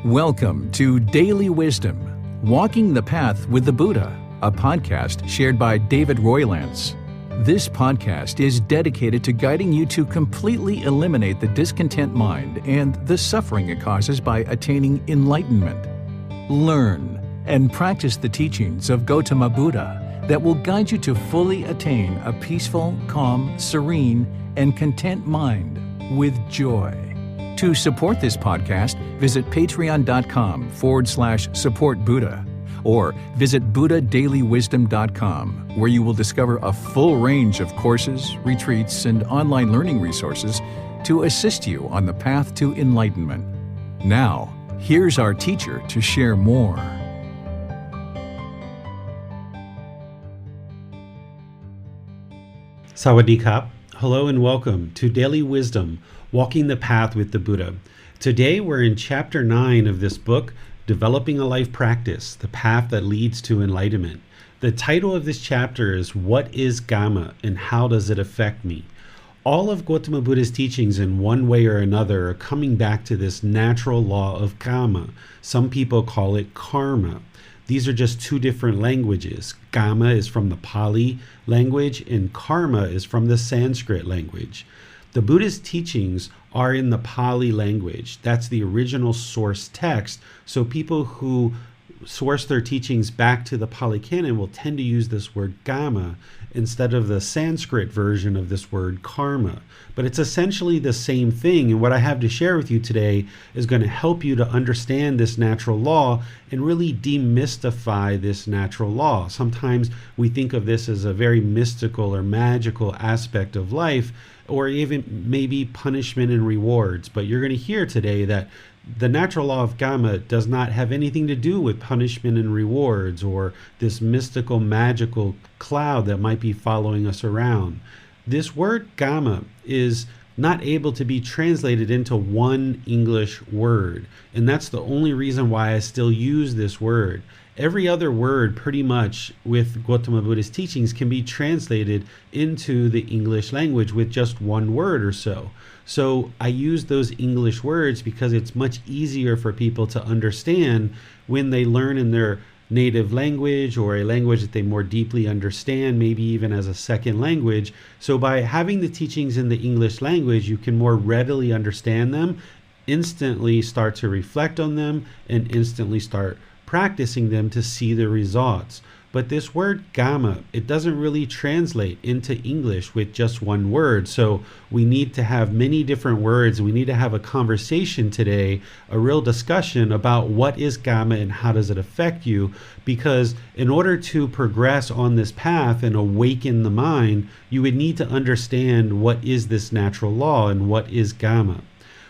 Welcome to Daily Wisdom, Walking the Path with the Buddha, a podcast shared by David Roylance. This podcast is dedicated to guiding you to completely eliminate the discontent mind and the suffering it causes by attaining enlightenment. Learn and practice the teachings of Gotama Buddha that will guide you to fully attain a peaceful, calm, serene, and content mind with joy. To support this podcast, visit patreon.com/support Buddha or visit buddhadailywisdom.com, where you will discover a full range of courses, retreats, and online learning resources to assist you on the path to enlightenment. Now, here's our teacher to share more. Sawadee Kap. Hello and welcome to Daily Wisdom, Walking the Path with the Buddha. Today we're in Chapter 9 of this book, Developing a Life Practice, the Path That Leads to Enlightenment. The title of this chapter is What is Kamma and How Does It Affect Me? All of Gotama Buddha's teachings in one way or another are coming back to this natural law of Kamma. Some people call it karma. These are just two different languages. Kamma is from the Pali language and karma is from the Sanskrit language. The Buddha's teachings are in the Pali language. That's the original source text. So people who source their teachings back to the Pali Canon will tend to use this word Kamma instead of the Sanskrit version of this word karma. But it's essentially the same thing. And what I have to share with you today is going to help you to understand this natural law and really demystify this natural law. Sometimes we think of this as a very mystical or magical aspect of life, or even maybe punishment and rewards. But you're going to hear today that the natural law of Kamma does not have anything to do with punishment and rewards or this mystical, magical cloud that might be following us around. This word Kamma is not able to be translated into one English word, and that's the only reason why I still use this word. Every other word pretty much with Gotama Buddha's teachings can be translated into the English language with just one word or so. So I use those English words because it's much easier for people to understand when they learn in their native language or a language that they more deeply understand, maybe even as a second language. So by having the teachings in the English language, you can more readily understand them, instantly start to reflect on them, and instantly start practicing them to see the results. But this word Kamma, it doesn't really translate into English with just one word. So we need to have many different words. We need to have a conversation today, a real discussion about what is Kamma and how does it affect you. Because in order to progress on this path and awaken the mind, you would need to understand what is this natural law and what is Kamma.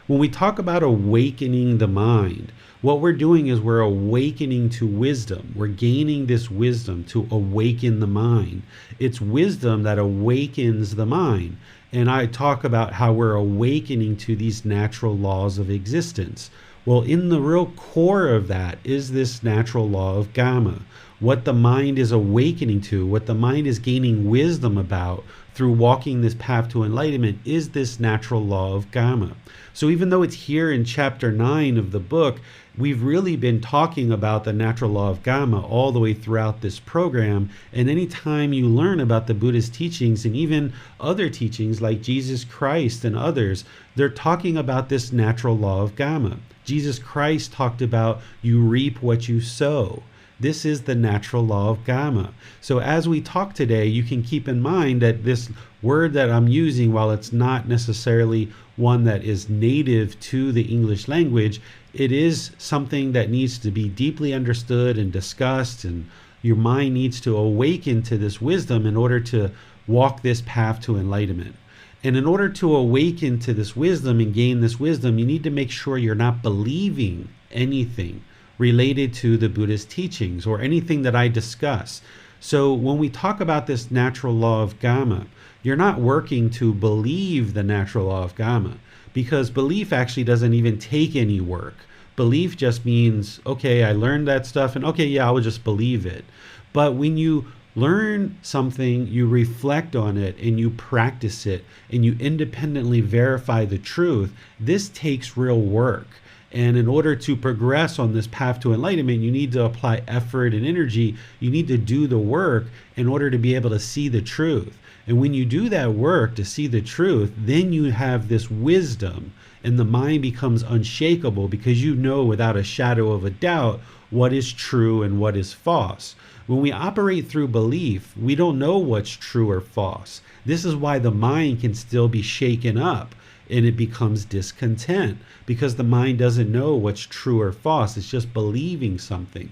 When we talk about awakening the mind, what we're doing is we're awakening to wisdom. We're gaining this wisdom to awaken the mind. It's wisdom that awakens the mind. And I talk about how we're awakening to these natural laws of existence. Well, in the real core of that is this natural law of Kamma. What the mind is awakening to, what the mind is gaining wisdom about through walking this path to enlightenment is this natural law of Kamma. So even though it's here in chapter 9 of the book, we've really been talking about the natural law of Kamma all the way throughout this program. And anytime you learn about the Buddha's teachings and even other teachings like Jesus Christ and others, they're talking about this natural law of Kamma. Jesus Christ talked about you reap what you sow. This is the natural law of Kamma. So as we talk today, you can keep in mind that this word that I'm using, while it's not necessarily one that is native to the English language, it is something that needs to be deeply understood and discussed, and your mind needs to awaken to this wisdom in order to walk this path to enlightenment. And in order to awaken to this wisdom and gain this wisdom, you need to make sure you're not believing anything related to the Buddha's teachings or anything that I discuss. So when we talk about this natural law of Kamma, you're not working to believe the natural law of Kamma, because belief actually doesn't even take any work. Belief just means, okay, I learned that stuff and okay, yeah, I will just believe it. But when you learn something, you reflect on it and you practice it and you independently verify the truth, this takes real work. And in order to progress on this path to enlightenment, you need to apply effort and energy. You need to do the work in order to be able to see the truth. And when you do that work to see the truth, then you have this wisdom, and the mind becomes unshakable because you know without a shadow of a doubt what is true and what is false. When we operate through belief, we don't know what's true or false. This is why the mind can still be shaken up and it becomes discontent, because the mind doesn't know what's true or false. It's just believing something.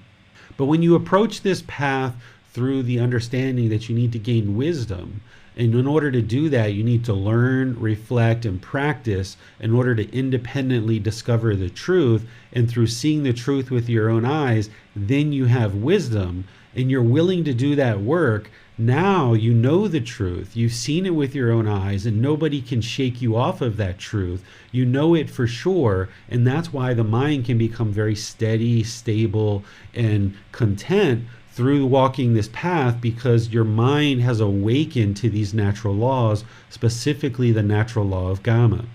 But when you approach this path through the understanding that you need to gain wisdom, and in order to do that, you need to learn, reflect, and practice in order to independently discover the truth. And through seeing the truth with your own eyes, then you have wisdom, and you're willing to do that work. Now you know the truth. You've seen it with your own eyes, and nobody can shake you off of that truth. You know it for sure, and that's why the mind can become very steady, stable, and content through walking this path, because your mind has awakened to these natural laws, specifically the natural law of Kamma.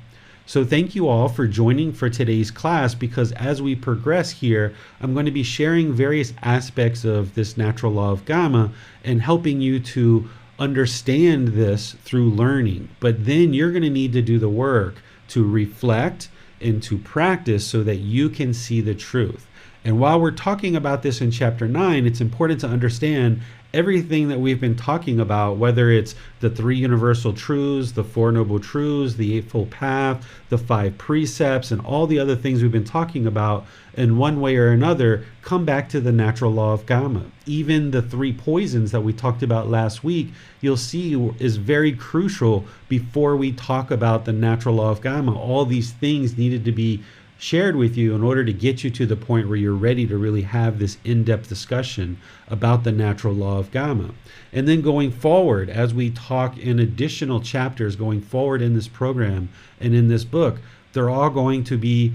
So thank you all for joining for today's class, because as we progress here, I'm going to be sharing various aspects of this natural law of Kamma and helping you to understand this through learning. But then you're going to need to do the work to reflect and to practice so that you can see the truth. And while we're talking about this in chapter 9, it's important to understand everything that we've been talking about, whether it's the 3 universal truths, the 4 noble truths, the Eightfold Path, the 5 precepts, and all the other things we've been talking about, in one way or another, come back to the natural law of Kamma. Even the 3 poisons that we talked about last week, you'll see is very crucial before we talk about the natural law of Kamma. All these things needed to be shared with you in order to get you to the point where you're ready to really have this in-depth discussion about the natural law of Kamma. And then going forward, as we talk in additional chapters going forward in this program and in this book, they're all going to be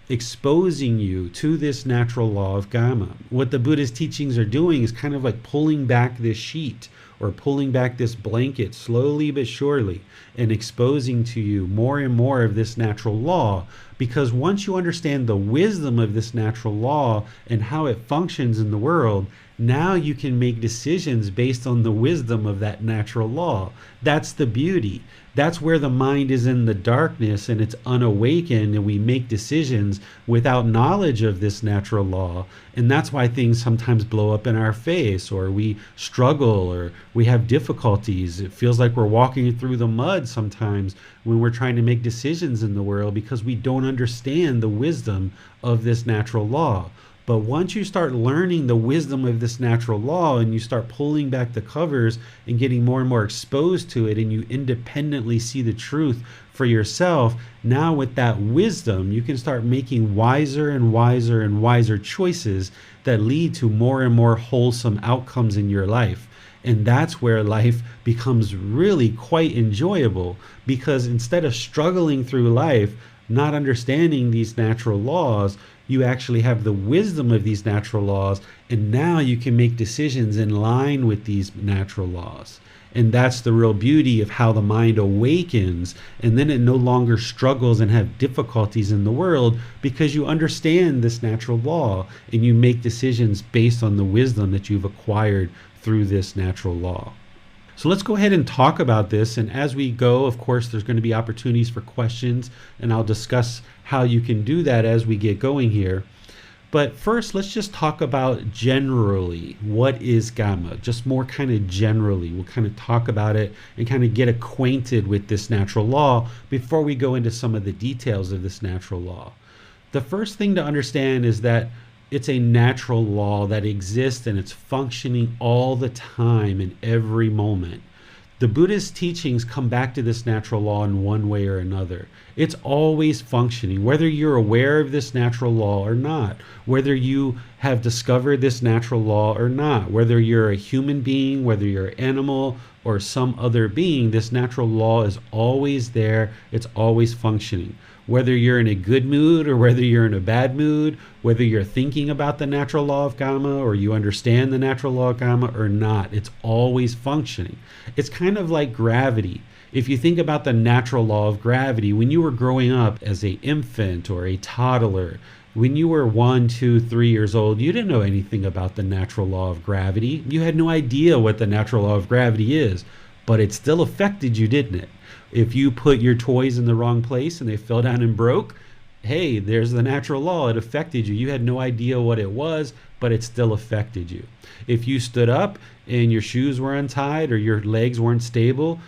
exposing you to this natural law of Kamma. What the Buddha's teachings are doing is kind of like pulling back this sheet or pulling back this blanket slowly but surely and exposing to you more and more of this natural law. Because once you understand the wisdom of this natural law and how it functions in the world, now you can make decisions based on the wisdom of that natural law. That's the beauty. That's where the mind is in the darkness and it's unawakened, and we make decisions without knowledge of this natural law. And that's why things sometimes blow up in our face, or we struggle, or we have difficulties. It feels like we're walking through the mud sometimes when we're trying to make decisions in the world, because we don't understand the wisdom of this natural law. But once you start learning the wisdom of this natural law and you start pulling back the covers and getting more and more exposed to it, and you independently see the truth for yourself, now with that wisdom, you can start making wiser and wiser and wiser choices that lead to more and more wholesome outcomes in your life. And that's where life becomes really quite enjoyable, because instead of struggling through life, not understanding these natural laws, you actually have the wisdom of these natural laws, and now you can make decisions in line with these natural laws. And that's the real beauty of how the mind awakens, and then it no longer struggles and have difficulties in the world, because you understand this natural law and you make decisions based on the wisdom that you've acquired through this natural law. So let's go ahead and talk about this. And as we go, of course, there's going to be opportunities for questions, and I'll discuss how you can do that as we get going here. But first, let's just talk about generally what is Kamma, just more kind of generally. We'll kind of talk about it and kind of get acquainted with this natural law before we go into some of the details of this natural law. The first thing to understand is that it's a natural law that exists, and it's functioning all the time in every moment. The Buddha's teachings come back to this natural law in one way or another. It's always functioning, whether you're aware of this natural law or not, whether you have discovered this natural law or not, whether you're a human being, whether you're an animal, or some other being, this natural law is always there. It's always functioning. Whether you're in a good mood or whether you're in a bad mood, whether you're thinking about the natural law of Kamma or you understand the natural law of Kamma or not, it's always functioning. It's kind of like gravity. If you think about the natural law of gravity, when you were growing up as an infant or a toddler, When you were 1, 2, 3 years old, you didn't know anything about the natural law of gravity. You had no idea what the natural law of gravity is, but it still affected you, didn't it? If you put your toys in the wrong place and they fell down and broke, hey, there's the natural law. It affected you. You had no idea what it was, but it still affected you. If you stood up and your shoes were untied or your legs weren't stable,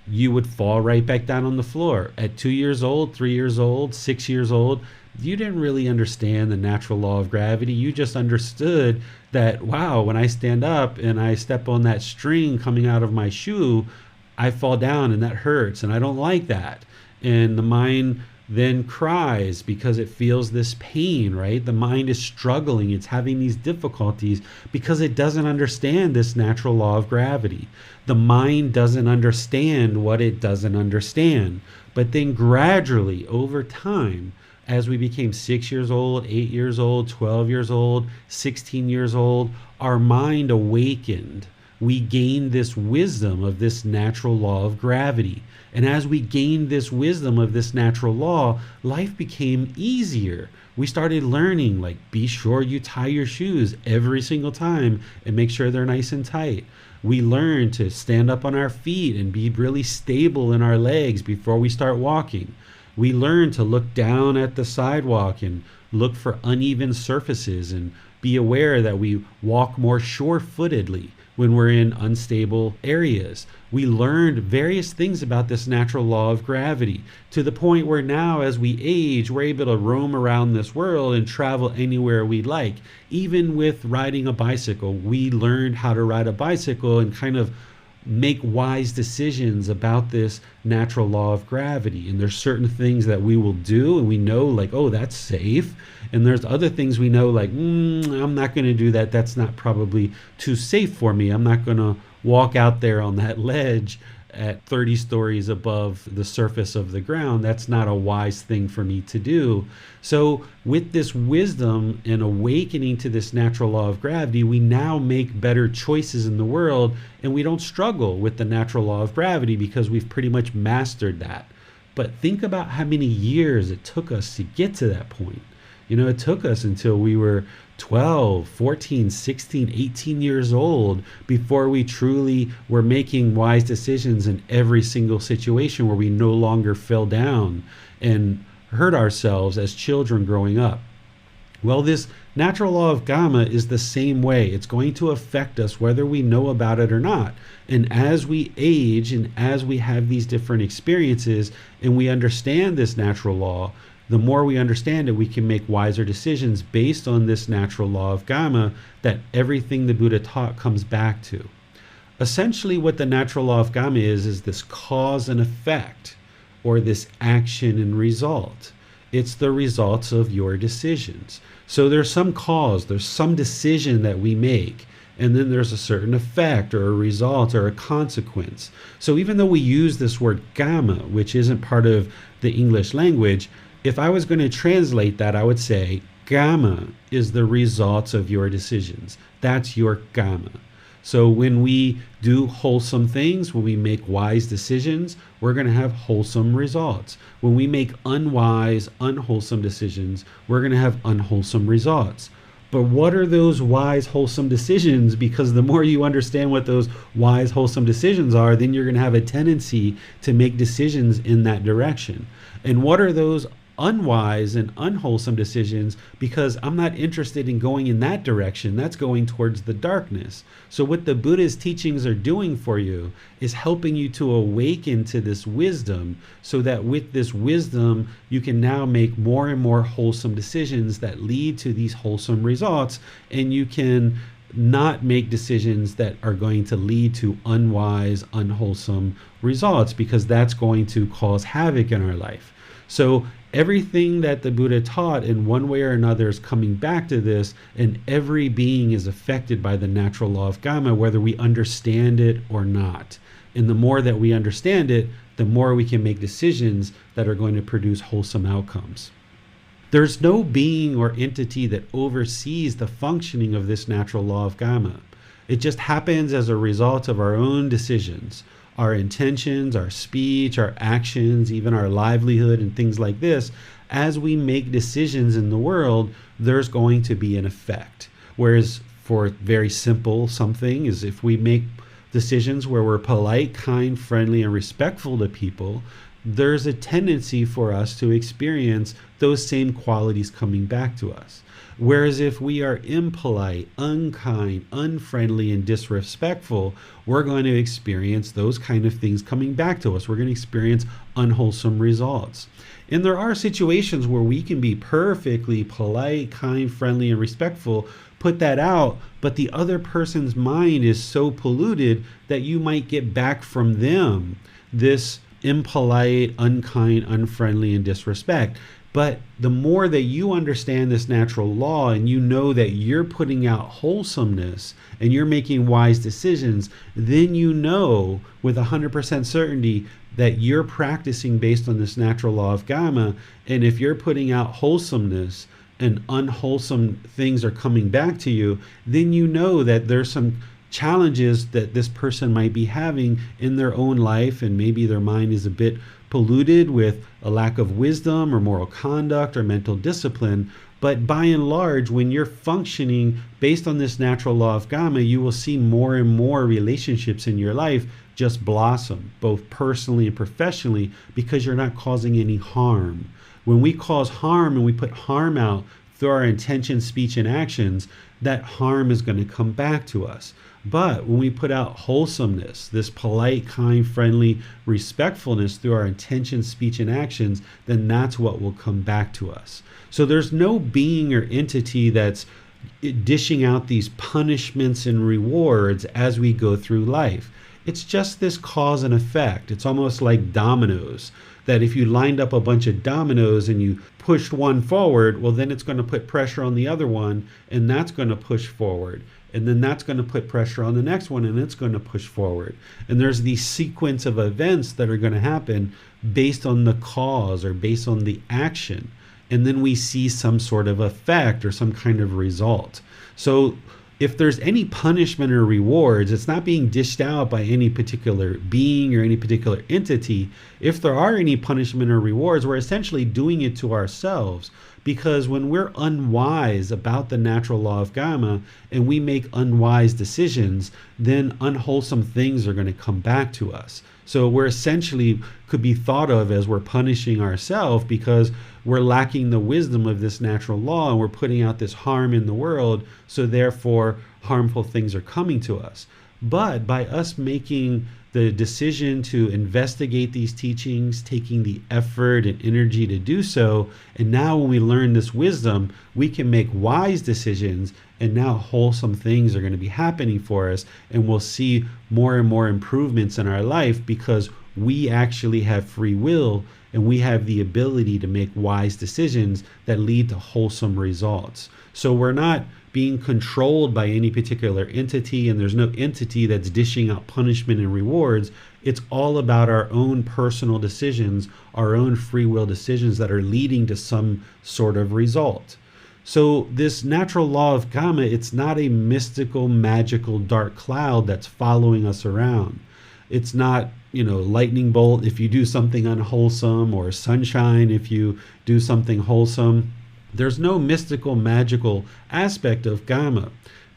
you would fall right back down on the floor. At 2 years old, 3 years old, 6 years old, you didn't really understand the natural law of gravity. You just understood that, wow, when I stand up and I step on that string coming out of my shoe, I fall down and that hurts and I don't like that. And the mind then cries because it feels this pain, right? The mind is struggling. It's having these difficulties because it doesn't understand this natural law of gravity. The mind doesn't understand what it doesn't understand. But then gradually, over time, as we became 6 years old, 8 years old, 12 years old, 16 years old, our mind awakened. We gained this wisdom of this natural law of gravity. And as we gained this wisdom of this natural law, life became easier. We started learning, like, be sure you tie your shoes every single time and make sure they're nice and tight. We learned to stand up on our feet and be really stable in our legs before we start walking. We learn to look down at the sidewalk and look for uneven surfaces and be aware that we walk more sure-footedly when we're in unstable areas. We learned various things about this natural law of gravity to the point where now, as we age, we're able to roam around this world and travel anywhere we like. Even with riding a bicycle, we learned how to ride a bicycle and kind of make wise decisions about this natural law of gravity. And there's certain things that we will do and we know, like, oh, that's safe. And there's other things we know, like, I'm not going to do that. That's not probably too safe for me. I'm not going to walk out there on that ledge at 30 stories above the surface of the ground. That's not a wise thing for me to do. So with this wisdom and awakening to this natural law of gravity, we now make better choices in the world, and we don't struggle with the natural law of gravity because we've pretty much mastered that. But think about how many years it took us to get to that point. It took us until we were 12, 14, 16, 18 years old before we truly were making wise decisions in every single situation where we no longer fell down and hurt ourselves as children growing up. Well, this natural law of Kamma is the same way. It's going to affect us whether we know about it or not. And as we age and as we have these different experiences and we understand this natural law, the more we understand it, we can make wiser decisions based on this natural law of Kamma that everything the Buddha taught comes back to. Essentially, what the natural law of Kamma is this cause and effect, or this action and result. It's the results of your decisions. So there's some cause, there's some decision that we make, and then there's a certain effect or a result or a consequence. So even though we use this word Kamma, which isn't part of the English language, if I was going to translate that, I would say Kamma is the results of your decisions. That's your Kamma. So when we do wholesome things, when we make wise decisions, we're going to have wholesome results. When we make unwise, unwholesome decisions, we're going to have unwholesome results. But what are those wise, wholesome decisions? Because the more you understand what those wise, wholesome decisions are, then you're going to have a tendency to make decisions in that direction. And what are those unwise and unwholesome decisions? Because I'm not interested in going in that direction. That's going towards the darkness. So what the Buddha's teachings are doing for you is helping you to awaken to this wisdom, so that with this wisdom you can now make more and more wholesome decisions that lead to these wholesome results, and you can not make decisions that are going to lead to unwise, unwholesome results, because that's going to cause havoc in our life. So everything that the Buddha taught in one way or another is coming back to this, and every being is affected by the natural law of Kamma, whether we understand it or not. And the more that we understand it, the more we can make decisions that are going to produce wholesome outcomes. There's no being or entity that oversees the functioning of this natural law of Kamma. It just happens as a result of our own decisions. Our intentions, our speech, our actions, even our livelihood and things like this as we make decisions in the world, there's going to be an effect. Whereas for very simple something is if we make decisions where we're polite, kind, friendly, and respectful to people, there's a tendency for us to experience those same qualities coming back to us. Whereas if we are impolite, unkind, unfriendly, and disrespectful, we're going to experience those kind of things coming back to us. We're going to experience unwholesome results. And there are situations where we can be perfectly polite, kind, friendly, and respectful, put that out, but the other person's mind is so polluted that you might get back from them this impolite, unkind, unfriendly, and disrespect. But the more that you understand this natural law and you know that you're putting out wholesomeness and you're making wise decisions, then you know with 100% certainty that you're practicing based on this natural law of Kamma. And if you're putting out wholesomeness and unwholesome things are coming back to you, then you know that there's some challenges that this person might be having in their own life, and maybe their mind is a bit polluted with a lack of wisdom or moral conduct or mental discipline. But by and large, when you're functioning based on this natural law of Kamma, you will see more and more relationships in your life just blossom, both personally and professionally, because you're not causing any harm. When we cause harm and we put harm out through our intention, speech, and actions, that harm is going to come back to us. But when we put out wholesomeness, this polite, kind, friendly respectfulness through our intention, speech, and actions, then that's what will come back to us. So there's no being or entity that's dishing out these punishments and rewards as we go through life. It's just this cause and effect. It's almost like dominoes, that if you lined up a bunch of dominoes and you pushed one forward, well, then it's going to put pressure on the other one, and that's going to push forward. And then that's going to put pressure on the next one, and it's going to push forward. And there's these sequence of events that are going to happen based on the cause or based on the action. And then we see some sort of effect or some kind of result. So if there's any punishment or rewards, it's not being dished out by any particular being or any particular entity. If there are any punishment or rewards, we're essentially doing it to ourselves. Because when we're unwise about the natural law of Kamma and we make unwise decisions, then unwholesome things are going to come back to us. So we're essentially could be thought of as we're punishing ourselves because we're lacking the wisdom of this natural law and we're putting out this harm in the world. So therefore, harmful things are coming to us. But by us making the decision to investigate these teachings, taking the effort and energy to do so, and now when we learn this wisdom, we can make wise decisions, and now wholesome things are going to be happening for us, and we'll see more and more improvements in our life because we actually have free will and we have the ability to make wise decisions that lead to wholesome results. So we're not being controlled by any particular entity, and there's no entity that's dishing out punishment and rewards. It's all about our own personal decisions, our own free will decisions that are leading to some sort of result. So this natural law of Kamma, it's not a mystical, magical, dark cloud that's following us around. It's not, lightning bolt if you do something unwholesome, or sunshine if you do something wholesome. There's no mystical, magical aspect of Kamma.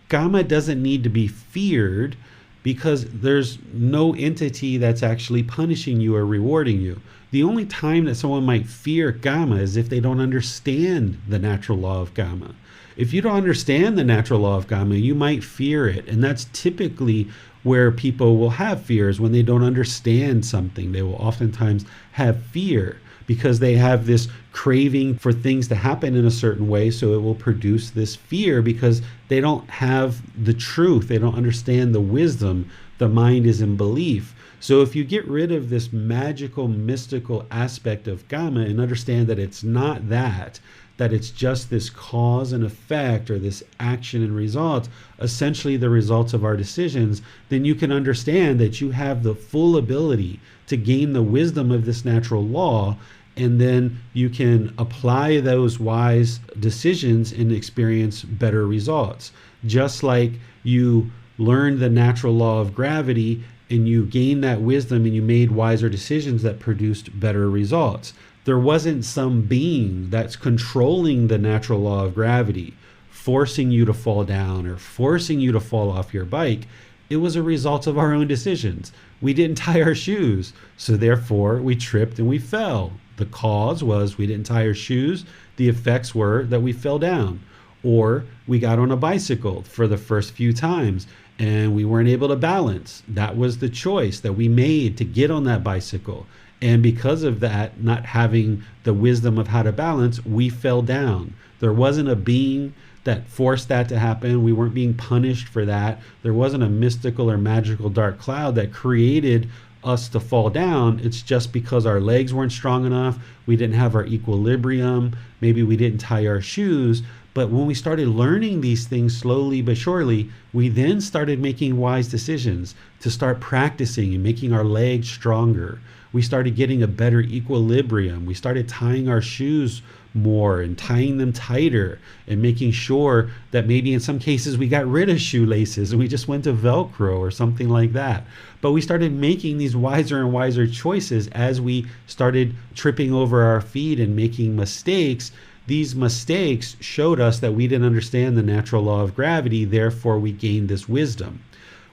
Kamma doesn't need to be feared because there's no entity that's actually punishing you or rewarding you. The only time that someone might fear Kamma is if they don't understand the natural law of Kamma. If you don't understand the natural law of Kamma, you might fear it. And that's typically where people will have fears when they don't understand something. They will oftentimes have fear because they have this craving for things to happen in a certain way. So it will produce this fear because they don't have the truth. They don't understand the wisdom. The mind is in belief. So if you get rid of this magical, mystical aspect of Kamma and understand that it's not that it's just this cause and effect, or this action and result, essentially the results of our decisions, then you can understand that you have the full ability to gain the wisdom of this natural law, and then you can apply those wise decisions and experience better results. Just like you learned the natural law of gravity and you gained that wisdom and you made wiser decisions that produced better results. There wasn't some being that's controlling the natural law of gravity, forcing you to fall down or forcing you to fall off your bike. It was a result of our own decisions. We didn't tie our shoes, so therefore we tripped and we fell. The cause was we didn't tie our shoes. The effects were that we fell down. Or we got on a bicycle for the first few times and we weren't able to balance. That was the choice that we made to get on that bicycle. And because of that, not having the wisdom of how to balance, we fell down. There wasn't a being that forced that to happen. We weren't being punished for that. There wasn't a mystical or magical dark cloud that created us to fall down. It's just because our legs weren't strong enough. We didn't have our equilibrium. Maybe we didn't tie our shoes. But when we started learning these things slowly but surely, we then started making wise decisions to start practicing and making our legs stronger. We started getting a better equilibrium. We started tying our shoes more and tying them tighter and making sure that maybe in some cases we got rid of shoelaces and we just went to Velcro or something like that. But we started making these wiser and wiser choices as we started tripping over our feet and making mistakes. These mistakes showed us that we didn't understand the natural law of gravity, therefore we gained this wisdom.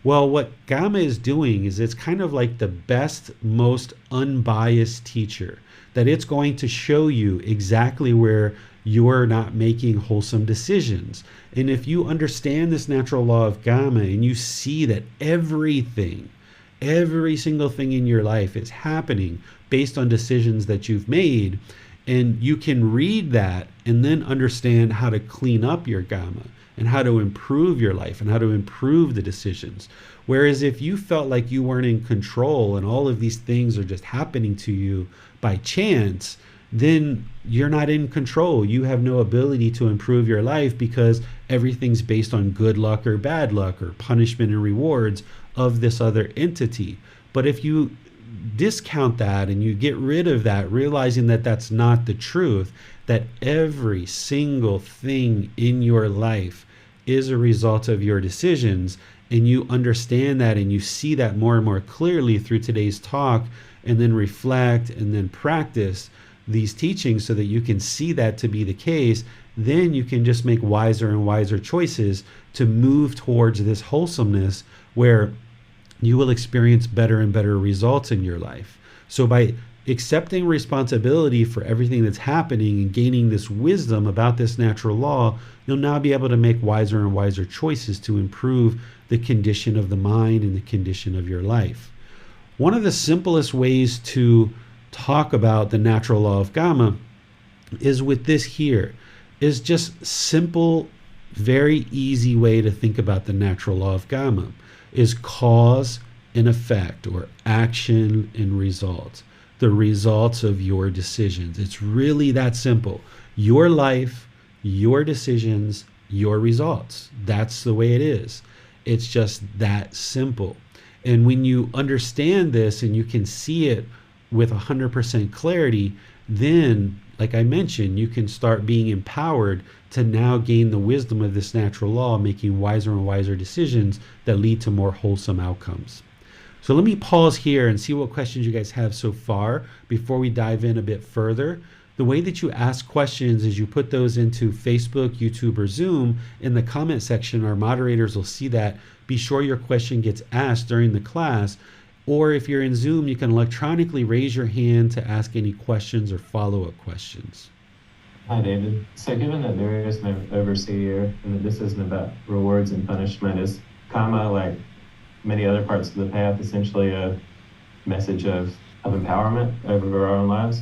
Well, what Kamma is doing is it's kind of like the best, most unbiased teacher, that it's going to show you exactly where you're not making wholesome decisions. And if you understand this natural law of Kamma and you see that everything, every single thing in your life is happening based on decisions that you've made, and you can read that and then understand how to clean up your Kamma and how to improve your life and how to improve the decisions. Whereas if you felt like you weren't in control and all of these things are just happening to you by chance, then you're not in control. You have no ability to improve your life because everything's based on good luck or bad luck or punishment and rewards of this other entity. But if you discount that and you get rid of that, realizing that that's not the truth, that every single thing in your life is a result of your decisions, and you understand that and you see that more and more clearly through today's talk, and then reflect and then practice these teachings so that you can see that to be the case, then you can just make wiser and wiser choices to move towards this wholesomeness where you will experience better and better results in your life. So by accepting responsibility for everything that's happening and gaining this wisdom about this natural law, you'll now be able to make wiser and wiser choices to improve the condition of the mind and the condition of your life. One of the simplest ways to talk about the natural law of Kamma is with this here, is just simple, very easy way to think about the natural law of Kamma. Is cause and effect, or action and results, the results of your decisions. It's really that simple. Your life, your decisions, your results. That's the way it is. It's just that simple. And when you understand this and you can see it with 100% clarity, then, like I mentioned, you can start being empowered to now gain the wisdom of this natural law, making wiser and wiser decisions that lead to more wholesome outcomes. So let me pause here and see what questions you guys have so far before we dive in a bit further. The way that you ask questions is you put those into Facebook, YouTube, or Zoom. In the comment section, our moderators will see that. Be sure your question gets asked during the class. Or if you're in Zoom, you can electronically raise your hand to ask any questions or follow-up questions. Hi, David. So given that there is no overseer and that this isn't about rewards and punishment, is Kamma, like many other parts of the path, essentially a message of empowerment over our own lives?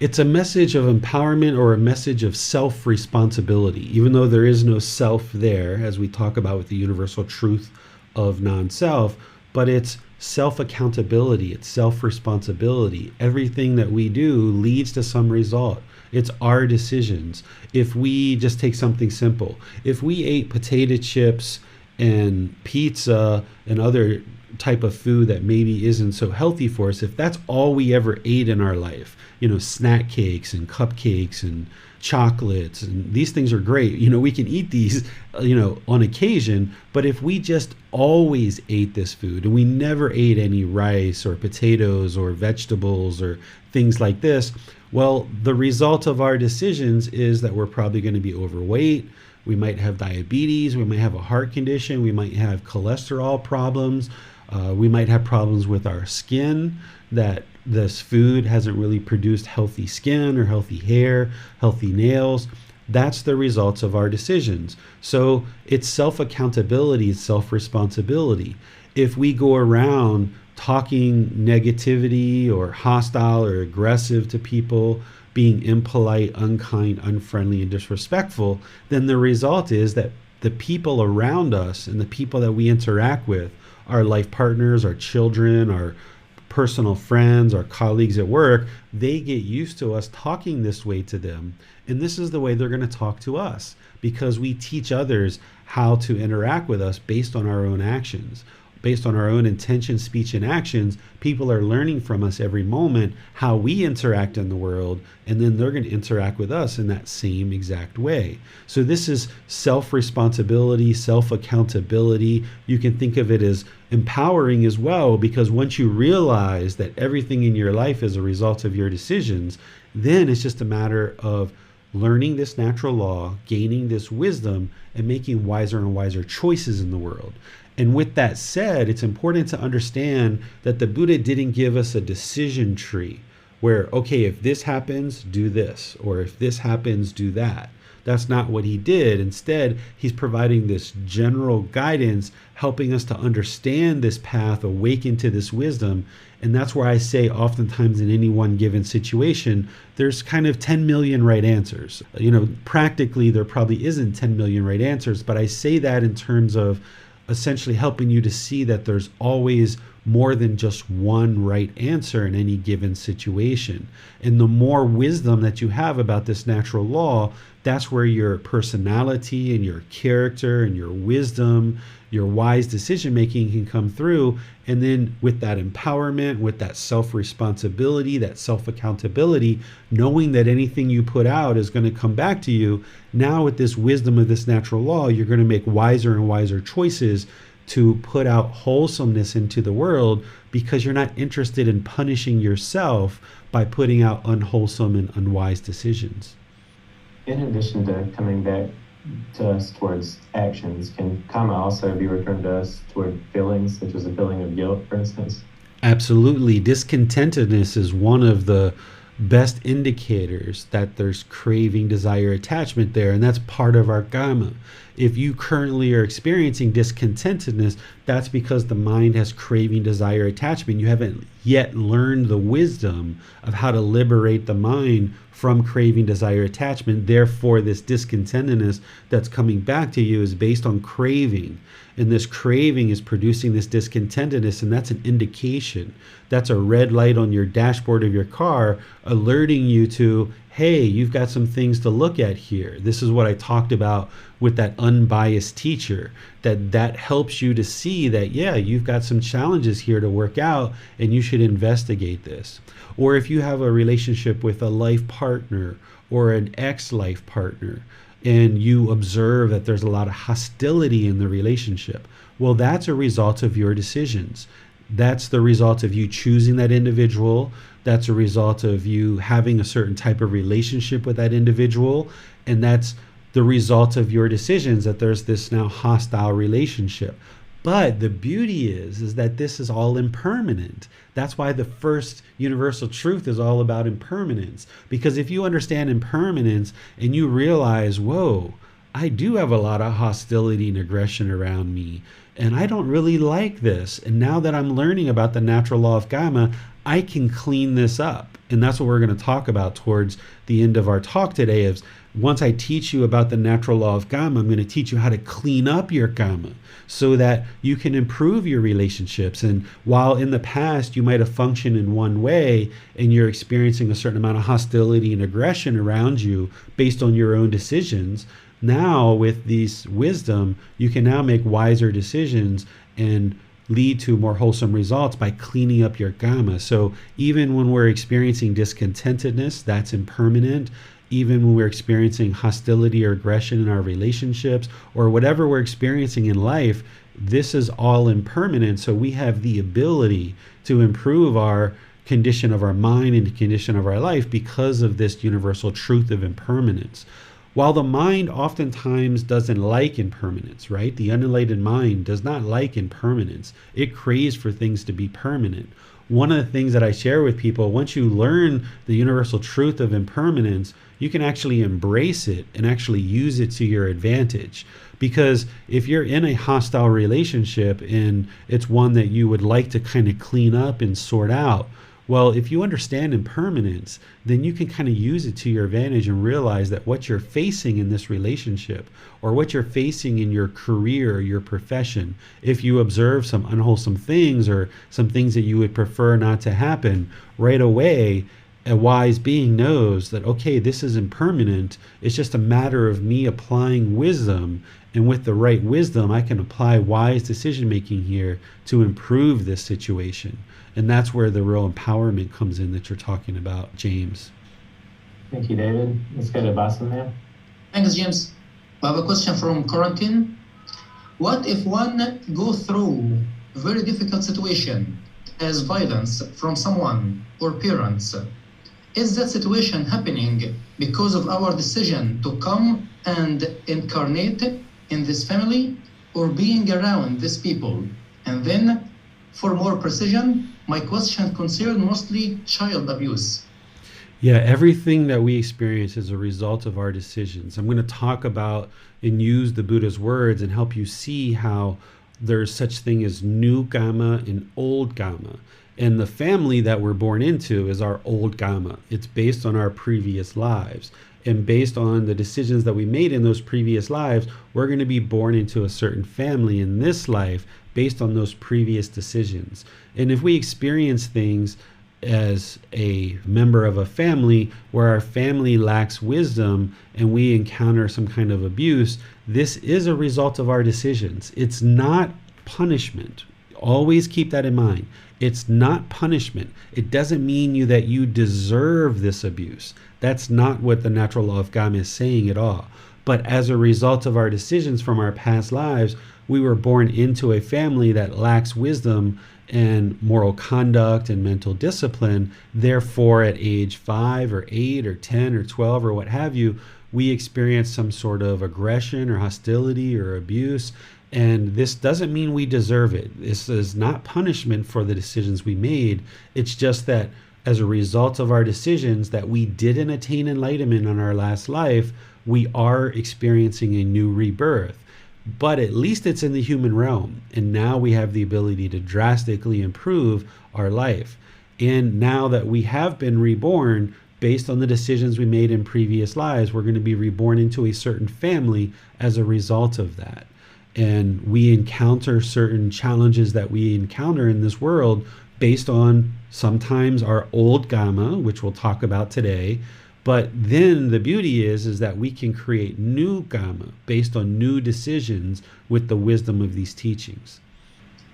It's a message of empowerment or a message of self-responsibility, even though there is no self there, as we talk about with the universal truth of non-self, but it's self-accountability, it's self-responsibility. Everything that we do leads to some result. It's our decisions. If we just take something simple, if we ate potato chips and pizza and other type of food that maybe isn't so healthy for us, if that's all we ever ate in our life, snack cakes and cupcakes and chocolates, and these things are great. We can eat these, on occasion, but if we just always ate this food and we never ate any rice or potatoes or vegetables or things like this, Well, the result of our decisions is that we're probably going to be overweight. We might have diabetes. We might have a heart condition. We might have cholesterol problems. We might have problems with our skin, that this food hasn't really produced healthy skin or healthy hair, healthy nails. That's the results of our decisions. So it's self-accountability, it's self-responsibility. If we go around talking negativity or hostile or aggressive to people, being impolite, unkind, unfriendly, and disrespectful, then the result is that the people around us and the people that we interact with, our life partners, our children, our personal friends, our colleagues at work, they get used to us talking this way to them. And this is the way they're going to talk to us, because we teach others how to interact with us based on our own actions. Based on our own intention, speech, and actions, people are learning from us every moment how we interact in the world, and then they're going to interact with us in that same exact way. So this is self-responsibility, self-accountability. You can think of it as empowering as well, because once you realize that everything in your life is a result of your decisions, then it's just a matter of learning this natural law, gaining this wisdom, and making wiser and wiser choices in the world. And with that said, it's important to understand that the Buddha didn't give us a decision tree where, okay, if this happens, do this, or if this happens, do that. That's not what he did. Instead, he's providing this general guidance, helping us to understand this path, awaken to this wisdom. And that's where I say oftentimes in any one given situation, there's kind of 10 million right answers. Practically, there probably isn't 10 million right answers, but I say that in terms of essentially helping you to see that there's always more than just one right answer in any given situation. And the more wisdom that you have about this natural law, that's where your personality and your character and your wisdom, your wise decision making can come through. And then with that empowerment, with that self-responsibility, that self-accountability, knowing that anything you put out is going to come back to you, now with this wisdom of this natural law, you're going to make wiser and wiser choices to put out wholesomeness into the world, because you're not interested in punishing yourself by putting out unwholesome and unwise decisions. In addition to coming back to us towards actions, can karma also be returned to us toward feelings, such as a feeling of guilt, for instance? Absolutely. Discontentedness is one of the best indicators that there's craving, desire, attachment there, and that's part of our karma. If you currently are experiencing discontentedness, that's because the mind has craving, desire, attachment. You haven't yet learned the wisdom of how to liberate the mind from craving, desire, attachment. Therefore, this discontentedness that's coming back to you is based on craving. And this craving is producing this discontentedness, and that's an indication. That's a red light on your dashboard of your car alerting you to, hey, you've got some things to look at here. This is what I talked about with that unbiased teacher, that helps you to see that, yeah, you've got some challenges here to work out, and you should investigate this. Or if you have a relationship with a life partner or an ex-life partner, and you observe that there's a lot of hostility in the relationship, well, that's a result of your decisions. That's the result of you choosing that individual. That's a result of you having a certain type of relationship with that individual. And that's the result of your decisions, that there's this now hostile relationship. But the beauty is that this is all impermanent. That's why the first universal truth is all about impermanence. Because if you understand impermanence and you realize, whoa, I do have a lot of hostility and aggression around me, and I don't really like this. And now that I'm learning about the natural law of Kamma, I can clean this up. And that's what we're going to talk about towards the end of our talk today. Is once I teach you about the natural law of Kamma, I'm going to teach you how to clean up your Kamma so that you can improve your relationships. And while in the past you might have functioned in one way and you're experiencing a certain amount of hostility and aggression around you based on your own decisions, now with this wisdom, you can now make wiser decisions and lead to more wholesome results by cleaning up your Kamma. So even when we're experiencing discontentedness, that's impermanent. Even when we're experiencing hostility or aggression in our relationships or whatever we're experiencing in life, this is all impermanent. So we have the ability to improve our condition of our mind and the condition of our life because of this universal truth of impermanence. While the mind oftentimes doesn't like impermanence, right? The unenlightened mind does not like impermanence. It craves for things to be permanent. One of the things that I share with people, once you learn the universal truth of impermanence, you can actually embrace it and actually use it to your advantage. Because if you're in a hostile relationship and it's one that you would like to kind of clean up and sort out, well, if you understand impermanence, then you can kind of use it to your advantage and realize that what you're facing in this relationship or what you're facing in your career, your profession, if you observe some unwholesome things or some things that you would prefer not to happen, right away, a wise being knows that, okay, this is impermanent. It's just a matter of me applying wisdom. And with the right wisdom, I can apply wise decision making here to improve this situation. And that's where the real empowerment comes in that you're talking about, James. Thank you, David. Let's go to Basim now. Thanks, James. I have a question from Quarantine. What if one go through a very difficult situation as violence from someone or parents? Is that situation happening because of our decision to come and incarnate in this family or being around these people? And then, for more precision, my question concerns mostly child abuse. Yeah, everything that we experience is a result of our decisions. I'm going to talk about and use the Buddha's words and help you see how there's such thing as new Kamma and old Kamma. And the family that we're born into is our old Kamma. It's based on our previous lives. And based on the decisions that we made in those previous lives, we're going to be born into a certain family in this life based on those previous decisions. And if we experience things as a member of a family where our family lacks wisdom and we encounter some kind of abuse, this is a result of our decisions. It's not punishment. Always keep that in mind. It's not punishment. It doesn't mean that you deserve this abuse. That's not what the Natural Law of Kamma is saying at all. But as a result of our decisions from our past lives, we were born into a family that lacks wisdom and moral conduct and mental discipline. Therefore, at age 5 or 8 or 10 or 12 or what have you, we experience some sort of aggression or hostility or abuse. And this doesn't mean we deserve it. This is not punishment for the decisions we made. It's just that as a result of our decisions that we didn't attain enlightenment in our last life, we are experiencing a new rebirth. But at least it's in the human realm. And now we have the ability to drastically improve our life. And now that we have been reborn, based on the decisions we made in previous lives, we're going to be reborn into a certain family as a result of that. And we encounter certain challenges that we encounter in this world based on sometimes our old Kamma, which we'll talk about today. But then the beauty is that we can create new Kamma based on new decisions with the wisdom of these teachings.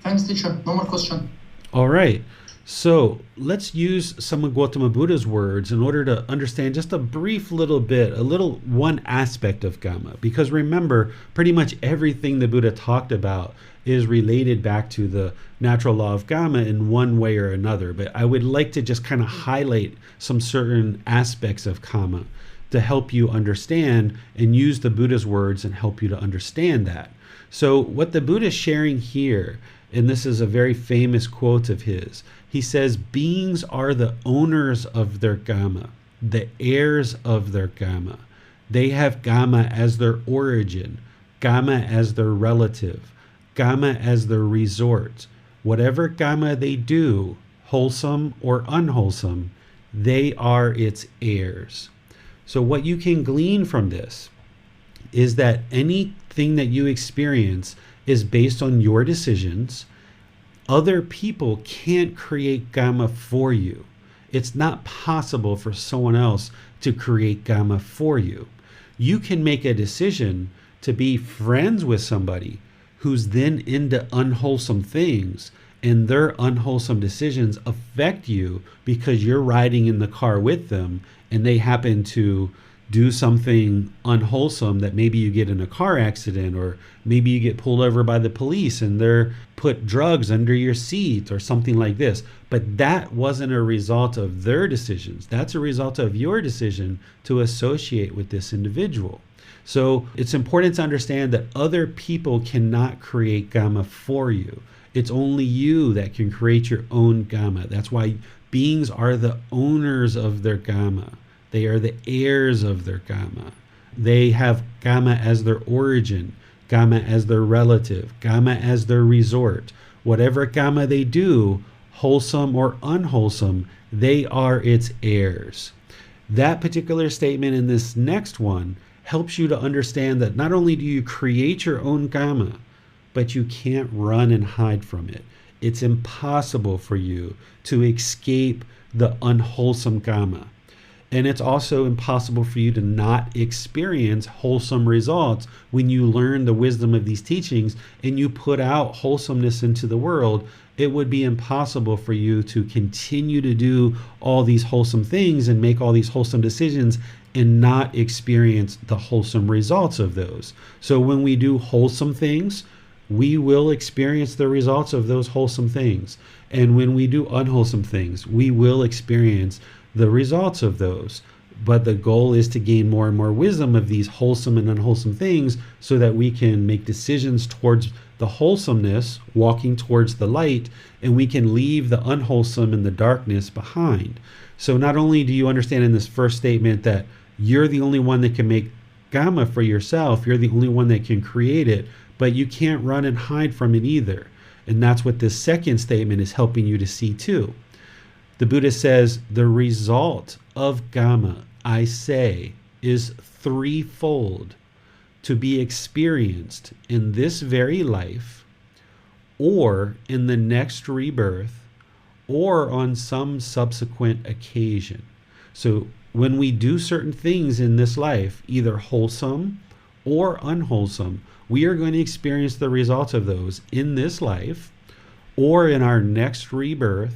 Thanks, teacher. No more question. All right. So let's use some of Gotama Buddha's words in order to understand just a brief little bit, one aspect of Kamma. Because remember, pretty much everything the Buddha talked about is related back to the natural law of Kamma in one way or another. But I would like to just kind of highlight some certain aspects of Kamma to help you understand and use the Buddha's words and help you to understand that. So what the Buddha is sharing here, and this is a very famous quote of his, he says, beings are the owners of their Kamma, the heirs of their Kamma. They have Kamma as their origin, Kamma as their relative, Kamma as their resort. Whatever Kamma they do, wholesome or unwholesome, they are its heirs. So what you can glean from this is that anything that you experience is based on your decisions. Other people can't create Kamma for you. It's not possible for someone else to create Kamma for you. You can make a decision to be friends with somebody who's then into unwholesome things, and their unwholesome decisions affect you because you're riding in the car with them and they happen to do something unwholesome, that maybe you get in a car accident, or maybe you get pulled over by the police and they're put drugs under your seat or something like this. But that wasn't a result of their decisions. That's a result of your decision to associate with this individual. So it's important to understand that other people cannot create Kamma for you. It's only you that can create your own Kamma. That's why beings are the owners of their Kamma. They are the heirs of their Kamma. They have Kamma as their origin, Kamma as their relative, Kamma as their resort. Whatever Kamma they do, wholesome or unwholesome, they are its heirs. That particular statement in this next one helps you to understand that not only do you create your own Kamma, but you can't run and hide from it. It's impossible for you to escape the unwholesome Kamma. And it's also impossible for you to not experience wholesome results when you learn the wisdom of these teachings and you put out wholesomeness into the world. It would be impossible for you to continue to do all these wholesome things and make all these wholesome decisions and not experience the wholesome results of those. So when we do wholesome things, we will experience the results of those wholesome things. And when we do unwholesome things, we will experience the results of those. But the goal is to gain more and more wisdom of these wholesome and unwholesome things so that we can make decisions towards the wholesomeness, walking towards the light, and we can leave the unwholesome and the darkness behind. So not only do you understand in this first statement that you're the only one that can make Kamma for yourself, you're the only one that can create it, but you can't run and hide from it either. And that's what this second statement is helping you to see too. The Buddha says, the result of Kamma, I say, is threefold: to be experienced in this very life, or in the next rebirth, or on some subsequent occasion. So when we do certain things in this life, either wholesome or unwholesome, we are going to experience the results of those in this life, or in our next rebirth,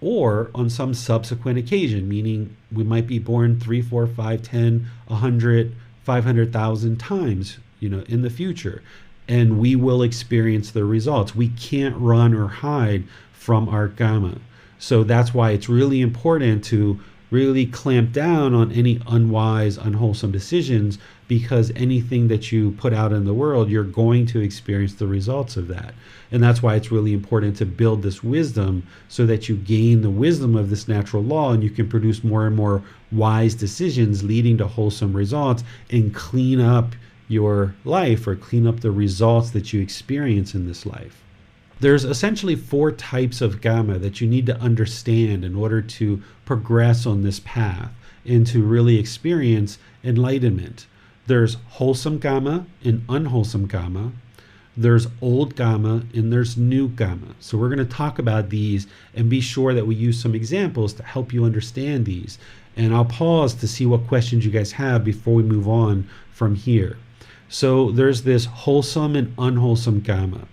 or on some subsequent occasion, meaning we might be born 3, 4, 5, 10, 100, 500,000 times, in the future, and we will experience the results. We can't run or hide from our Kamma. So that's why it's really important to really clamp down on any unwise, unwholesome decisions, because anything that you put out in the world, you're going to experience the results of that. And that's why it's really important to build this wisdom so that you gain the wisdom of this natural law and you can produce more and more wise decisions leading to wholesome results and clean up your life, or clean up the results that you experience in this life. There's essentially 4 types of Kamma that you need to understand in order to progress on this path and to really experience enlightenment. There's wholesome Kamma and unwholesome Kamma. There's old Kamma and there's new Kamma. So we're going to talk about these and be sure that we use some examples to help you understand these. And I'll pause to see what questions you guys have before we move on from here. So there's this wholesome and unwholesome Kamma.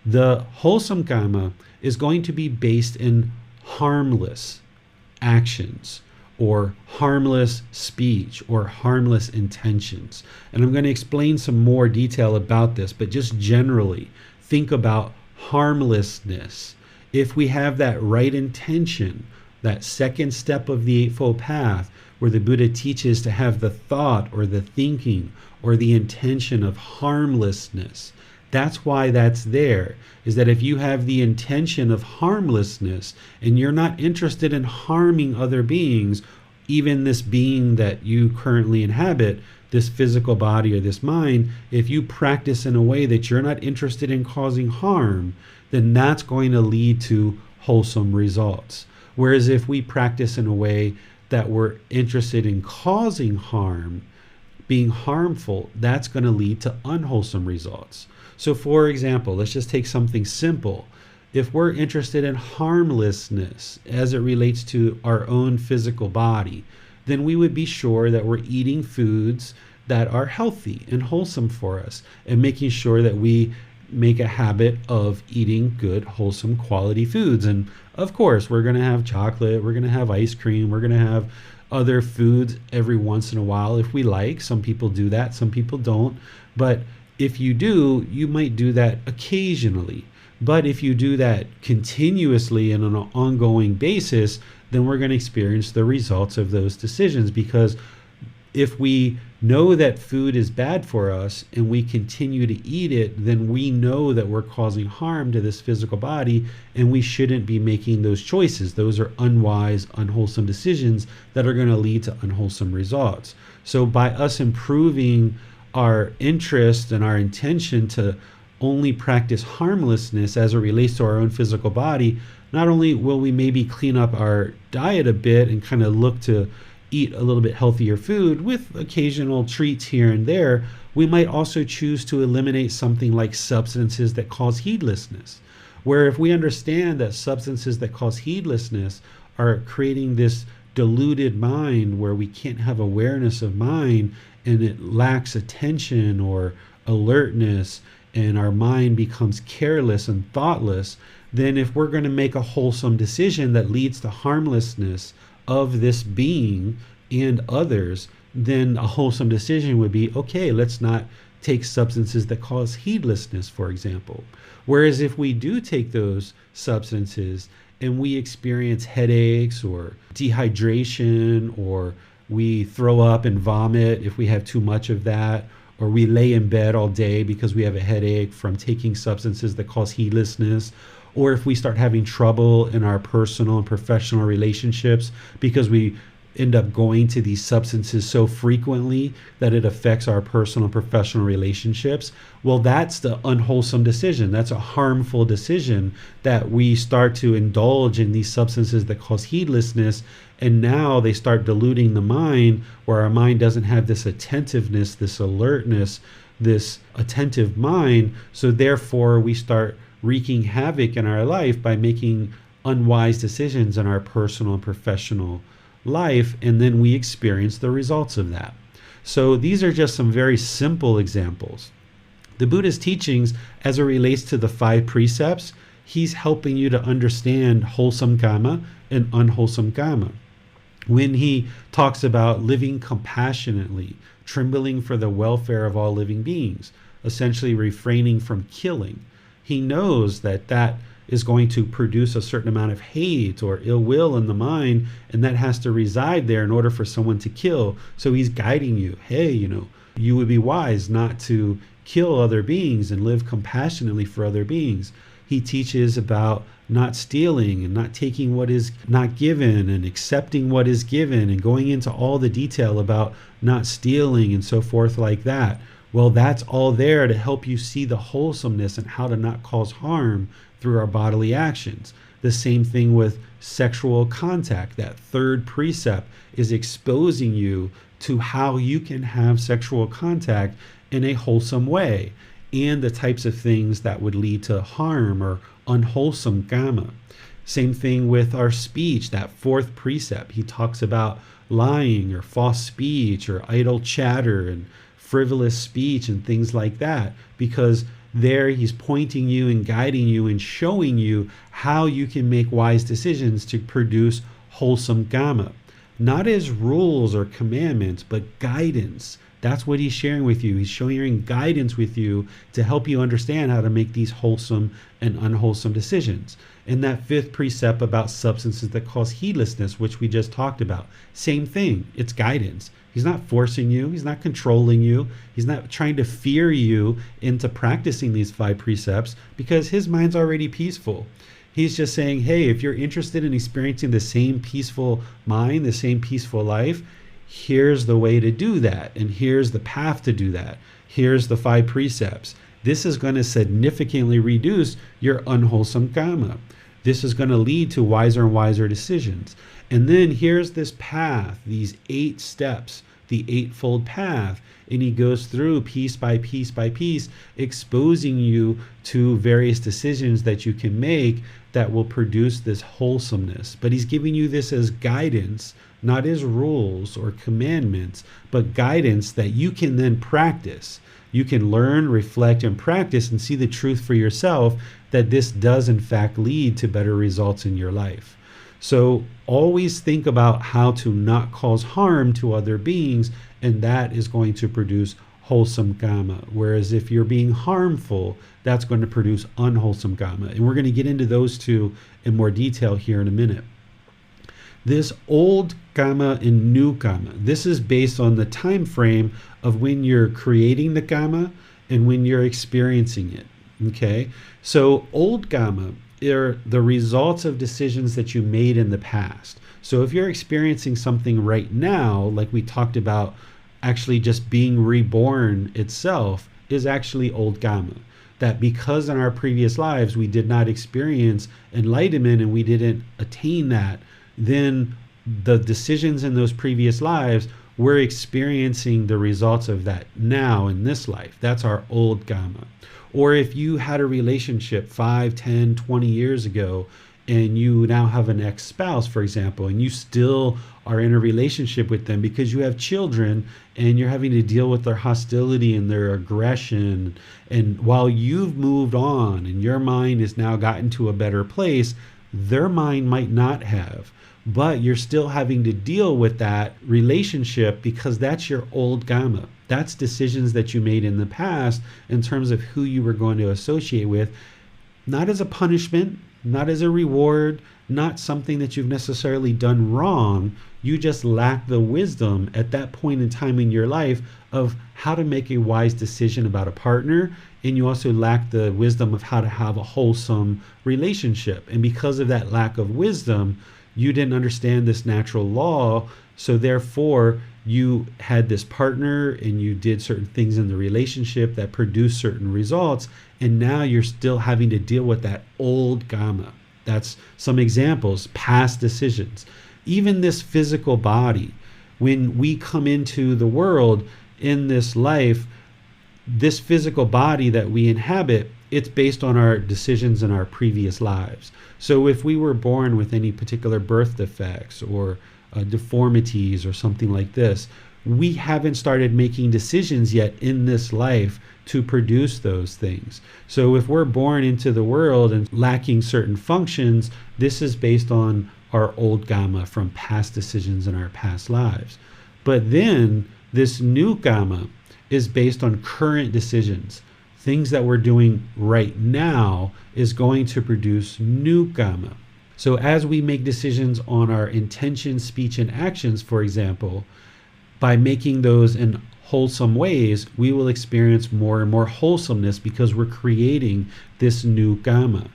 The wholesome Kamma is going to be based in harmless actions, or harmless speech, or harmless intentions. And I'm going to explain some more detail about this, but just generally think about harmlessness. If we have that right intention, that second step of the Eightfold Path, where the Buddha teaches to have the thought or the thinking or the intention of harmlessness, that's why that's there, is that if you have the intention of harmlessness and you're not interested in harming other beings, even this being that you currently inhabit, this physical body or this mind, if you practice in a way that you're not interested in causing harm, then that's going to lead to wholesome results. Whereas if we practice in a way that we're interested in causing harm, being harmful, that's going to lead to unwholesome results. So for example, let's just take something simple. If we're interested in harmlessness as it relates to our own physical body, then we would be sure that we're eating foods that are healthy and wholesome for us, and making sure that we make a habit of eating good, wholesome, quality foods. And of course, we're going to have chocolate, we're going to have ice cream, we're going to have other foods every once in a while if we like. Some people do that, some people don't. But if you do, you might do that occasionally. But if you do that continuously and on an ongoing basis, then we're going to experience the results of those decisions. Because if we know that food is bad for us and we continue to eat it, then we know that we're causing harm to this physical body, and we shouldn't be making those choices. Those are unwise, unwholesome decisions that are going to lead to unwholesome results. So by us improving our interest and our intention to only practice harmlessness as it relates to our own physical body, not only will we maybe clean up our diet a bit and kind of look to eat a little bit healthier food with occasional treats here and there, we might also choose to eliminate something like substances that cause heedlessness. Where if we understand that substances that cause heedlessness are creating this deluded mind where we can't have awareness of mind, and it lacks attention or alertness, and our mind becomes careless and thoughtless, then if we're going to make a wholesome decision that leads to harmlessness of this being and others, then a wholesome decision would be, okay, let's not take substances that cause heedlessness, for example. Whereas if we do take those substances and we experience headaches or dehydration, or we throw up and vomit if we have too much of that, or we lay in bed all day because we have a headache from taking substances that cause heedlessness, or if we start having trouble in our personal and professional relationships because we end up going to these substances so frequently that it affects our personal and professional relationships, well, that's the unwholesome decision. That's a harmful decision, that we start to indulge in these substances that cause heedlessness, and now they start diluting the mind, where our mind doesn't have this attentiveness, this alertness, this attentive mind. So therefore we start wreaking havoc in our life by making unwise decisions in our personal and professional life, and then we experience the results of that. So these are just some very simple examples. The Buddha's teachings, as it relates to the 5 precepts, he's helping you to understand wholesome kamma and unwholesome kamma. When he talks about living compassionately, trembling for the welfare of all living beings, essentially refraining from killing, he knows that that is going to produce a certain amount of hate or ill will in the mind, and that has to reside there in order for someone to kill. So he's guiding you. Hey, you would be wise not to kill other beings and live compassionately for other beings. He teaches about not stealing and not taking what is not given and accepting what is given, and going into all the detail about not stealing and so forth like that. Well, that's all there to help you see the wholesomeness and how to not cause harm through our bodily actions. The same thing with sexual contact. That 3rd precept is exposing you to how you can have sexual contact in a wholesome way, and the types of things that would lead to harm or unwholesome kamma. Same thing with our speech. That 4th precept, he talks about lying or false speech or idle chatter and frivolous speech and things like that, because there he's pointing you and guiding you and showing you how you can make wise decisions to produce wholesome kamma. Not as rules or commandments, but guidance. That's what he's sharing with you. He's sharing guidance with you to help you understand how to make these wholesome and unwholesome decisions. And that 5th precept about substances that cause heedlessness, which we just talked about, same thing. It's guidance. He's not forcing you. He's not controlling you. He's not trying to fear you into practicing these 5 precepts, because his mind's already peaceful. He's just saying, hey, if you're interested in experiencing the same peaceful mind, the same peaceful life, here's the way to do that. And here's the path to do that. Here's the 5 precepts. This is going to significantly reduce your unwholesome kamma. This is going to lead to wiser and wiser decisions. And then here's this path, these 8 steps, the 8-fold path. And he goes through piece by piece by piece, exposing you to various decisions that you can make that will produce this wholesomeness. But he's giving you this as guidance, not as rules or commandments, but guidance that you can then practice. You can learn, reflect, and practice and see the truth for yourself that this does in fact lead to better results in your life. So always think about how to not cause harm to other beings, and that is going to produce wholesome kamma. Whereas if you're being harmful, that's going to produce unwholesome kamma. And we're going to get into those two in more detail here in a minute. This old kamma and new kamma, this is based on the time frame of when you're creating the kamma and when you're experiencing it. Okay, so old kamma are the results of decisions that you made in the past. So if you're experiencing something right now, like we talked about, actually just being reborn itself is actually old kamma. That because in our previous lives we did not experience enlightenment and we didn't attain that, then the decisions in those previous lives, we're experiencing the results of that now in this life. That's our old kamma. Or if you had a relationship 5, 10, 20 years ago, and you now have an ex-spouse, for example, and you still are in a relationship with them because you have children and you're having to deal with their hostility and their aggression. And while you've moved on and your mind has now gotten to a better place, their mind might not have. But you're still having to deal with that relationship because that's your old kamma. That's decisions that you made in the past in terms of who you were going to associate with, not as a punishment, not as a reward, not something that you've necessarily done wrong. You just lack the wisdom at that point in time in your life of how to make a wise decision about a partner, and you also lack the wisdom of how to have a wholesome relationship. And because of that lack of wisdom, you didn't understand this natural law, so therefore you had this partner and you did certain things in the relationship that produced certain results, and now you're still having to deal with that old kamma. That's some examples, past decisions. Even this physical body, when we come into the world in this life, this physical body that we inhabit, it's based on our decisions in our previous lives. So if we were born with any particular birth defects or deformities or something like this, we haven't started making decisions yet in this life to produce those things. So if we're born into the world and lacking certain functions, this is based on our old kamma from past decisions in our past lives. But then this new kamma is based on current decisions. Things that we're doing right now is going to produce new kamma. So as we make decisions on our intentions, speech, and actions, for example, by making those in wholesome ways, we will experience more and more wholesomeness because we're creating this new kamma.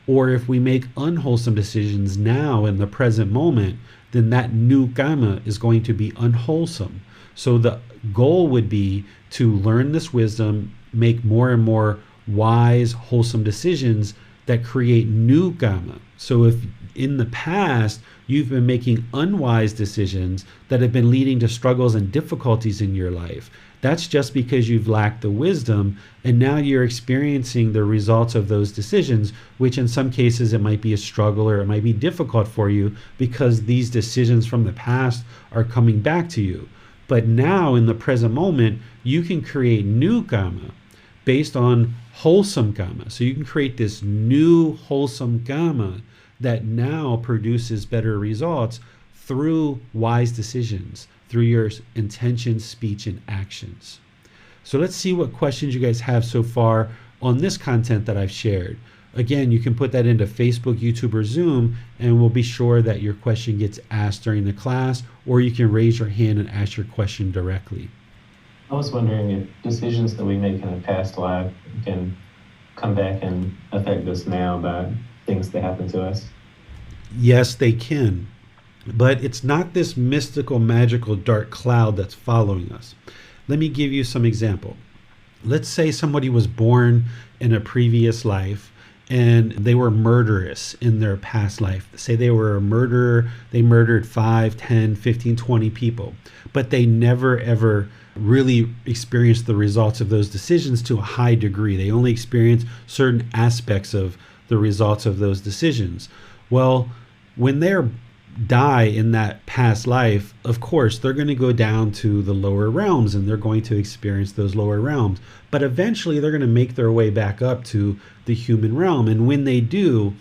Or if we make unwholesome decisions now in the present moment, then that new kamma is going to be unwholesome. So the goal would be to learn this wisdom, make more and more wise, wholesome decisions that create new kamma. So if in the past you've been making unwise decisions that have been leading to struggles and difficulties in your life, that's just because you've lacked the wisdom, and now you're experiencing the results of those decisions, which in some cases it might be a struggle or it might be difficult for you because these decisions from the past are coming back to you. But now in the present moment, you can create new kamma based on wholesome kamma. So you can create this new wholesome kamma that now produces better results through wise decisions, through your intentions, speech, and actions. So let's see what questions you guys have so far on this content that I've shared. Again, you can put that into Facebook, YouTube, or Zoom, and we'll be sure that your question gets asked during the class, or you can raise your hand and ask your question directly. I was wondering if decisions that we make in a past life can come back and affect us now by things that happen to us. Yes, they can. But it's not this mystical, magical, dark cloud that's following us. Let me give you some example. Let's say somebody was born in a previous life and they were murderous in their past life. Say they were a murderer, they murdered 5, 10, 15, 20 people, but they never ever really experienced the results of those decisions to a high degree. They only experienced certain aspects of the results of those decisions. Well, when they're die in that past life, of course, they're going to go down to the lower realms and they're going to experience those lower realms. But eventually they're going to make their way back up to the human realm. And when they do,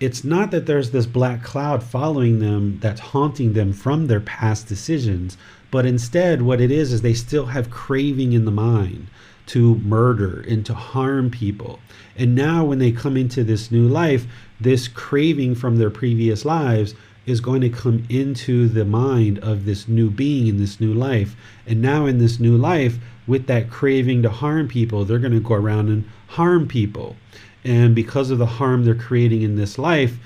it's not that there's this black cloud following them that's haunting them from their past decisions, but instead what it is they still have craving in the mind to murder and to harm people. And now when they come into this new life, this craving from their previous lives is going to come into the mind of this new being in this new life. And now in this new life, with that craving to harm people, they're going to go around and harm people. And because of the harm they're creating in this life,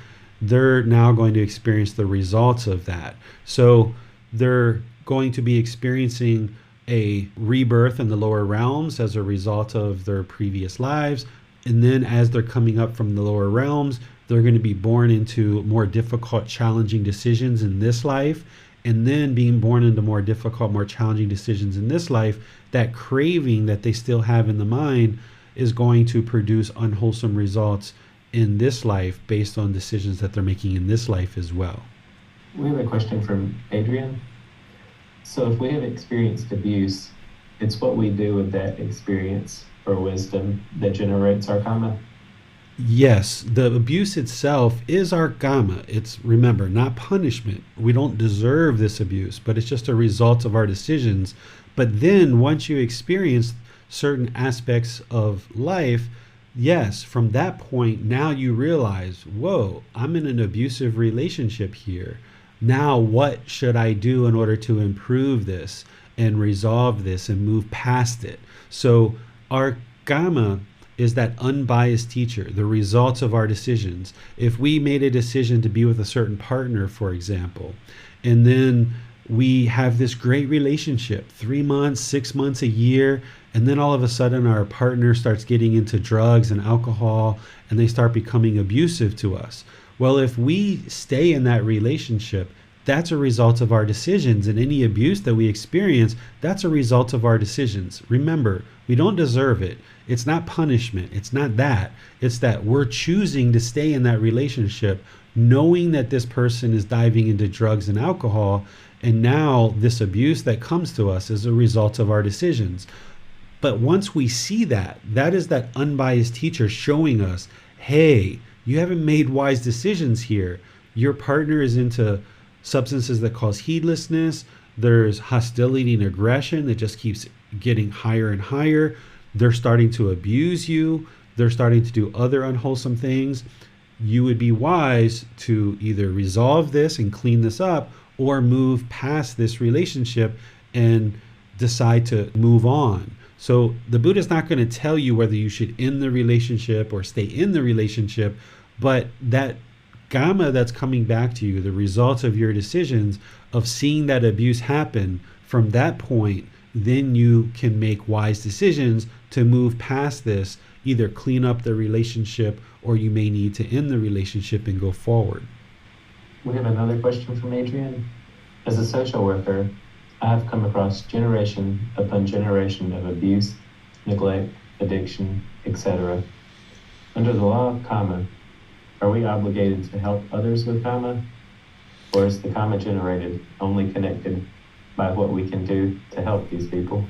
they're now going to experience the results of that. So they're going to be experiencing a rebirth in the lower realms as a result of their previous lives. And then as they're coming up from the lower realms, they're going to be born into more difficult, challenging decisions in this life. And then being born into more difficult, more challenging decisions in this life, that craving that they still have in the mind is going to produce unwholesome results in this life based on decisions that they're making in this life as well. We have a question from Adrian. So if we have experienced abuse, it's what we do with that experience or wisdom that generates our karma? Yes, the abuse itself is our karma. It's, remember, not punishment. We don't deserve this abuse, but it's just a result of our decisions. But then once you experience certain aspects of life, yes, from that point, now you realize, whoa, I'm in an abusive relationship here. Now what should I do in order to improve this and resolve this and move past it? So our karma is that unbiased teacher, the results of our decisions. If we made a decision to be with a certain partner, for example, and then we have this great relationship, 3 months, 6 months, a year, and then all of a sudden our partner starts getting into drugs and alcohol and they start becoming abusive to us. Well, if we stay in that relationship, that's a result of our decisions, and any abuse that we experience, that's a result of our decisions. Remember, we don't deserve it. It's not punishment. It's not that. It's that we're choosing to stay in that relationship knowing that this person is diving into drugs and alcohol, and now this abuse that comes to us is a result of our decisions. But once we see that, that is that unbiased teacher showing us, hey, you haven't made wise decisions here. Your partner is into substances that cause heedlessness. There's hostility and aggression that just keeps getting higher and higher. They're starting to abuse you. They're starting to do other unwholesome things. You would be wise to either resolve this and clean this up or move past this relationship and decide to move on. So the Buddha is not going to tell you whether you should end the relationship or stay in the relationship, but that karma that's coming back to you, the results of your decisions of seeing that abuse happen, from that point, then you can make wise decisions to move past this, either clean up the relationship or you may need to end the relationship and go forward. We have another question from Adrian. As a social worker, I have come across generation upon generation of abuse, neglect, addiction, etc. Under the law of karma, are we obligated to help others with karma? Or is the karma generated only connected by what we can do to help these people?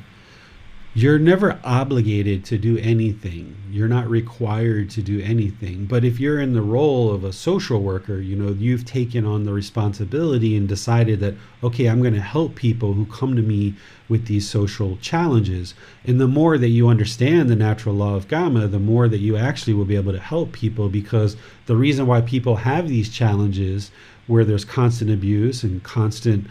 You're never obligated to do anything. You're not required to do anything. But if you're in the role of a social worker, you've taken on the responsibility and decided that, okay, I'm going to help people who come to me with these social challenges. And the more that you understand the natural law of Kamma, the more that you actually will be able to help people, because the reason why people have these challenges where there's constant abuse and constant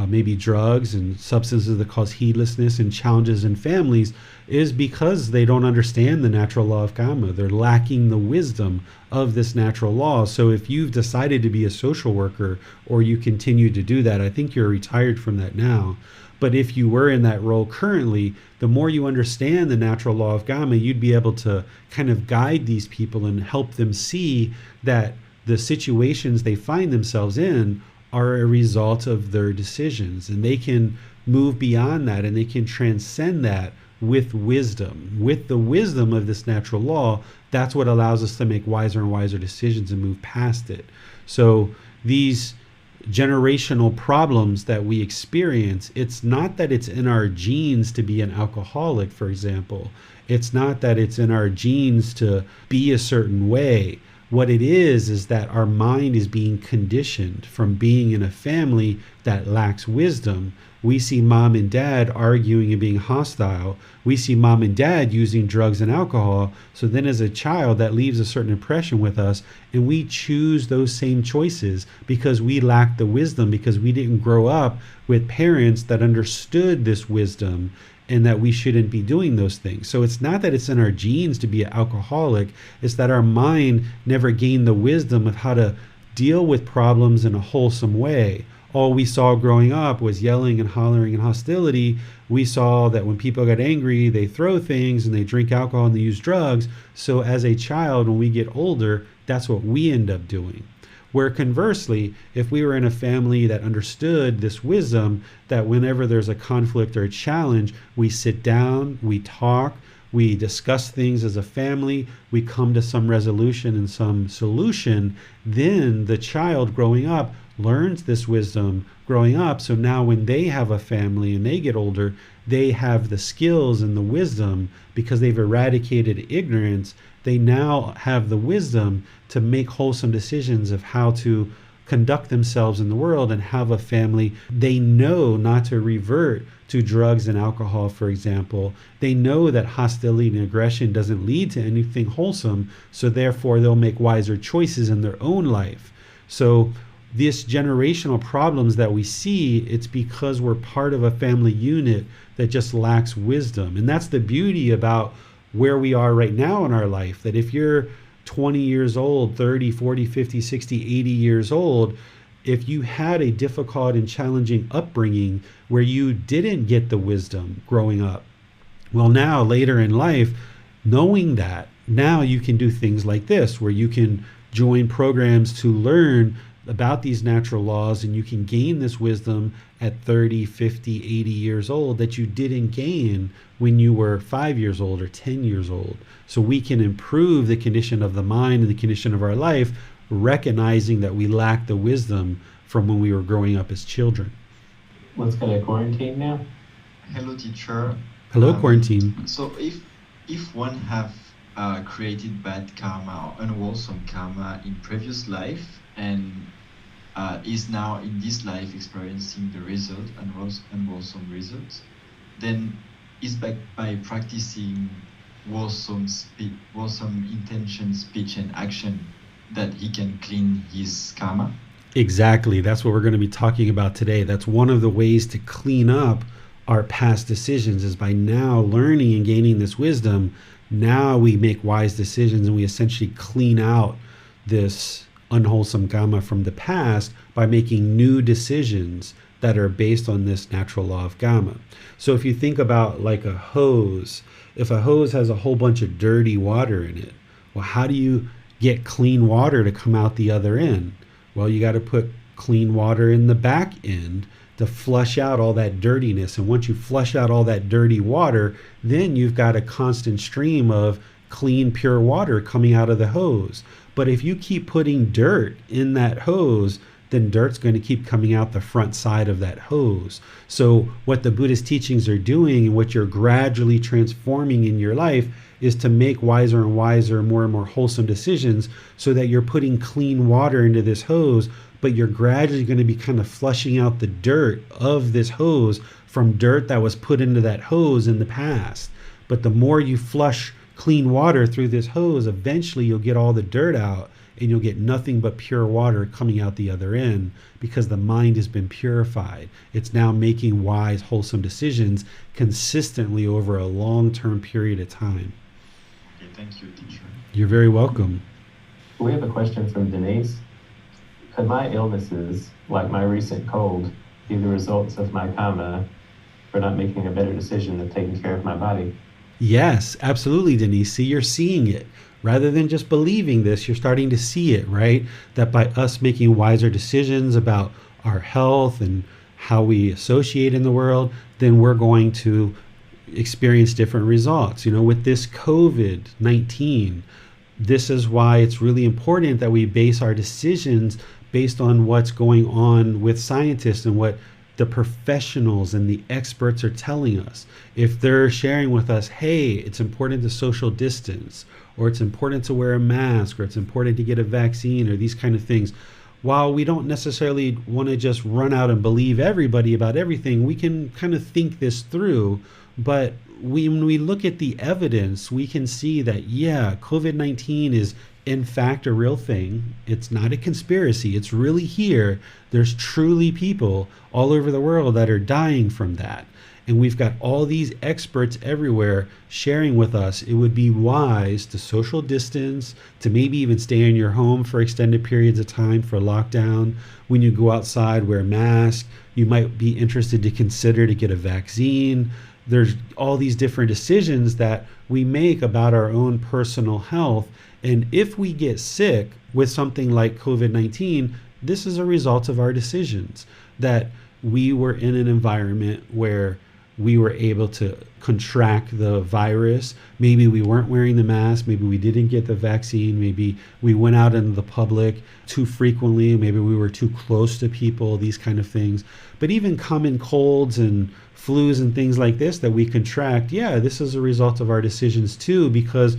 maybe drugs and substances that cause heedlessness and challenges in families is because they don't understand the natural law of Kamma. They're lacking the wisdom of this natural law. So if you've decided to be a social worker or you continue to do that, I think you're retired from that now. But if you were in that role currently, the more you understand the natural law of Kamma, you'd be able to kind of guide these people and help them see that the situations they find themselves in are a result of their decisions, and they can move beyond that and they can transcend that with wisdom. With the wisdom of this natural law, that's what allows us to make wiser and wiser decisions and move past it. So these generational problems that we experience, it's not that it's in our genes to be an alcoholic, for example. It's not that it's in our genes to be a certain way. What it is that our mind is being conditioned from being in a family that lacks wisdom. We see mom and dad arguing and being hostile. We see mom and dad using drugs and alcohol. So then as a child, that leaves a certain impression with us, and we choose those same choices because we lack the wisdom, because we didn't grow up with parents that understood this wisdom and that we shouldn't be doing those things. So it's not that it's in our genes to be an alcoholic, it's that our mind never gained the wisdom of how to deal with problems in a wholesome way. All we saw growing up was yelling and hollering and hostility. We saw that when people got angry, they throw things and they drink alcohol and they use drugs. So as a child, when we get older, that's what we end up doing. Where conversely, if we were in a family that understood this wisdom, that whenever there's a conflict or a challenge, we sit down, we talk, we discuss things as a family, we come to some resolution and some solution, then the child growing up learns this wisdom growing up. So now when they have a family and they get older, they have the skills and the wisdom because they've eradicated ignorance. They now have the wisdom to make wholesome decisions of how to conduct themselves in the world and have a family. They know not to revert to drugs and alcohol, for example. They know that hostility and aggression doesn't lead to anything wholesome, so therefore they'll make wiser choices in their own life. So this generational problems that we see, it's because we're part of a family unit that just lacks wisdom. And that's the beauty about where we are right now in our life, that if you're 20 years old, 30, 40, 50, 60, 80 years old, if you had a difficult and challenging upbringing where you didn't get the wisdom growing up, well, now later in life, knowing that, now you can do things like this, where you can join programs to learn about these natural laws, and you can gain this wisdom at 30, 50, 80 years old that you didn't gain when you were 5 years old or 10 years old. So we can improve the condition of the mind and the condition of our life, recognizing that we lack the wisdom from when we were growing up as children. Let's go to quarantine now. Hello, teacher. Hello, quarantine. So if one have created bad karma or unwholesome karma in previous life and is now in this life experiencing the result, unwholesome results, then is by practicing wholesome intention, speech, and action that he can clean his karma. Exactly. That's what we're going to be talking about today. That's one of the ways to clean up our past decisions, is by now learning and gaining this wisdom. Now we make wise decisions and we essentially clean out this unwholesome karma from the past by making new decisions that are based on this natural law of Kamma. So if you think about like a hose, if a hose has a whole bunch of dirty water in it, well, how do you get clean water to come out the other end? Well, you got to put clean water in the back end to flush out all that dirtiness. And once you flush out all that dirty water, then you've got a constant stream of clean, pure water coming out of the hose. But if you keep putting dirt in that hose, then dirt's going to keep coming out the front side of that hose. So what the Buddhist teachings are doing and what you're gradually transforming in your life is to make wiser and wiser, more and more wholesome decisions, so that you're putting clean water into this hose, but you're gradually going to be kind of flushing out the dirt of this hose from dirt that was put into that hose in the past. But the more you flush clean water through this hose, eventually you'll get all the dirt out and you'll get nothing but pure water coming out the other end, because the mind has been purified. It's now making wise, wholesome decisions consistently over a long-term period of time. Okay, thank you, teacher. You're very welcome. We have a question from Denise. Could my illnesses, like my recent cold, be the results of my karma for not making a better decision of taking care of my body? Yes, absolutely, Denise. See, you're seeing it. Rather than just believing this, you're starting to see it, right? That by us making wiser decisions about our health and how we associate in the world, then we're going to experience different results. You know, with this COVID-19, this is why it's really important that we base our decisions based on what's going on with scientists and what the professionals and the experts are telling us. If they're sharing with us, hey, it's important to social distance, or it's important to wear a mask, or it's important to get a vaccine, or these kind of things, while we don't necessarily want to just run out and believe everybody about everything, we can kind of think this through. But when we look at the evidence, we can see that, yeah, COVID-19 is in fact a real thing. It's not a conspiracy. It's really here. There's truly people all over the world that are dying from that. And we've got all these experts everywhere sharing with us it would be wise to social distance, to maybe even stay in your home for extended periods of time for lockdown. When you go outside, wear a mask. You might be interested to consider to get a vaccine. There's all these different decisions that we make about our own personal health. And if we get sick with something like COVID-19, this is a result of our decisions, that we were in an environment where we were able to contract the virus. Maybe we weren't wearing the mask. Maybe we didn't get the vaccine. Maybe we went out into the public too frequently. Maybe we were too close to people, these kind of things. But even common colds and flus and things like this that we contract, yeah, this is a result of our decisions too, because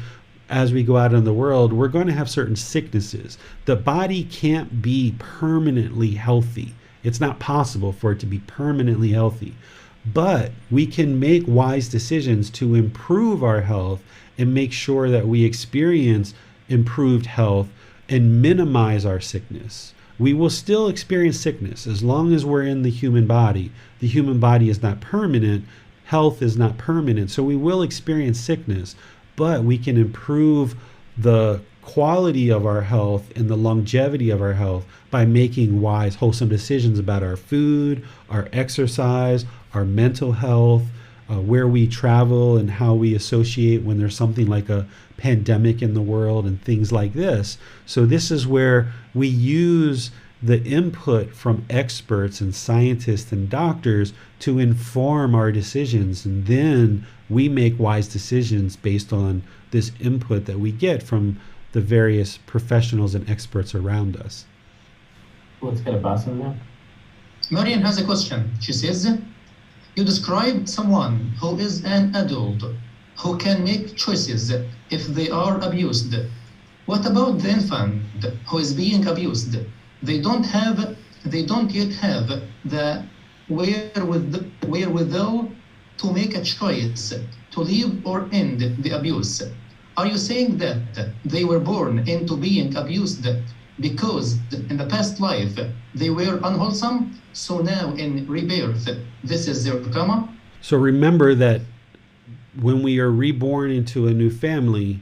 as we go out in the world, we're going to have certain sicknesses. The body can't be permanently healthy. It's not possible for it to be permanently healthy. But we can make wise decisions to improve our health and make sure that we experience improved health and minimize our sickness. We will still experience sickness as long as we're in the human body. The human body is not permanent. Health is not permanent. So we will experience sickness, but we can improve the quality of our health and the longevity of our health by making wise, wholesome decisions about our food, our exercise, our mental health, where we travel and how we associate when there's something like a pandemic in the world and things like this. So this is where we use the input from experts and scientists and doctors to inform our decisions. And then we make wise decisions based on this input that we get from the various professionals and experts around us. Let's get a Basim now. Marian has a question. She says, you described someone who is an adult, who can make choices if they are abused. What about the infant who is being abused? They don't yet have the wherewithal to make a choice to leave or end the abuse. Are you saying that they were born into being abused because in the past life they were unwholesome, so now in rebirth this is their karma? So remember that when we are reborn into a new family,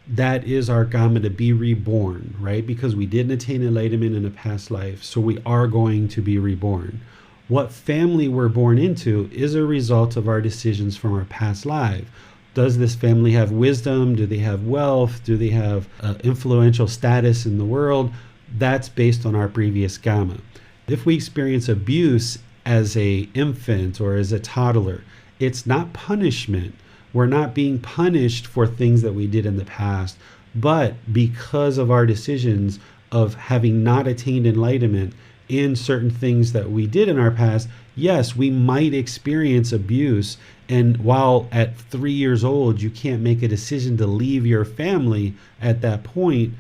that is our karma to be reborn, right? Because we didn't attain enlightenment in a past life, so we are going to be reborn. What family we're born into is a result of our decisions from our past life. Does this family have wisdom? Do they have wealth? Do they have influential status in the world? That's based on our previous karma. If we experience abuse as an infant or as a toddler, it's not punishment. We're not being punished for things that we did in the past, but because of our decisions of having not attained enlightenment in certain things that we did in our past, yes, we might experience abuse. And while at 3 years old, you can't make a decision to leave your family at that point,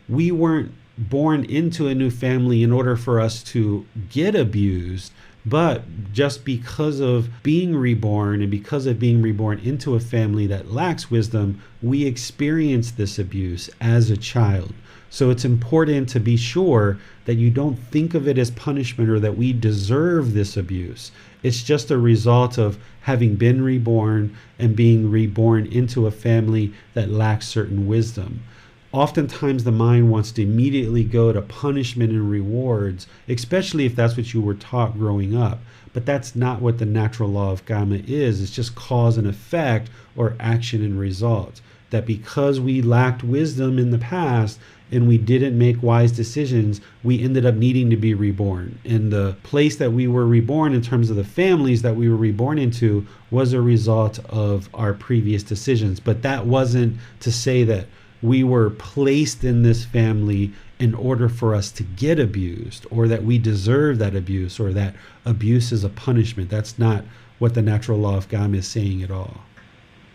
we weren't born into a new family in order for us to get abused. But just because of being reborn and because of being reborn into a family that lacks wisdom, we experience this abuse as a child. So it's important to be sure that you don't think of it as punishment or that we deserve this abuse. It's just a result of having been reborn and being reborn into a family that lacks certain wisdom. Oftentimes the mind wants to immediately go to punishment and rewards, especially if that's what you were taught growing up. But that's not what the natural law of Kamma is. It's just cause and effect, or action and result. That because we lacked wisdom in the past and we didn't make wise decisions, we ended up needing to be reborn. And the place that we were reborn in terms of the families that we were reborn into was a result of our previous decisions. But that wasn't to say that we were placed in this family in order for us to get abused, or that we deserve that abuse, or that abuse is a punishment. That's not what the natural law of Kamma is saying at all.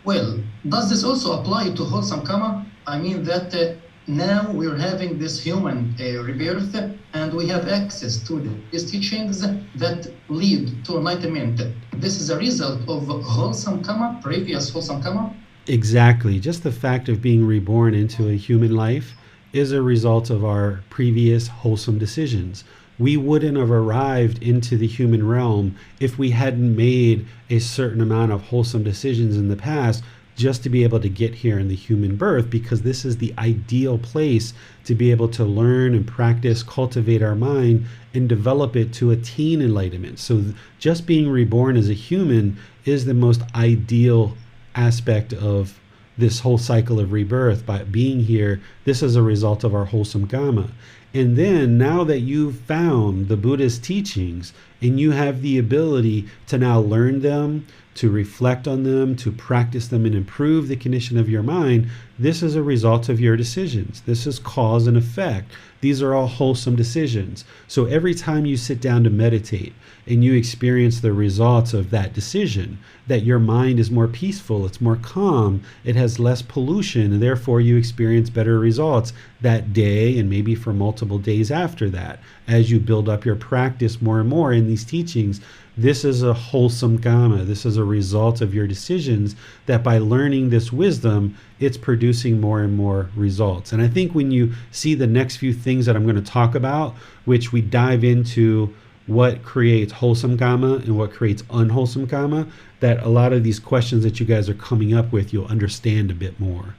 Well, does this also apply to wholesome karma? I mean that now we're having this human rebirth, and we have access to these teachings that lead to enlightenment. This is a result of wholesome karma, previous wholesome karma. Exactly. Just the fact of being reborn into a human life is a result of our previous wholesome decisions. We wouldn't have arrived into the human realm if we hadn't made a certain amount of wholesome decisions in the past just to be able to get here in the human birth, because this is the ideal place to be able to learn and practice, cultivate our mind, and develop it to attain enlightenment. So just being reborn as a human is the most ideal aspect of this whole cycle of rebirth. By being here, this is a result of our wholesome karma. And then now that you've found the Buddha's teachings and you have the ability to now learn them, to reflect on them, to practice them and improve the condition of your mind, this is a result of your decisions. This is cause and effect. These are all wholesome decisions. So every time you sit down to meditate and you experience the results of that decision, that your mind is more peaceful, it's more calm, it has less pollution, and therefore you experience better results that day and maybe for multiple days after that. As you build up your practice more and more in these teachings, this is a wholesome karma. This is a result of your decisions, that by learning this wisdom, it's producing more and more results. And I think when you see the next few things that I'm going to talk about, which we dive into what creates wholesome karma and what creates unwholesome karma, that a lot of these questions that you guys are coming up with, you'll understand a bit more.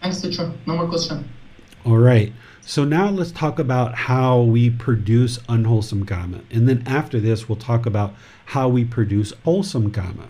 Thanks, teacher. No more question. All right. So now let's talk about how we produce unwholesome karma. And then after this, we'll talk about how we produce wholesome karma.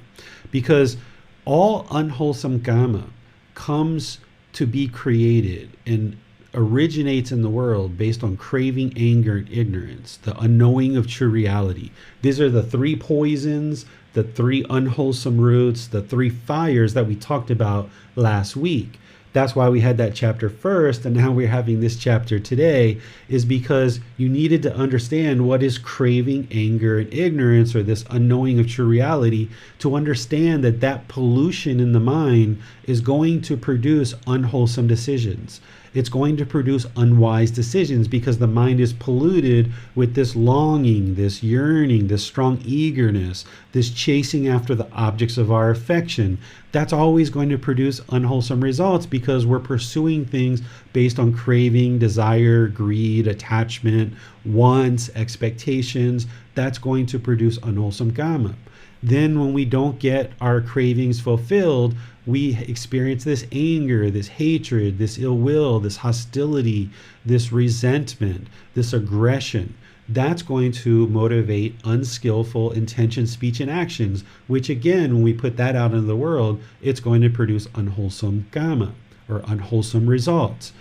Because all unwholesome karma comes to be created and originates in the world based on craving, anger, and ignorance, the unknowing of true reality. These are the three poisons, the three unwholesome roots, the three fires that we talked about last week. That's why we had that chapter first, and now we're having this chapter today, is because you needed to understand what is craving, anger, and ignorance, or this unknowing of true reality, to understand that that pollution in the mind is going to produce unwholesome decisions. It's going to produce unwise decisions because the mind is polluted with this longing, this yearning, this strong eagerness, this chasing after the objects of our affection. That's always going to produce unwholesome results because we're pursuing things based on craving, desire, greed, attachment, wants, expectations. That's going to produce unwholesome karma. Then when we don't get our cravings fulfilled, we experience this anger, this hatred, this ill will, this hostility, this resentment, this aggression. That's going to motivate unskillful intention, speech, and actions, which again, when we put that out into the world, it's going to produce unwholesome karma or unwholesome results.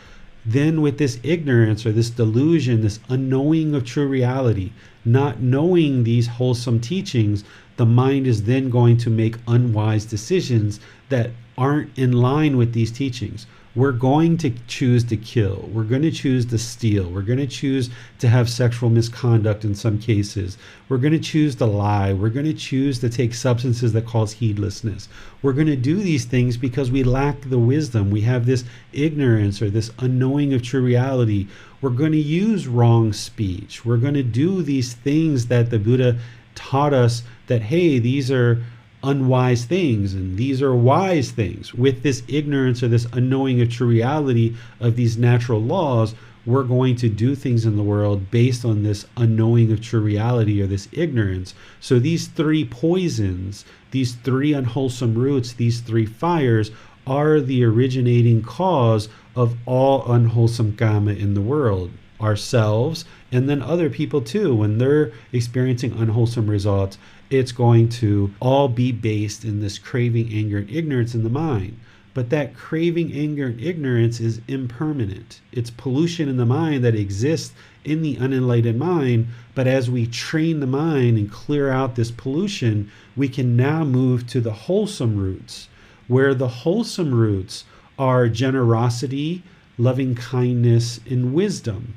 Then with this ignorance or this delusion, this unknowing of true reality, not knowing these wholesome teachings, the mind is then going to make unwise decisions that aren't in line with these teachings. We're going to choose to kill. We're going to choose to steal. We're going to choose to have sexual misconduct in some cases. We're going to choose to lie. We're going to choose to take substances that cause heedlessness. We're going to do these things because we lack the wisdom. We have this ignorance or this unknowing of true reality. We're going to use wrong speech. We're going to do these things that the Buddha taught us that, hey, these are unwise things and these are wise things. With this ignorance or this unknowing of true reality of these natural laws, we're going to do things in the world based on this unknowing of true reality or this ignorance. So these three poisons, these three unwholesome roots, these three fires are the originating cause of all unwholesome karma in the world. Ourselves and then other people too, when they're experiencing unwholesome results, it's going to all be based in this craving, anger, and ignorance in the mind. But that craving, anger, and ignorance is impermanent. It's pollution in the mind that exists in the unenlightened mind. But as we train the mind and clear out this pollution, we can now move to the wholesome roots, where the wholesome roots are generosity, loving kindness, and wisdom.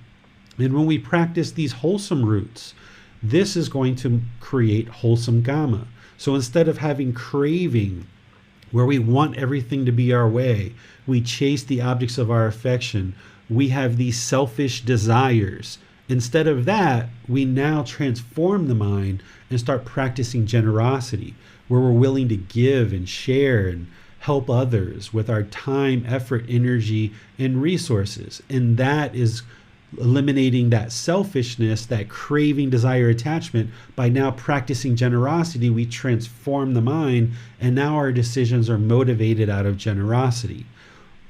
And when we practice these wholesome roots, this is going to create wholesome Kamma. So instead of having craving, where we want everything to be our way, we chase the objects of our affection, we have these selfish desires. Instead of that, we now transform the mind and start practicing generosity, where we're willing to give and share and help others with our time, effort, energy, and resources. And that is eliminating that selfishness, that craving, desire, attachment. By now practicing generosity, we transform the mind, and now our decisions are motivated out of generosity.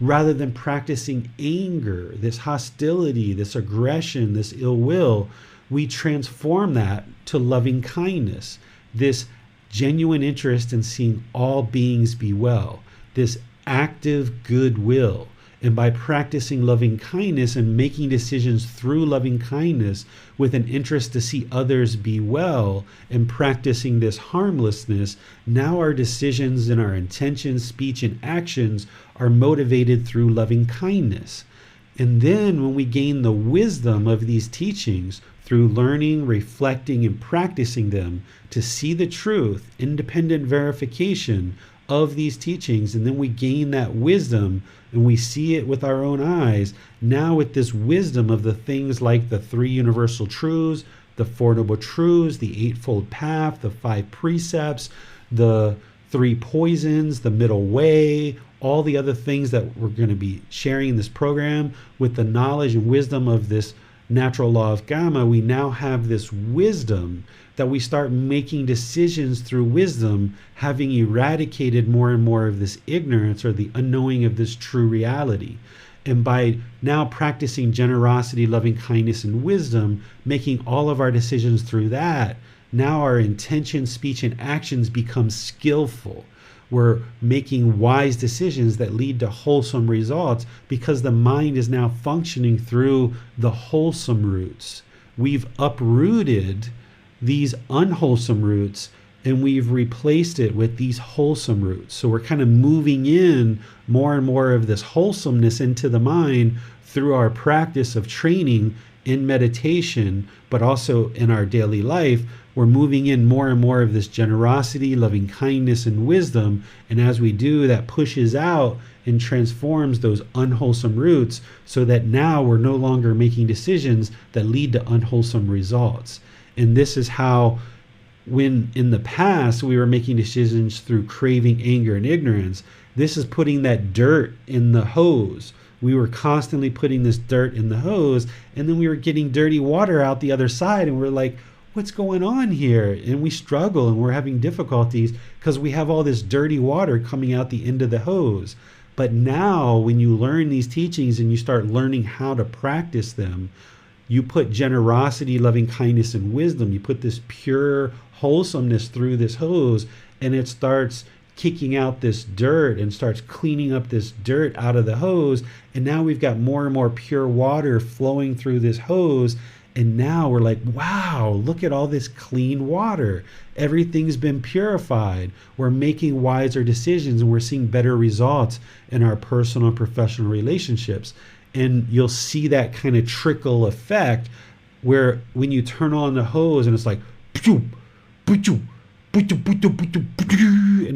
Rather than practicing anger, this hostility, this aggression, this ill will, we transform that to loving kindness, this genuine interest in seeing all beings be well, this active goodwill. And by practicing loving kindness and making decisions through loving kindness with an interest to see others be well and practicing this harmlessness, now our decisions and our intentions, speech, and actions are motivated through loving kindness. And then when we gain the wisdom of these teachings through learning, reflecting, and practicing them to see the truth, independent verification of these teachings, and then we gain that wisdom and we see it with our own eyes. Now with this wisdom of the things like the 3 universal truths, the 4 noble truths, the 8-fold path, the 5 precepts, the 3 poisons, the middle way, all the other things that we're going to be sharing in this program, with the knowledge and wisdom of this natural law of Kamma, we now have this wisdom that we start making decisions through wisdom, having eradicated more and more of this ignorance or the unknowing of this true reality. And by now practicing generosity, loving kindness, and wisdom, making all of our decisions through that, now our intention, speech, and actions become skillful. We're making wise decisions that lead to wholesome results because the mind is now functioning through the wholesome roots. We've uprooted these unwholesome roots and we've replaced it with these wholesome roots. So we're kind of moving in more and more of this wholesomeness into the mind through our practice of training in meditation, but also in our daily life. We're moving in more and more of this generosity, loving kindness, and wisdom. And as we do, that pushes out and transforms those unwholesome roots so that now we're no longer making decisions that lead to unwholesome results. And this is how, when in the past we were making decisions through craving, anger, and ignorance, this is putting that dirt in the hose. We were constantly putting this dirt in the hose, and then we were getting dirty water out the other side, and we're like, what's going on here? And we struggle and we're having difficulties because we have all this dirty water coming out the end of the hose. But now when you learn these teachings and you start learning how to practice them, you put generosity, loving kindness, and wisdom, you put this pure wholesomeness through this hose, and it starts kicking out this dirt and starts cleaning up this dirt out of the hose. And now we've got more and more pure water flowing through this hose. And now we're like, wow, look at all this clean water. Everything's been purified. We're making wiser decisions and we're seeing better results in our personal and professional relationships. And you'll see that kind of trickle effect where when you turn on the hose and it's like, and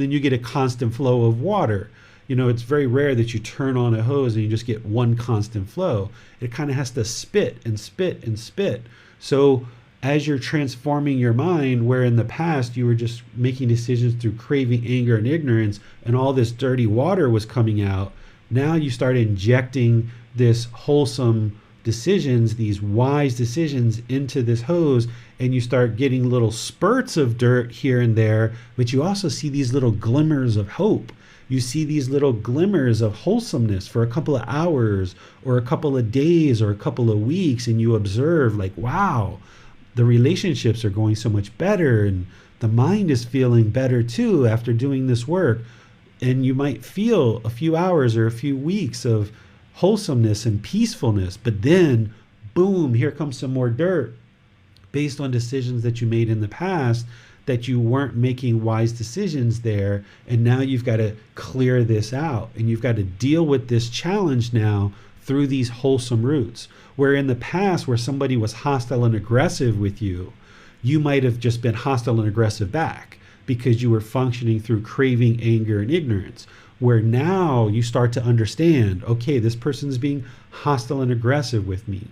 then you get a constant flow of water. You know, it's very rare that you turn on a hose and you just get one constant flow. It kind of has to spit and spit and spit. So as you're transforming your mind, where in the past you were just making decisions through craving, anger, and ignorance, and all this dirty water was coming out, now you start injecting this wholesome decisions, these wise decisions into this hose, and you start getting little spurts of dirt here and there, but you also see these little glimmers of hope. You see these little glimmers of wholesomeness for a couple of hours or a couple of days or a couple of weeks, and you observe like, wow, the relationships are going so much better and the mind is feeling better too after doing this work. And you might feel a few hours or a few weeks of wholesomeness and peacefulness, but then boom, here comes some more dirt based on decisions that you made in the past that you weren't making wise decisions there. And now you've got to clear this out and you've got to deal with this challenge now through these wholesome roots. Where in the past, where somebody was hostile and aggressive with you, you might have just been hostile and aggressive back because you were functioning through craving, anger, and ignorance. Where now you start to understand, okay, this person's being hostile and aggressive with me.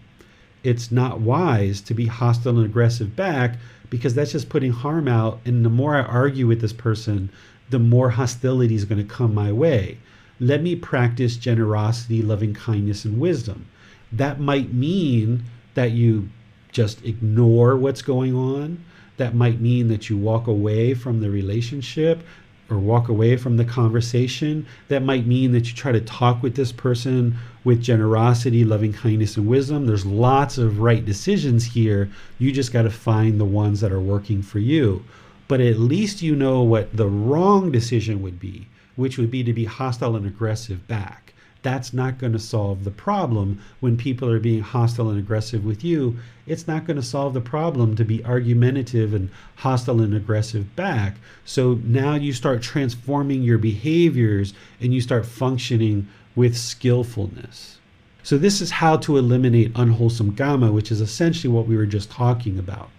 It's not wise to be hostile and aggressive back because that's just putting harm out. And the more I argue with this person, the more hostility is going to come my way. Let me practice generosity, loving kindness, and wisdom. That might mean that you just ignore what's going on. That might mean that you walk away from the relationship or walk away from the conversation. That might mean that you try to talk with this person with generosity, loving kindness, and wisdom. There's lots of right decisions here. You just got to find the ones that are working for you. But at least you know what the wrong decision would be, which would be to be hostile and aggressive back. That's not going to solve the problem when people are being hostile and aggressive with you. It's not going to solve the problem to be argumentative and hostile and aggressive back. So now you start transforming your behaviors and you start functioning with skillfulness. So this is how to eliminate unwholesome Kamma, which is essentially what we were just talking about.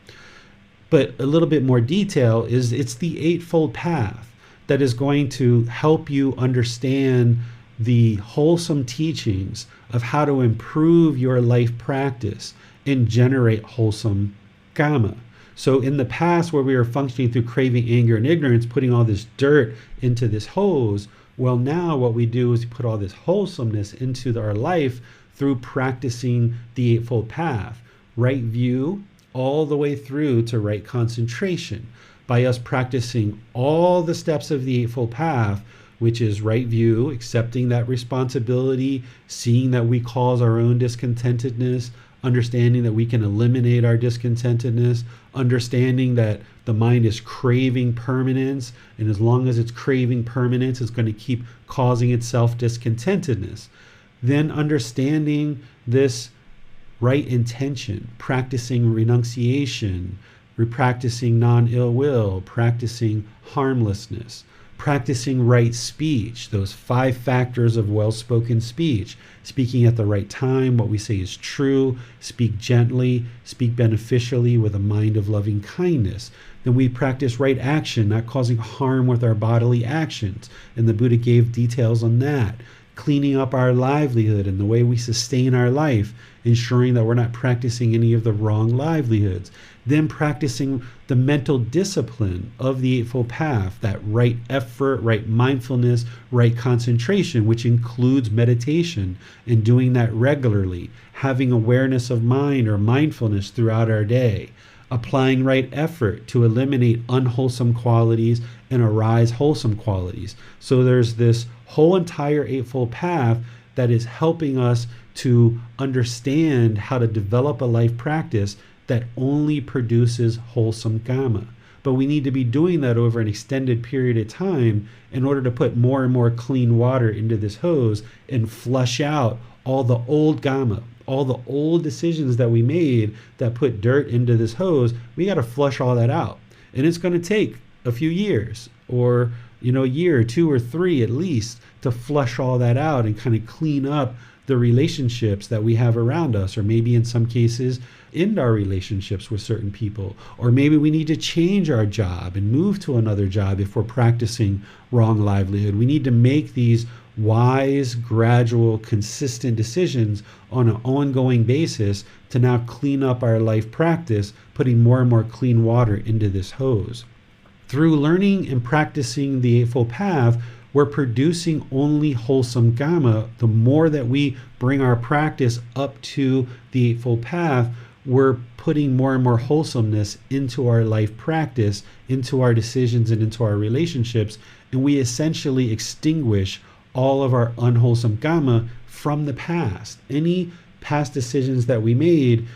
But a little bit more detail is it's the Eightfold Path that is going to help you understand the wholesome teachings of how to improve your life practice and generate wholesome Kamma. So in the past, where we were functioning through craving, anger, and ignorance, putting all this dirt into this hose, well, now what we do is we put all this wholesomeness into our life through practicing the Eightfold Path. Right view all the way through to right concentration. By us practicing all the steps of the Eightfold Path, which is right view, accepting that responsibility, seeing that we cause our own discontentedness, understanding that we can eliminate our discontentedness, understanding that the mind is craving permanence, and as long as it's craving permanence, it's going to keep causing itself discontentedness. Then understanding this right intention, practicing renunciation, practicing non-ill will, practicing harmlessness, practicing right speech, those 5 factors of well-spoken speech, speaking at the right time, what we say is true, speak gently, speak beneficially with a mind of loving kindness. Then we practice right action, not causing harm with our bodily actions. And the Buddha gave details on that. Cleaning up our livelihood and the way we sustain our life, ensuring that we're not practicing any of the wrong livelihoods. Then practicing the mental discipline of the Eightfold Path, that right effort, right mindfulness, right concentration, which includes meditation and doing that regularly, having awareness of mind or mindfulness throughout our day, applying right effort to eliminate unwholesome qualities and arise wholesome qualities. So there's this whole entire Eightfold Path that is helping us to understand how to develop a life practice that only produces wholesome Kamma. But we need to be doing that over an extended period of time in order to put more and more clean water into this hose and flush out all the old Kamma, all the old decisions that we made that put dirt into this hose. We got to flush all that out. And it's going to take a few years, or a year or 2 or 3 at least, to flush all that out and kind of clean up the relationships that we have around us, or maybe in some cases end our relationships with certain people, or maybe we need to change our job and move to another job if we're practicing wrong livelihood. We need to make these wise, gradual, consistent decisions on an ongoing basis to now clean up our life practice, putting more and more clean water into this hose. Through learning and practicing the Eightfold Path, we're producing only wholesome Kamma. The more that we bring our practice up to the Eightfold Path, we're putting more and more wholesomeness into our life practice, into our decisions, and into our relationships. And we essentially extinguish all of our unwholesome Kamma from the past. Any past decisions that we made,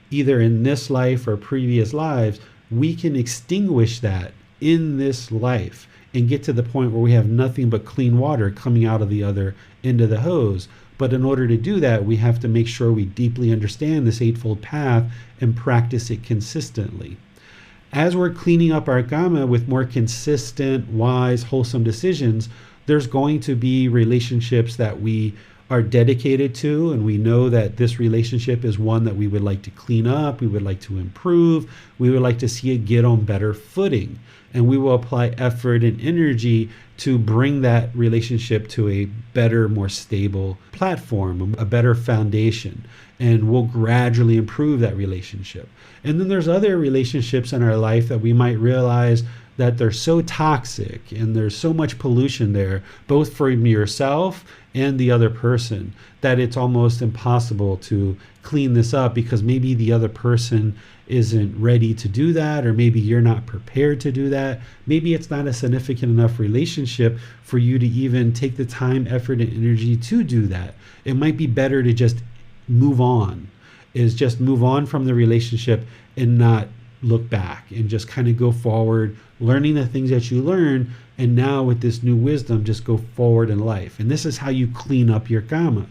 either in this life or previous lives, we can extinguish that in this life and get to the point where we have nothing but clean water coming out of the other end of the hose. But in order to do that, we have to make sure we deeply understand this Eightfold Path and practice it consistently. As we're cleaning up our Kamma with more consistent, wise, wholesome decisions, there's going to be relationships that we are dedicated to, and we know that this relationship is one that we would like to clean up, we would like to improve, we would like to see it get on better footing. And we will apply effort and energy to bring that relationship to a better, more stable platform, a better foundation. And we'll gradually improve that relationship. And then there's other relationships in our life that we might realize that they're so toxic and there's so much pollution there, both from yourself and the other person, that it's almost impossible to clean this up because maybe the other person isn't ready to do that, or maybe you're not prepared to do that. Maybe it's not a significant enough relationship for you to even take the time, effort, and energy to do that. It might be better to just move on from the relationship and not look back, and just kind of go forward, learning the things that you learn, and now with this new wisdom, just go forward in life. And this is how you clean up your karma.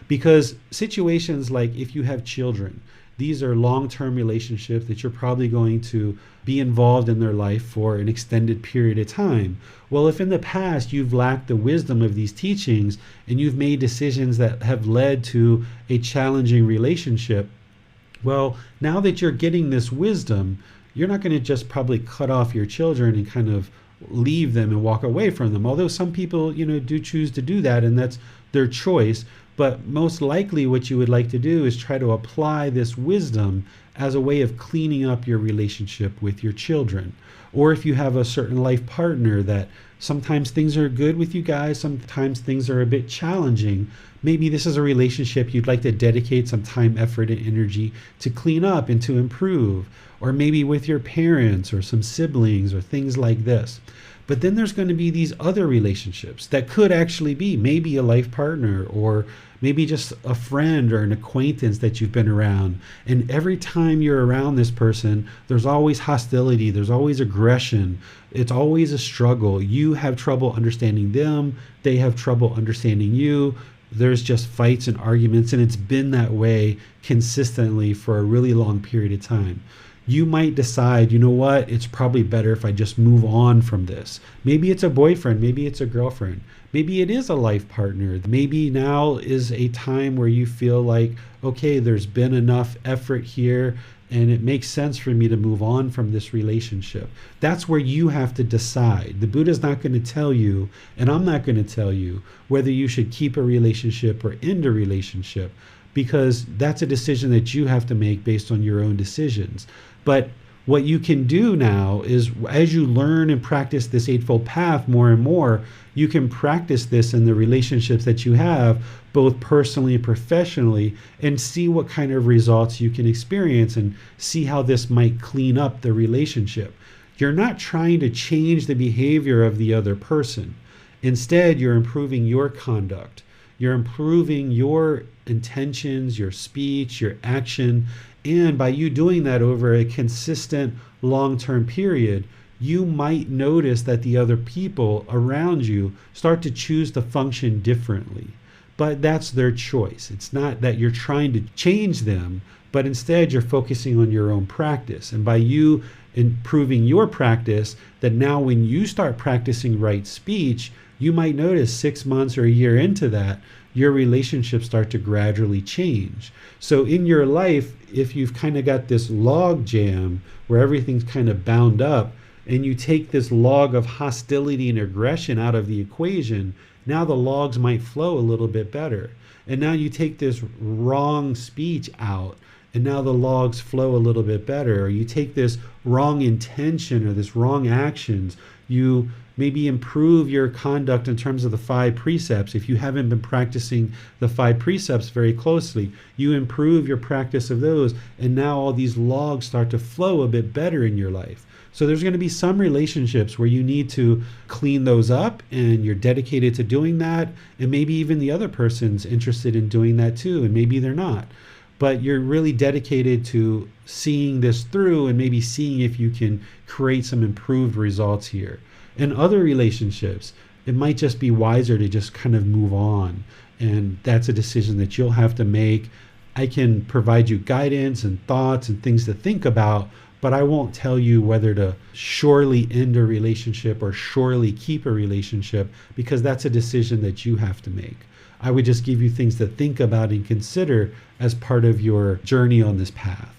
Because situations like if you have children, these are long-term relationships that you're probably going to be involved in their life for an extended period of time. Well, if in the past you've lacked the wisdom of these teachings and you've made decisions that have led to a challenging relationship, well, now that you're getting this wisdom, you're not going to just probably cut off your children and kind of leave them and walk away from them. Although some people, do choose to do that, and that's their choice. But most likely what you would like to do is try to apply this wisdom as a way of cleaning up your relationship with your children. Or if you have a certain life partner that sometimes things are good with you guys, sometimes things are a bit challenging, maybe this is a relationship you'd like to dedicate some time, effort, and energy to clean up and to improve. Or maybe with your parents or some siblings or things like this. But then there's going to be these other relationships that could actually be maybe a life partner, or maybe just a friend or an acquaintance that you've been around. And every time you're around this person, there's always hostility, there's always aggression, it's always a struggle. You have trouble understanding them, they have trouble understanding you. There's just fights and arguments, and it's been that way consistently for a really long period of time. You might decide, you know what, it's probably better if I just move on from this. Maybe it's a boyfriend, maybe it's a girlfriend, maybe it is a life partner. Maybe now is a time where you feel like, okay, there's been enough effort here and it makes sense for me to move on from this relationship. That's where you have to decide. The Buddha's not going to tell you, and I'm not going to tell you, whether you should keep a relationship or end a relationship, because that's a decision that you have to make based on your own decisions. But what you can do now is, as you learn and practice this Eightfold Path more and more, you can practice this in the relationships that you have, both personally and professionally, and see what kind of results you can experience and see how this might clean up the relationship. You're not trying to change the behavior of the other person. Instead, you're improving your conduct. You're improving your intentions, your speech, your action. And by you doing that over a consistent long-term period, you might notice that the other people around you start to choose to function differently. But that's their choice. It's not that you're trying to change them, but instead you're focusing on your own practice. And by you improving your practice, that now when you start practicing right speech, you might notice 6 months or a year into that, your relationships start to gradually change. So in your life, if you've kind of got this log jam where everything's kind of bound up, and you take this log of hostility and aggression out of the equation, now the logs might flow a little bit better. And now you take this wrong speech out, and now the logs flow a little bit better. Or you take this wrong intention or this wrong actions, you maybe improve your conduct in terms of the 5 precepts. If you haven't been practicing the 5 precepts very closely, you improve your practice of those, and now all these logs start to flow a bit better in your life. So there's going to be some relationships where you need to clean those up, and you're dedicated to doing that, and maybe even the other person's interested in doing that too, and maybe they're not. But you're really dedicated to seeing this through and maybe seeing if you can create some improved results here. In other relationships, it might just be wiser to just kind of move on. And that's a decision that you'll have to make. I can provide you guidance and thoughts and things to think about, but I won't tell you whether to surely end a relationship or surely keep a relationship, because that's a decision that you have to make. I would just give you things to think about and consider as part of your journey on this path.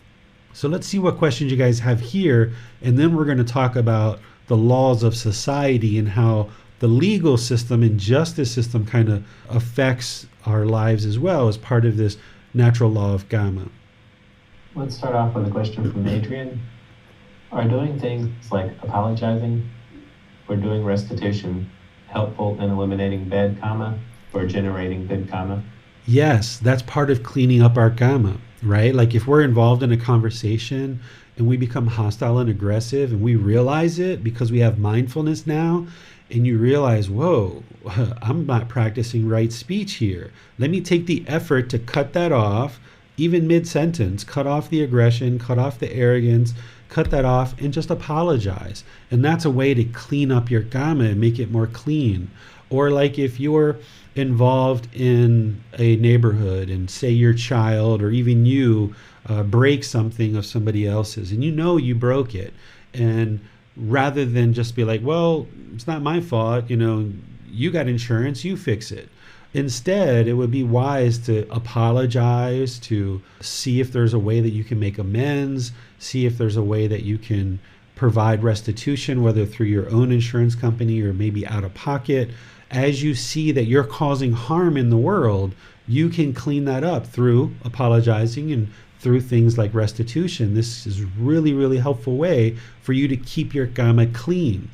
So let's see what questions you guys have here, and then we're going to talk about the laws of society and how the legal system and justice system kind of affects our lives as well as part of this natural law of Kamma. Let's start off with a question from Adrian. Are doing things like apologizing or doing restitution helpful in eliminating bad karma or generating good karma? Yes, that's part of cleaning up our Kamma, right? Like if we're involved in a conversation and we become hostile and aggressive and we realize it because we have mindfulness now, and you realize, whoa, I'm not practicing right speech here. Let me take the effort to cut that off, even mid-sentence, cut off the aggression, cut off the arrogance, cut that off and just apologize. And that's a way to clean up your Kamma and make it more clean. Or like if you're involved in a neighborhood and say your child or even you break something of somebody else's and you know you broke it, and rather than just be like, well, it's not my fault, you got insurance, you fix it. Instead, it would be wise to apologize, to see if there's a way that you can make amends, see if there's a way that you can provide restitution, whether through your own insurance company or maybe out of pocket. As you see that you're causing harm in the world, you can clean that up through apologizing and through things like restitution. This is really, really helpful way for you to keep your Kamma clean.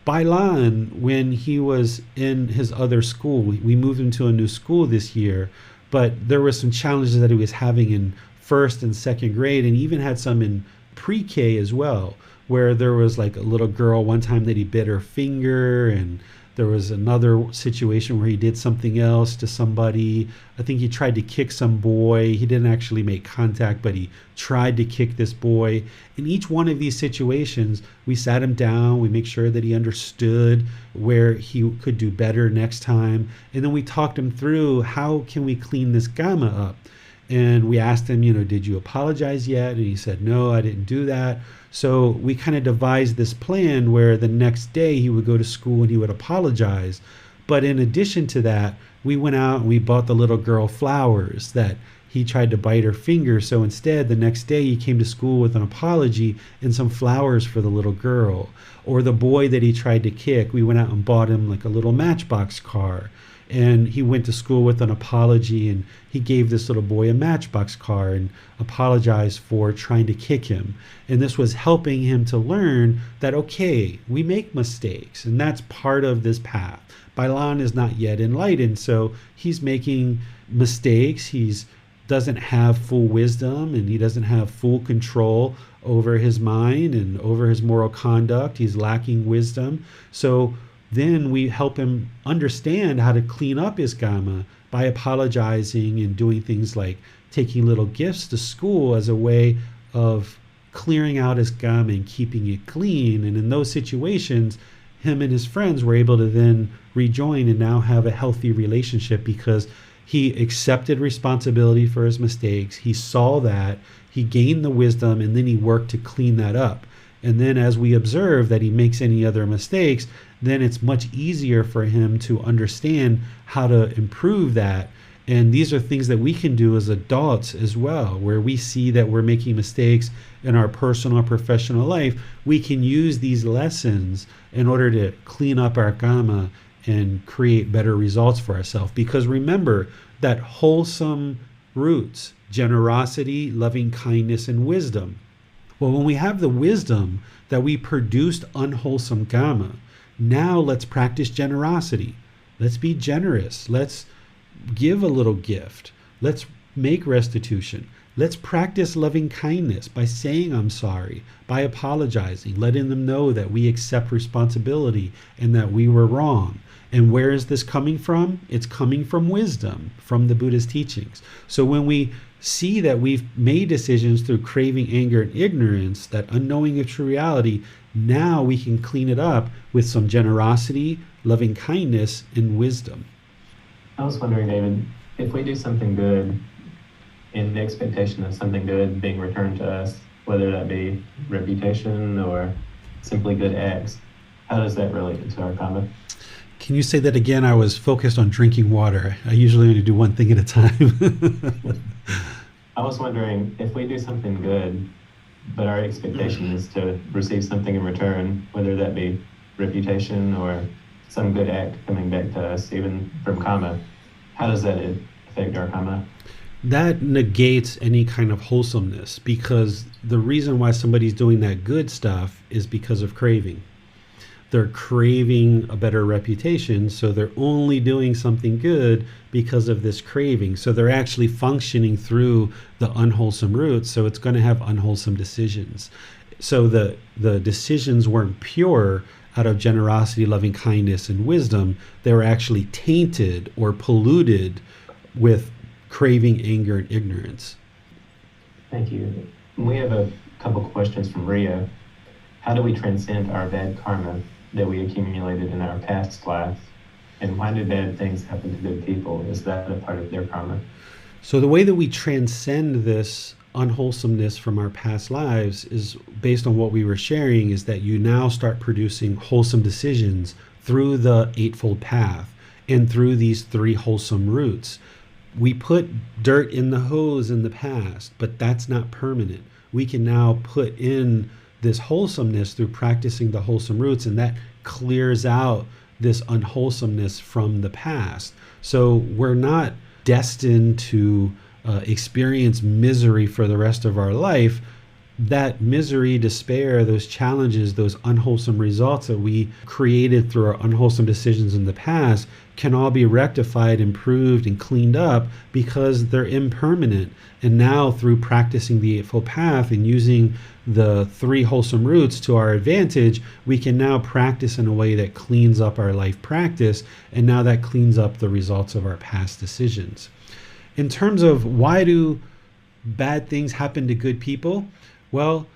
Bailan, when he was in his other school, we moved him to a new school this year, but there were some challenges that he was having in first and second grade, and even had some in pre-K as well, where there was like a little girl one time that he bit her finger, and there was another situation where he did something else to somebody. I think he tried to kick some boy. He didn't actually make contact, but he tried to kick this boy. In each one of these situations, we sat him down. We make sure that he understood where he could do better next time. And then we talked him through how can we clean this Kamma up. And we asked him, did you apologize yet? And he said, no, I didn't do that. So we kind of devised this plan where the next day he would go to school and he would apologize. But in addition to that, we went out and we bought the little girl flowers that he tried to bite her finger. So instead, the next day he came to school with an apology and some flowers for the little girl. Or the boy that he tried to kick, we went out and bought him like a little Matchbox car. And he went to school with an apology, and he gave this little boy a Matchbox car and apologized for trying to kick him. And this was helping him to learn that, okay, we make mistakes, and that's part of this path. Bailan is not yet enlightened, so he's making mistakes. He doesn't have full wisdom, and he doesn't have full control over his mind and over his moral conduct. He's lacking wisdom. So then we help him understand how to clean up his Kamma by apologizing and doing things like taking little gifts to school as a way of clearing out his Kamma and keeping it clean. And in those situations, him and his friends were able to then rejoin and now have a healthy relationship because he accepted responsibility for his mistakes. He saw that, he gained the wisdom, and then he worked to clean that up. And then as we observe that he makes any other mistakes, then it's much easier for him to understand how to improve that. And these are things that we can do as adults as well, where we see that we're making mistakes in our personal or professional life. We can use these lessons in order to clean up our Kamma and create better results for ourselves. Because remember that wholesome roots, generosity, loving kindness, and wisdom. Well, when we have the wisdom that we produced unwholesome Kamma, now let's practice generosity. Let's be generous. Let's give a little gift. Let's make restitution. Let's practice loving kindness by saying I'm sorry, by apologizing, letting them know that we accept responsibility and that we were wrong. And where is this coming from? It's coming from wisdom, from the Buddha's teachings. So when we see that we've made decisions through craving, anger, and ignorance, that unknowing of true reality, now we can clean it up with some generosity, loving kindness, and wisdom. I was wondering, David, if we do something good in the expectation of something good being returned to us, whether that be reputation or simply good acts, how does that relate to our Kamma? Can you say that again? I was focused on drinking water. I usually only do one thing at a time. I was wondering if we do something good, but our expectation is to receive something in return, whether that be reputation or some good act coming back to us, even from karma. How does that affect our karma? That negates any kind of wholesomeness, because the reason why somebody's doing that good stuff is because of craving. They're craving a better reputation, so they're only doing something good because of this craving. So they're actually functioning through the unwholesome roots, so it's going to have unwholesome decisions. So the decisions weren't pure out of generosity, loving kindness, and wisdom. They were actually tainted or polluted with craving, anger, and ignorance. Thank you. We have a couple questions from Rio. How do we transcend our bad karma that we accumulated in our past life? And why do bad things happen to good people? Is that a part of their karma? So the way that we transcend this unwholesomeness from our past lives is based on what we were sharing, is that you now start producing wholesome decisions through the Eightfold Path and through these 3 wholesome roots. We put dirt in the hose in the past, but that's not permanent. We can now put in this wholesomeness through practicing the wholesome roots, and that clears out this unwholesomeness from the past. So we're not destined to experience misery for the rest of our life. That misery, despair, those challenges, those unwholesome results that we created through our unwholesome decisions in the past can all be rectified, improved, and cleaned up because they're impermanent. And now through practicing the Eightfold Path and using the 3 wholesome roots to our advantage, we can now practice in a way that cleans up our life practice, and now that cleans up the results of our past decisions. In terms of why do bad things happen to good people? Well,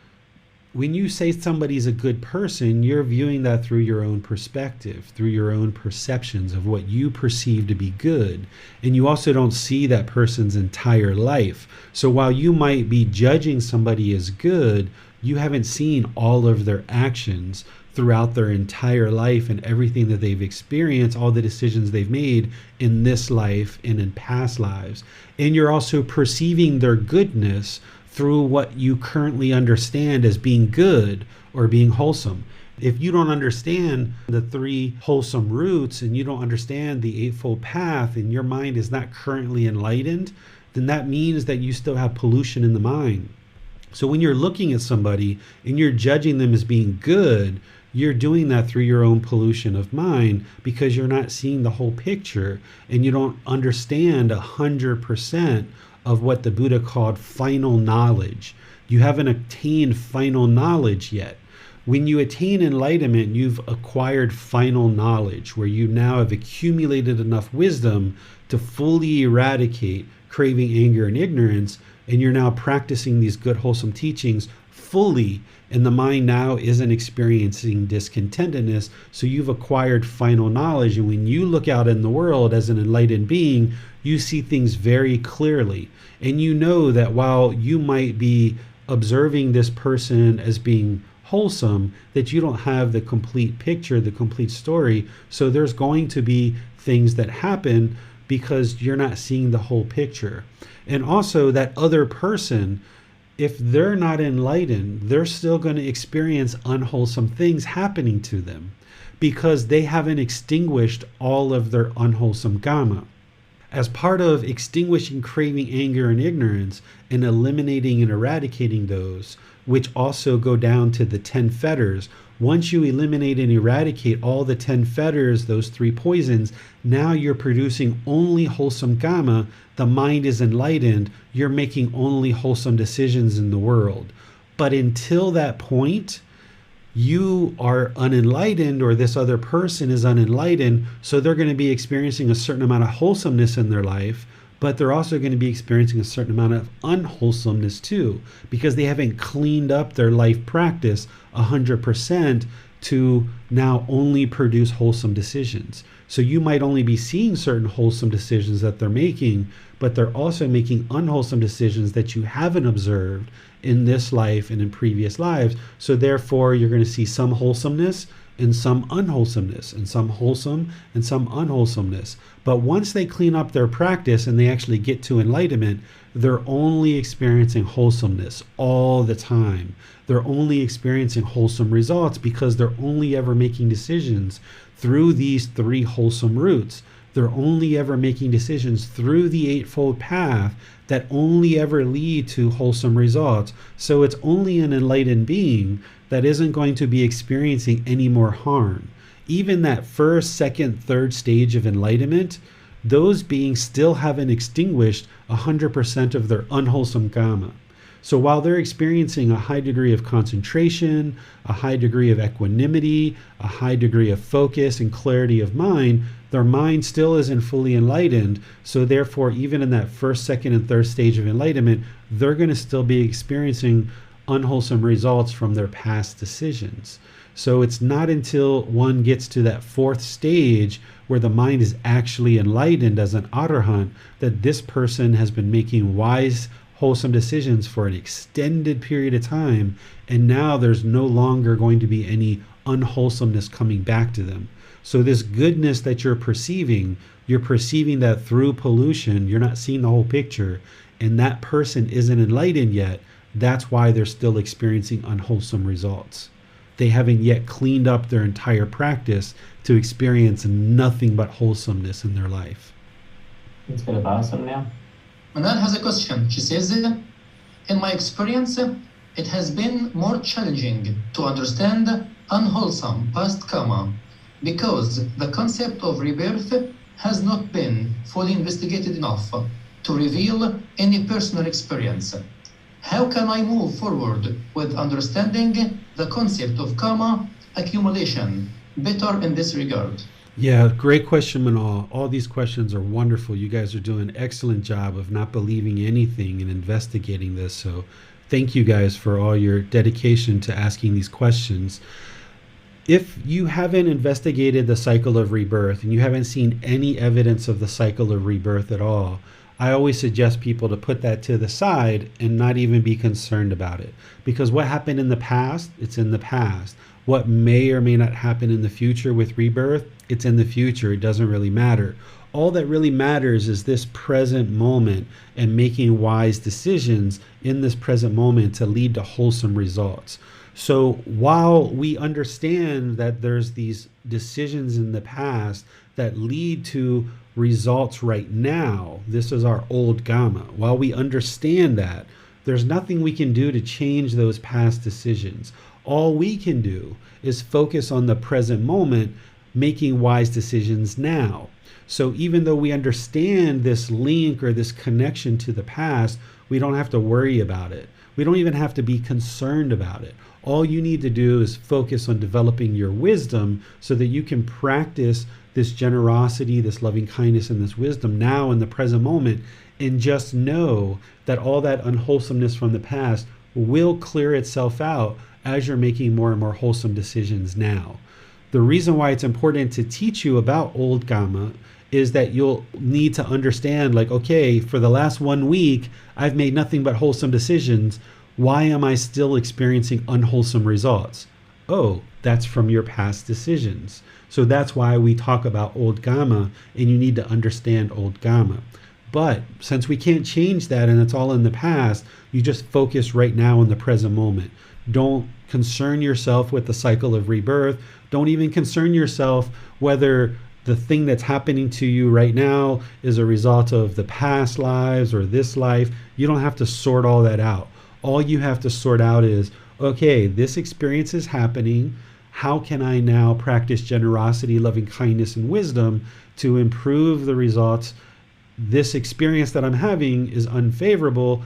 when you say somebody's a good person, you're viewing that through your own perspective, through your own perceptions of what you perceive to be good. And you also don't see that person's entire life. So while you might be judging somebody as good, you haven't seen all of their actions throughout their entire life and everything that they've experienced, all the decisions they've made in this life and in past lives. And you're also perceiving their goodness through what you currently understand as being good or being wholesome. If you don't understand the 3 wholesome roots and you don't understand the Eightfold Path and your mind is not currently enlightened, then that means that you still have pollution in the mind. So when you're looking at somebody and you're judging them as being good, you're doing that through your own pollution of mind because you're not seeing the whole picture and you don't understand 100% of what the Buddha called final knowledge. You haven't attained final knowledge yet. When you attain enlightenment, you've acquired final knowledge, where you now have accumulated enough wisdom to fully eradicate craving, anger, and ignorance, and you're now practicing these good, wholesome teachings fully, and the mind now isn't experiencing discontentedness, so you've acquired final knowledge. And when you look out in the world as an enlightened being, you see things very clearly. And you know that while you might be observing this person as being wholesome, that you don't have the complete picture, the complete story. So there's going to be things that happen because you're not seeing the whole picture. And also that other person, if they're not enlightened, they're still going to experience unwholesome things happening to them because they haven't extinguished all of their unwholesome kamma. As part of extinguishing craving, anger, and ignorance and eliminating and eradicating those, which also go down to the 10 fetters, once you eliminate and eradicate all the 10 fetters, those 3 poisons, now you're producing only wholesome kamma. The mind is enlightened. You're making only wholesome decisions in the world. But until that point, you are unenlightened, or this other person is unenlightened, so they're going to be experiencing a certain amount of wholesomeness in their life, but they're also going to be experiencing a certain amount of unwholesomeness too, because they haven't cleaned up their life practice 100% to now only produce wholesome decisions. So you might only be seeing certain wholesome decisions that they're making, but they're also making unwholesome decisions that you haven't observed in this life and in previous lives. So therefore, you're going to see some wholesomeness, and some unwholesomeness, and some wholesome and some unwholesomeness. But once they clean up their practice and they actually get to enlightenment, they're only experiencing wholesomeness all the time. They're only experiencing wholesome results because they're only ever making decisions through these three wholesome roots. They're only ever making decisions through the Eightfold Path that only ever lead to wholesome results. So it's only an enlightened being that isn't going to be experiencing any more harm. Even that first, second, third stage of enlightenment, those beings still haven't extinguished 100% of their unwholesome karma. So while they're experiencing a high degree of concentration, a high degree of equanimity, a high degree of focus and clarity of mind, their mind still isn't fully enlightened. So therefore, even in that first, second, and third stage of enlightenment, they're going to still be experiencing unwholesome results from their past decisions. So it's not until one gets to that fourth stage where the mind is actually enlightened as an arahant that this person has been making wise, wholesome decisions for an extended period of time, and now there's no longer going to be any unwholesomeness coming back to them. So this goodness that you're perceiving that through pollution. You're not seeing the whole picture, and that person isn't enlightened yet. That's why they're still experiencing unwholesome results. They haven't yet cleaned up their entire practice to experience nothing but wholesomeness in their life. Let's go to Bassam now. Manan has a question. She says, in my experience, it has been more challenging to understand unwholesome past karma because the concept of rebirth has not been fully investigated enough to reveal any personal experience. How can I move forward with understanding the concept of karma accumulation better in this regard? Yeah, great question, Manal. All these questions are wonderful. You guys are doing an excellent job of not believing anything and investigating this. So thank you guys for all your dedication to asking these questions. If you haven't investigated the cycle of rebirth and you haven't seen any evidence of the cycle of rebirth at all, I always suggest people to put that to the side and not even be concerned about it. Because what happened in the past, it's in the past. What may or may not happen in the future with rebirth, it's in the future. It doesn't really matter. All that really matters is this present moment and making wise decisions in this present moment to lead to wholesome results. So while we understand that there's these decisions in the past that lead to results right now, this is our old Kamma. While we understand that, there's nothing we can do to change those past decisions. All we can do is focus on the present moment, making wise decisions now. So even though we understand this link or this connection to the past, we don't have to worry about it. We don't even have to be concerned about it. All you need to do is focus on developing your wisdom so that you can practice this generosity, this loving kindness, and this wisdom now in the present moment, and just know that all that unwholesomeness from the past will clear itself out as you're making more and more wholesome decisions now. The reason why it's important to teach you about old Kamma is that you'll need to understand, like, okay, for the last 1 week, I've made nothing but wholesome decisions. Why am I still experiencing unwholesome results? Oh, that's from your past decisions. So that's why we talk about old Kamma, and you need to understand old Kamma. But since we can't change that and it's all in the past, you just focus right now in the present moment. Don't concern yourself with the cycle of rebirth. Don't even concern yourself whether the thing that's happening to you right now is a result of the past lives or this life. You don't have to sort all that out. All you have to sort out is, okay, this experience is happening. How can I now practice generosity, loving kindness, and wisdom to improve the results? This experience that I'm having is unfavorable.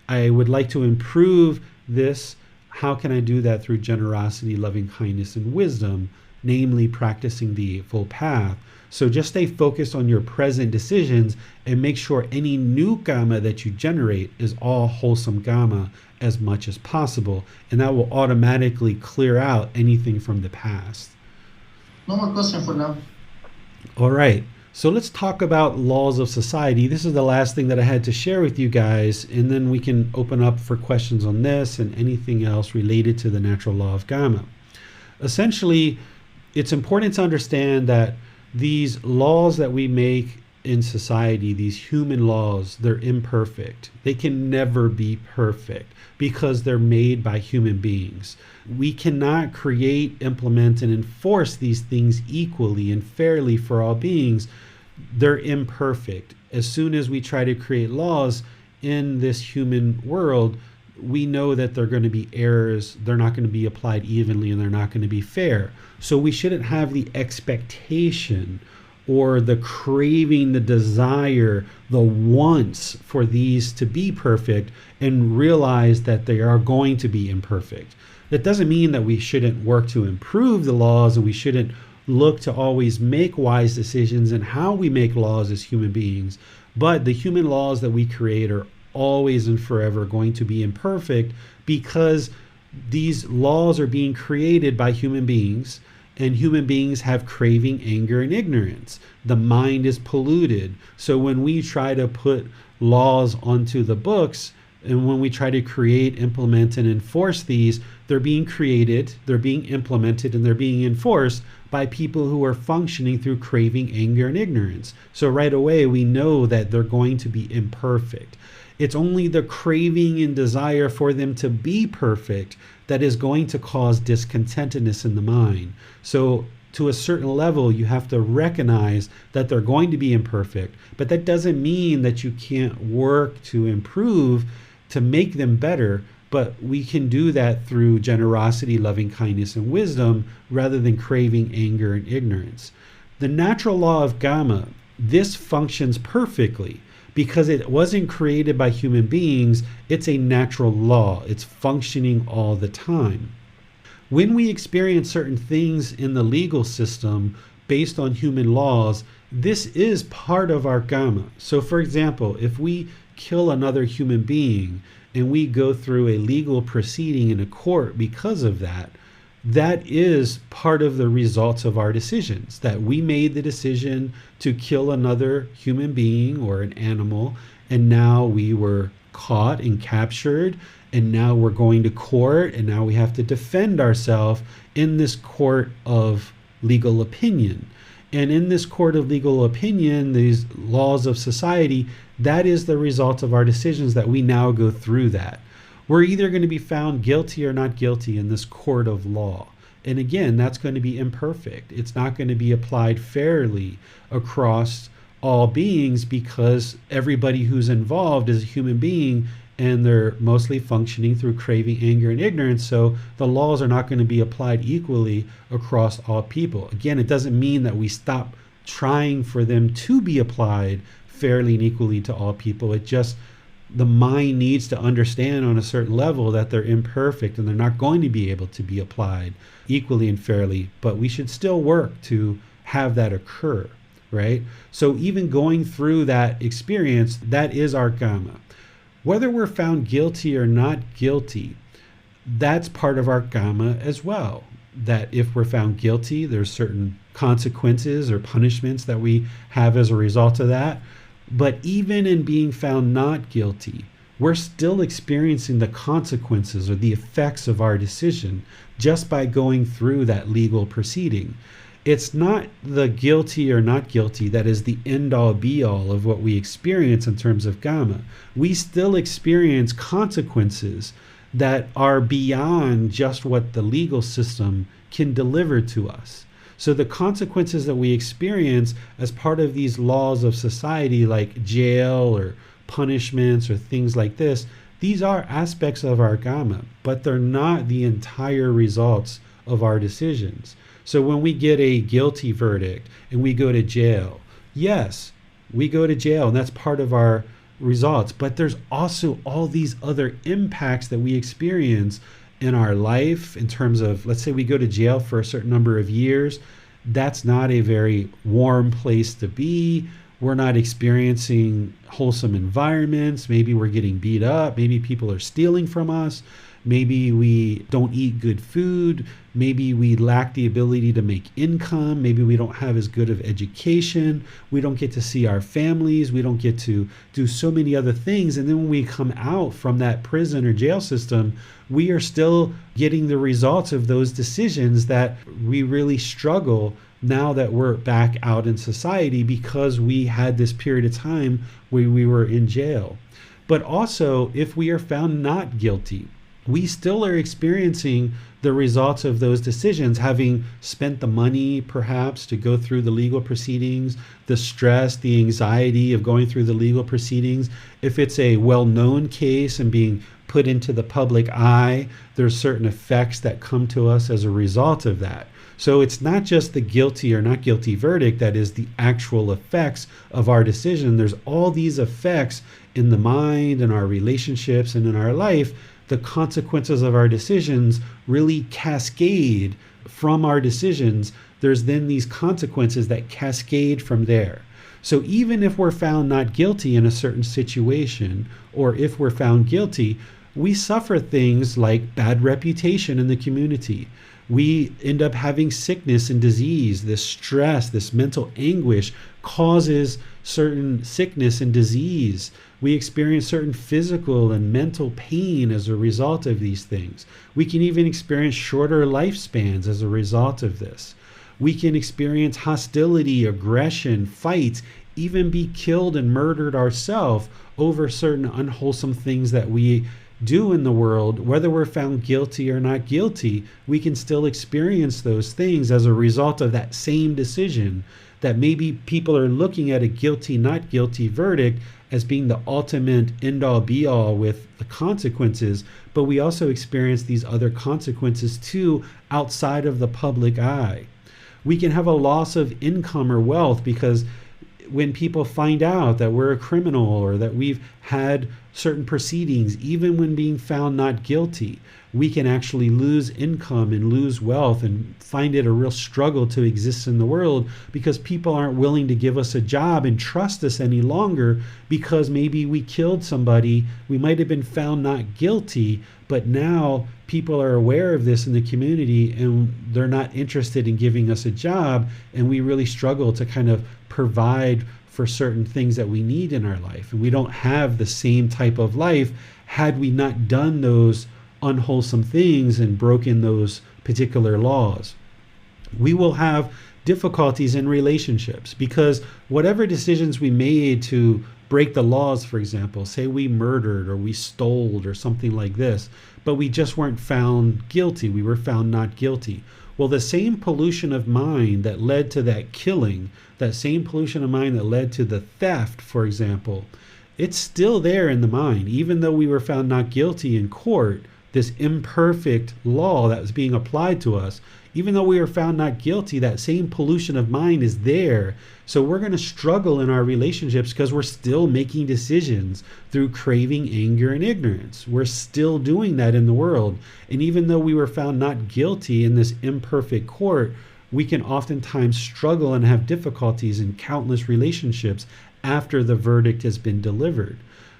I would like to improve this. How can I do that through generosity, loving kindness, and wisdom, namely practicing the Eightfold Path? So just stay focused on your present decisions and make sure any new Kamma that you generate is all wholesome Kamma as much as possible. And that will automatically clear out anything from the past. No more question for now. All right. So let's talk about laws of society. This is the last thing that I had to share with you guys, and then we can open up for questions on this and anything else related to the natural law of Kamma. Essentially, it's important to understand that these laws that we make in society, these human laws, they're imperfect. They can never be perfect because they're made by human beings. We cannot create, implement, and enforce these things equally and fairly for all beings. They're imperfect. As soon as we try to create laws in this human world, we know that they're going to be errors, they're not going to be applied evenly, and they're not going to be fair. So we shouldn't have the expectation or the craving, the desire, the wants for these to be perfect and realize that they are going to be imperfect. That doesn't mean that we shouldn't work to improve the laws, and we shouldn't look to always make wise decisions in how we make laws as human beings. But the human laws that we create are always and forever going to be imperfect because these laws are being created by human beings, and human beings have craving, anger, and ignorance. The mind is polluted. So when we try to put laws onto the books, and when we try to create, implement, and enforce these, they're being created, they're being implemented, and they're being enforced by people who are functioning through craving, anger, and ignorance. So right away, we know that they're going to be imperfect. It's only the craving and desire for them to be perfect that is going to cause discontentedness in the mind. So to a certain level, you have to recognize that they're going to be imperfect, but that doesn't mean that you can't work to improve, to make them better. But we can do that through generosity, loving kindness, and wisdom rather than craving, anger, and ignorance. The natural law of Kamma, this functions perfectly because it wasn't created by human beings. It's a natural law. It's functioning all the time. When we experience certain things in the legal system based on human laws, this is part of our Kamma. So for example, if we kill another human being and we go through a legal proceeding in a court because of that, that is part of the results of our decisions, that we made the decision to kill another human being or an animal, and now we were caught and captured, and now we're going to court, and now we have to defend ourselves in this court of legal opinion. And in this court of legal opinion, these laws of society, that is the result of our decisions, that we now go through that. We're either going to be found guilty or not guilty in this court of law. And again, that's going to be imperfect. It's not going to be applied fairly across all beings because everybody who's involved is a human being, and they're mostly functioning through craving, anger, and ignorance. So the laws are not going to be applied equally across all people. Again, it doesn't mean that we stop trying for them to be applied fairly and equally to all people. It just, the mind needs to understand on a certain level that they're imperfect and they're not going to be able to be applied equally and fairly, but we should still work to have that occur, right? So even going through that experience, that is our Kamma. Whether we're found guilty or not guilty, that's part of our Kamma as well. That if we're found guilty, there's certain consequences or punishments that we have as a result of that. But even in being found not guilty, we're still experiencing the consequences or the effects of our decision just by going through that legal proceeding. It's not the guilty or not guilty that is the end-all be-all of what we experience in terms of Kamma. We still experience consequences that are beyond just what the legal system can deliver to us. So the consequences that we experience as part of these laws of society, like jail or punishments or things like this, these are aspects of our Kamma, but they're not the entire results of our decisions. So when we get a guilty verdict and we go to jail, yes, we go to jail and that's part of our results, but there's also all these other impacts that we experience in our life in terms of, let's say we go to jail for a certain number of years. That's not a very warm place to be. we're not experiencing wholesome environments. Maybe we're getting beat up. Maybe people are stealing from us. Maybe we don't eat good food. Maybe we lack the ability to make income. Maybe we don't have as good of education. We don't get to see our families. We don't get to do so many other things. And then when we come out from that prison or jail system, we are still getting the results of those decisions that we really struggle now that we're back out in society, because we had this period of time where we were in jail. But also, if we are found not guilty, we still are experiencing the results of those decisions, having spent the money perhaps to go through the legal proceedings, the stress, the anxiety of going through the legal proceedings. If it's a well-known case and being put into the public eye, there's certain effects that come to us as a result of that. So it's not just the guilty or not guilty verdict that is the actual effects of our decision. There's all these effects in the mind, in our relationships, and in our life. The consequences of our decisions really cascade from our decisions. There's then these consequences that cascade from there. So even if we're found not guilty in a certain situation, or if we're found guilty, we suffer things like bad reputation in the community. We end up having sickness and disease. This stress, this mental anguish causes certain sickness and disease. We experience certain physical and mental pain as a result of these things. We can even experience shorter lifespans as a result of this. We can experience hostility, aggression, fights, even be killed and murdered ourselves over certain unwholesome things that we do in the world. Whether we're found guilty or not guilty, we can still experience those things as a result of that same decision, that maybe people are looking at a guilty, not guilty verdict as being the ultimate end-all be-all with the consequences, but we also experience these other consequences too outside of the public eye. We can have a loss of income or wealth because when people find out that we're a criminal or that we've had certain proceedings, even when being found not guilty, we can actually lose income and lose wealth and find it a real struggle to exist in the world, because people aren't willing to give us a job and trust us any longer because maybe we killed somebody. We might have been found not guilty, but now people are aware of this in the community and they're not interested in giving us a job, and we really struggle to kind of provide for certain things that we need in our life. And we don't have the same type of life had we not done those unwholesome things and broken those particular laws. We will have difficulties in relationships because whatever decisions we made to break the laws, for example, say we murdered or we stole or something like this, but we just weren't found guilty, we were found not guilty. Well, the same pollution of mind that led to that killing, that same pollution of mind that led to the theft, for example, it's still there in the mind. Even though we were found not guilty in court, this imperfect law that was being applied to us, even though we were found not guilty, that same pollution of mind is there. So we're going to struggle in our relationships because we're still making decisions through craving, anger, and ignorance. We're still doing that in the world. And even though we were found not guilty in this imperfect court, we can oftentimes struggle and have difficulties in countless relationships after the verdict has been delivered.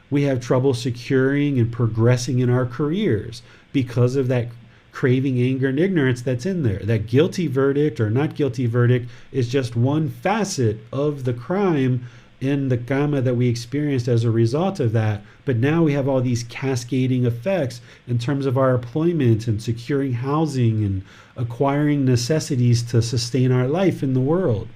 We have trouble securing and progressing in our careers because of that craving, anger, and ignorance that's in there. That guilty verdict or not guilty verdict is just one facet of the crime in the kamma that we experienced as a result of that. But now we have all these cascading effects in terms of our employment and securing housing and acquiring necessities to sustain our life in the world.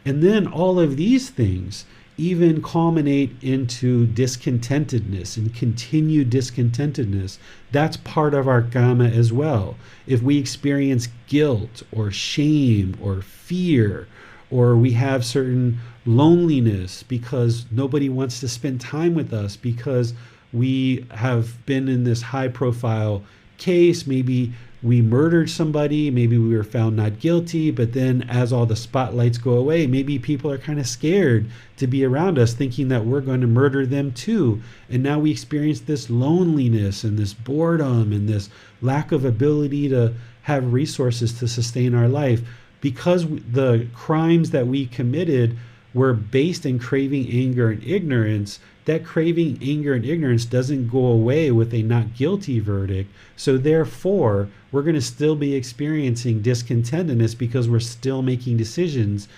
And then all of these things even culminate into discontentedness and continued discontentedness. That's part of our kamma as well. If we experience guilt or shame or fear, or we have certain loneliness because nobody wants to spend time with us because we have been in this high profile case, maybe we murdered somebody, maybe we were found not guilty, but then as all the spotlights go away, maybe people are kind of scared to be around us, thinking that we're going to murder them too. And now we experience this loneliness and this boredom and this lack of ability to have resources to sustain our life because the crimes that we committed we're based in craving, anger, and ignorance, that craving, anger, and ignorance doesn't go away with a not guilty verdict. So therefore, we're going to still be experiencing discontentedness because we're still making decisions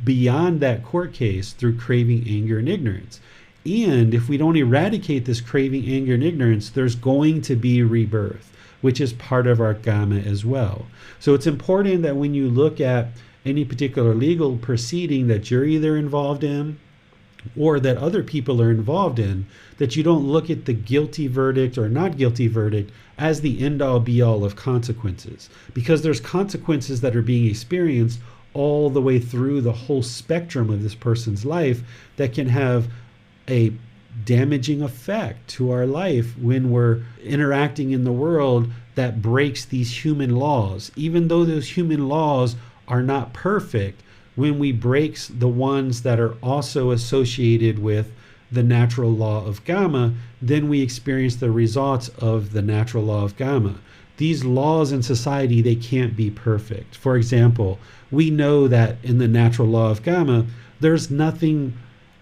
beyond that court case through craving, anger, and ignorance. And if we don't eradicate this craving, anger, and ignorance, there's going to be rebirth, which is part of our Kamma as well. So it's important that when you look at any particular legal proceeding that you're either involved in or that other people are involved in, that you don't look at the guilty verdict or not guilty verdict as the end-all be-all of consequences, because there's consequences that are being experienced all the way through the whole spectrum of this person's life that can have a damaging effect to our life when we're interacting in the world that breaks these human laws. Even though those human laws are not perfect, when we break the ones that are also associated with the natural law of Kamma, then we experience the results of the natural law of Kamma. These laws in society, they can't be perfect. For example, we know that in the natural law of Kamma, there's nothing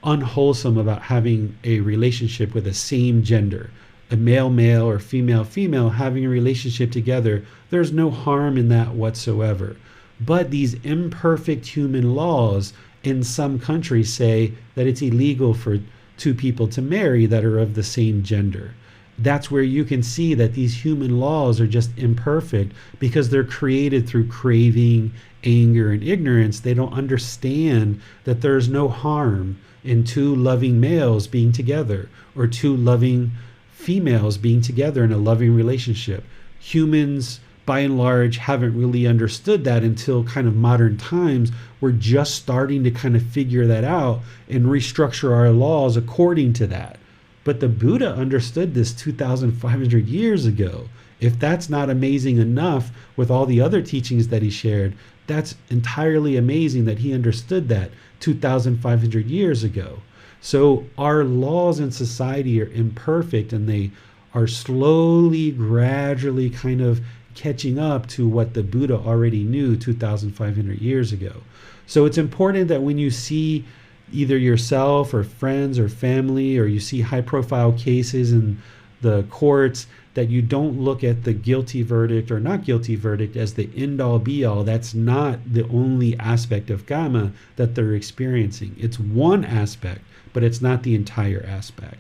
unwholesome about having a relationship with the same gender, a male or female having a relationship together. There's no harm in that whatsoever. But these imperfect human laws in some countries say that it's illegal for two people to marry that are of the same gender. That's where you can see that these human laws are just imperfect because they're created through craving, anger, and ignorance. They don't understand that there's no harm in two loving males being together or two loving females being together in a loving relationship. Humans, by and large, haven't really understood that until kind of modern times. We're just starting to kind of figure that out and restructure our laws according to that. But the Buddha understood this 2,500 years ago. If that's not amazing enough with all the other teachings that he shared, that's entirely amazing that he understood that 2,500 years ago. So our laws in society are imperfect, and they are slowly, gradually kind of catching up to what the Buddha already knew 2,500 years ago. So it's important that when you see either yourself or friends or family, or you see high profile cases in the courts, that you don't look at the guilty verdict or not guilty verdict as the end all be all. That's not the only aspect of Kamma that they're experiencing. It's one aspect, but it's not the entire aspect.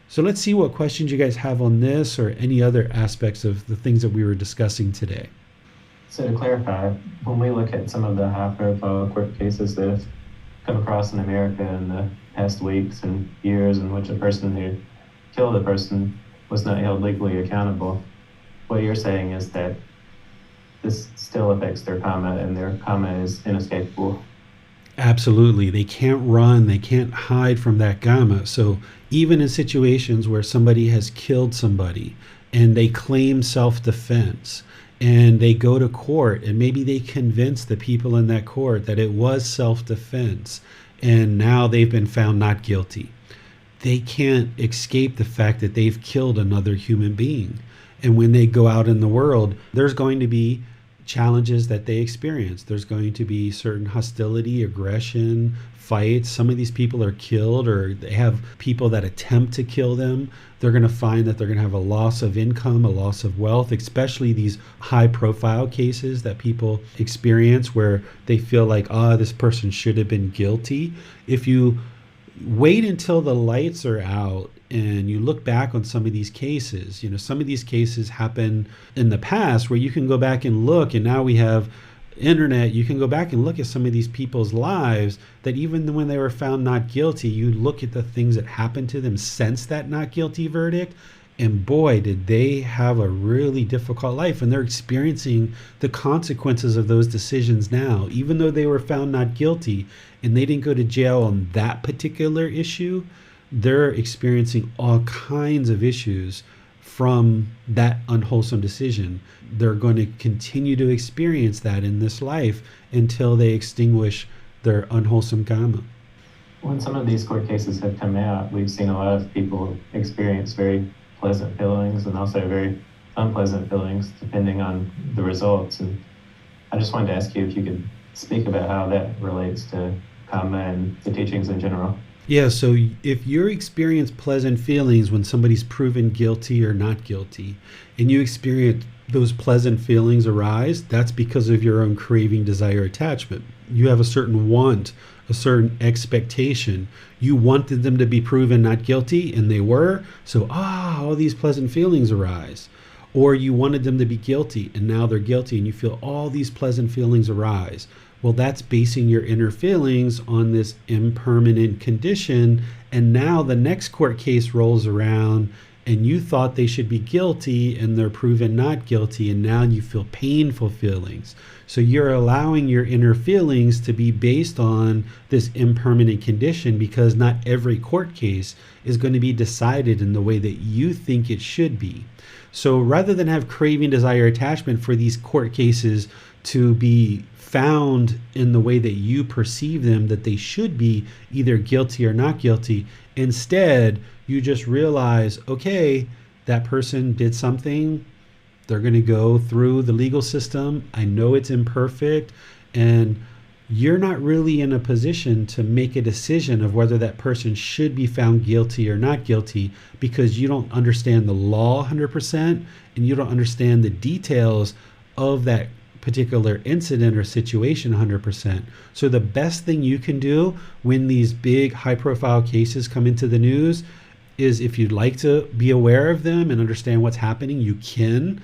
So let's see what questions you guys have on this or any other aspects of the things that we were discussing today. So to clarify, when we look at some of the high-profile court cases that have come across in America in the past weeks and years, in which a person who killed a person was not held legally accountable, what you're saying is that this still affects their Kamma, and their Kamma is inescapable. Absolutely. They can't run, they can't hide from that Kamma. So even in situations where somebody has killed somebody and they claim self-defense and they go to court and maybe they convince the people in that court that it was self-defense and now they've been found not guilty, they can't escape the fact that they've killed another human being. And when they go out in the world, there's going to be challenges that they experience. There's going to be certain hostility, aggression, fights. Some of these people are killed, or they have people that attempt to kill them. They're going to find that they're going to have a loss of income, a loss of wealth, especially these high profile cases that people experience where they feel like, this person should have been guilty. If you wait until the lights are out and you look back on some of these cases, some of these cases happen in the past where you can go back and look, and now we have internet, you can go back and look at some of these people's lives that even when they were found not guilty, you look at the things that happened to them since that not guilty verdict, and boy, did they have a really difficult life, and they're experiencing the consequences of those decisions now. Even though they were found not guilty and they didn't go to jail on that particular issue, they're experiencing all kinds of issues from that unwholesome decision. They're going to continue to experience that in this life until they extinguish their unwholesome Kamma. When some of these court cases have come out, we've seen a lot of people experience very pleasant feelings and also very unpleasant feelings depending on the results. And I just wanted to ask you if you could speak about how that relates to Kamma and the teachings in general. Yeah, so if you experience pleasant feelings when somebody's proven guilty or not guilty, and you experience those pleasant feelings arise, that's because of your own craving, desire, attachment. You have a certain want, a certain expectation. You wanted them to be proven not guilty, and they were, so all these pleasant feelings arise. Or you wanted them to be guilty, and now they're guilty, and you feel all these pleasant feelings arise. Well, that's basing your inner feelings on this impermanent condition, and now the next court case rolls around, and you thought they should be guilty, and they're proven not guilty, and now you feel painful feelings. So you're allowing your inner feelings to be based on this impermanent condition, because not every court case is going to be decided in the way that you think it should be. So rather than have craving, desire, attachment for these court cases to be found in the way that you perceive them, that they should be either guilty or not guilty, instead you just realize, okay, that person did something, they're going to go through the legal system, I know it's imperfect, and you're not really in a position to make a decision of whether that person should be found guilty or not guilty, because you don't understand the law 100% and you don't understand the details of that particular incident or situation 100%. So the best thing you can do when these big high profile cases come into the news is, if you'd like to be aware of them and understand what's happening, you can,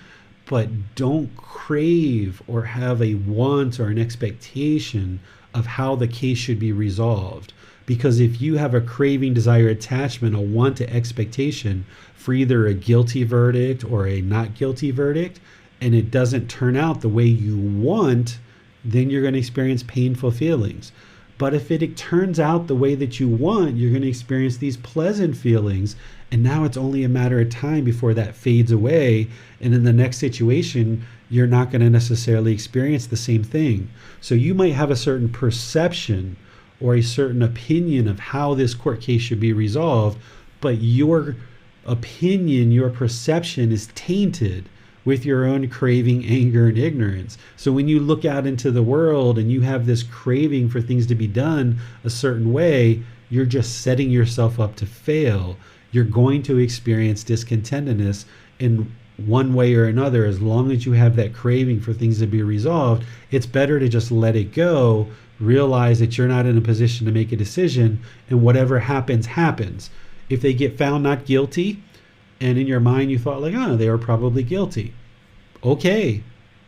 but don't crave or have a want or an expectation of how the case should be resolved. Because if you have a craving, desire, attachment, a want, to expectation for either a guilty verdict or a not guilty verdict, and it doesn't turn out the way you want, then you're going to experience painful feelings. But if it turns out the way that you want, you're going to experience these pleasant feelings. And now it's only a matter of time before that fades away. And in the next situation, you're not going to necessarily experience the same thing. So you might have a certain perception or a certain opinion of how this court case should be resolved, but your opinion, your perception is tainted with your own craving, anger, and ignorance. So when you look out into the world and you have this craving for things to be done a certain way, you're just setting yourself up to fail. You're going to experience discontentedness in one way or another. As long as you have that craving for things to be resolved, it's better to just let it go, realize that you're not in a position to make a decision, and whatever happens, happens. If they get found not guilty, and in your mind you thought like, oh, they were probably guilty. Okay,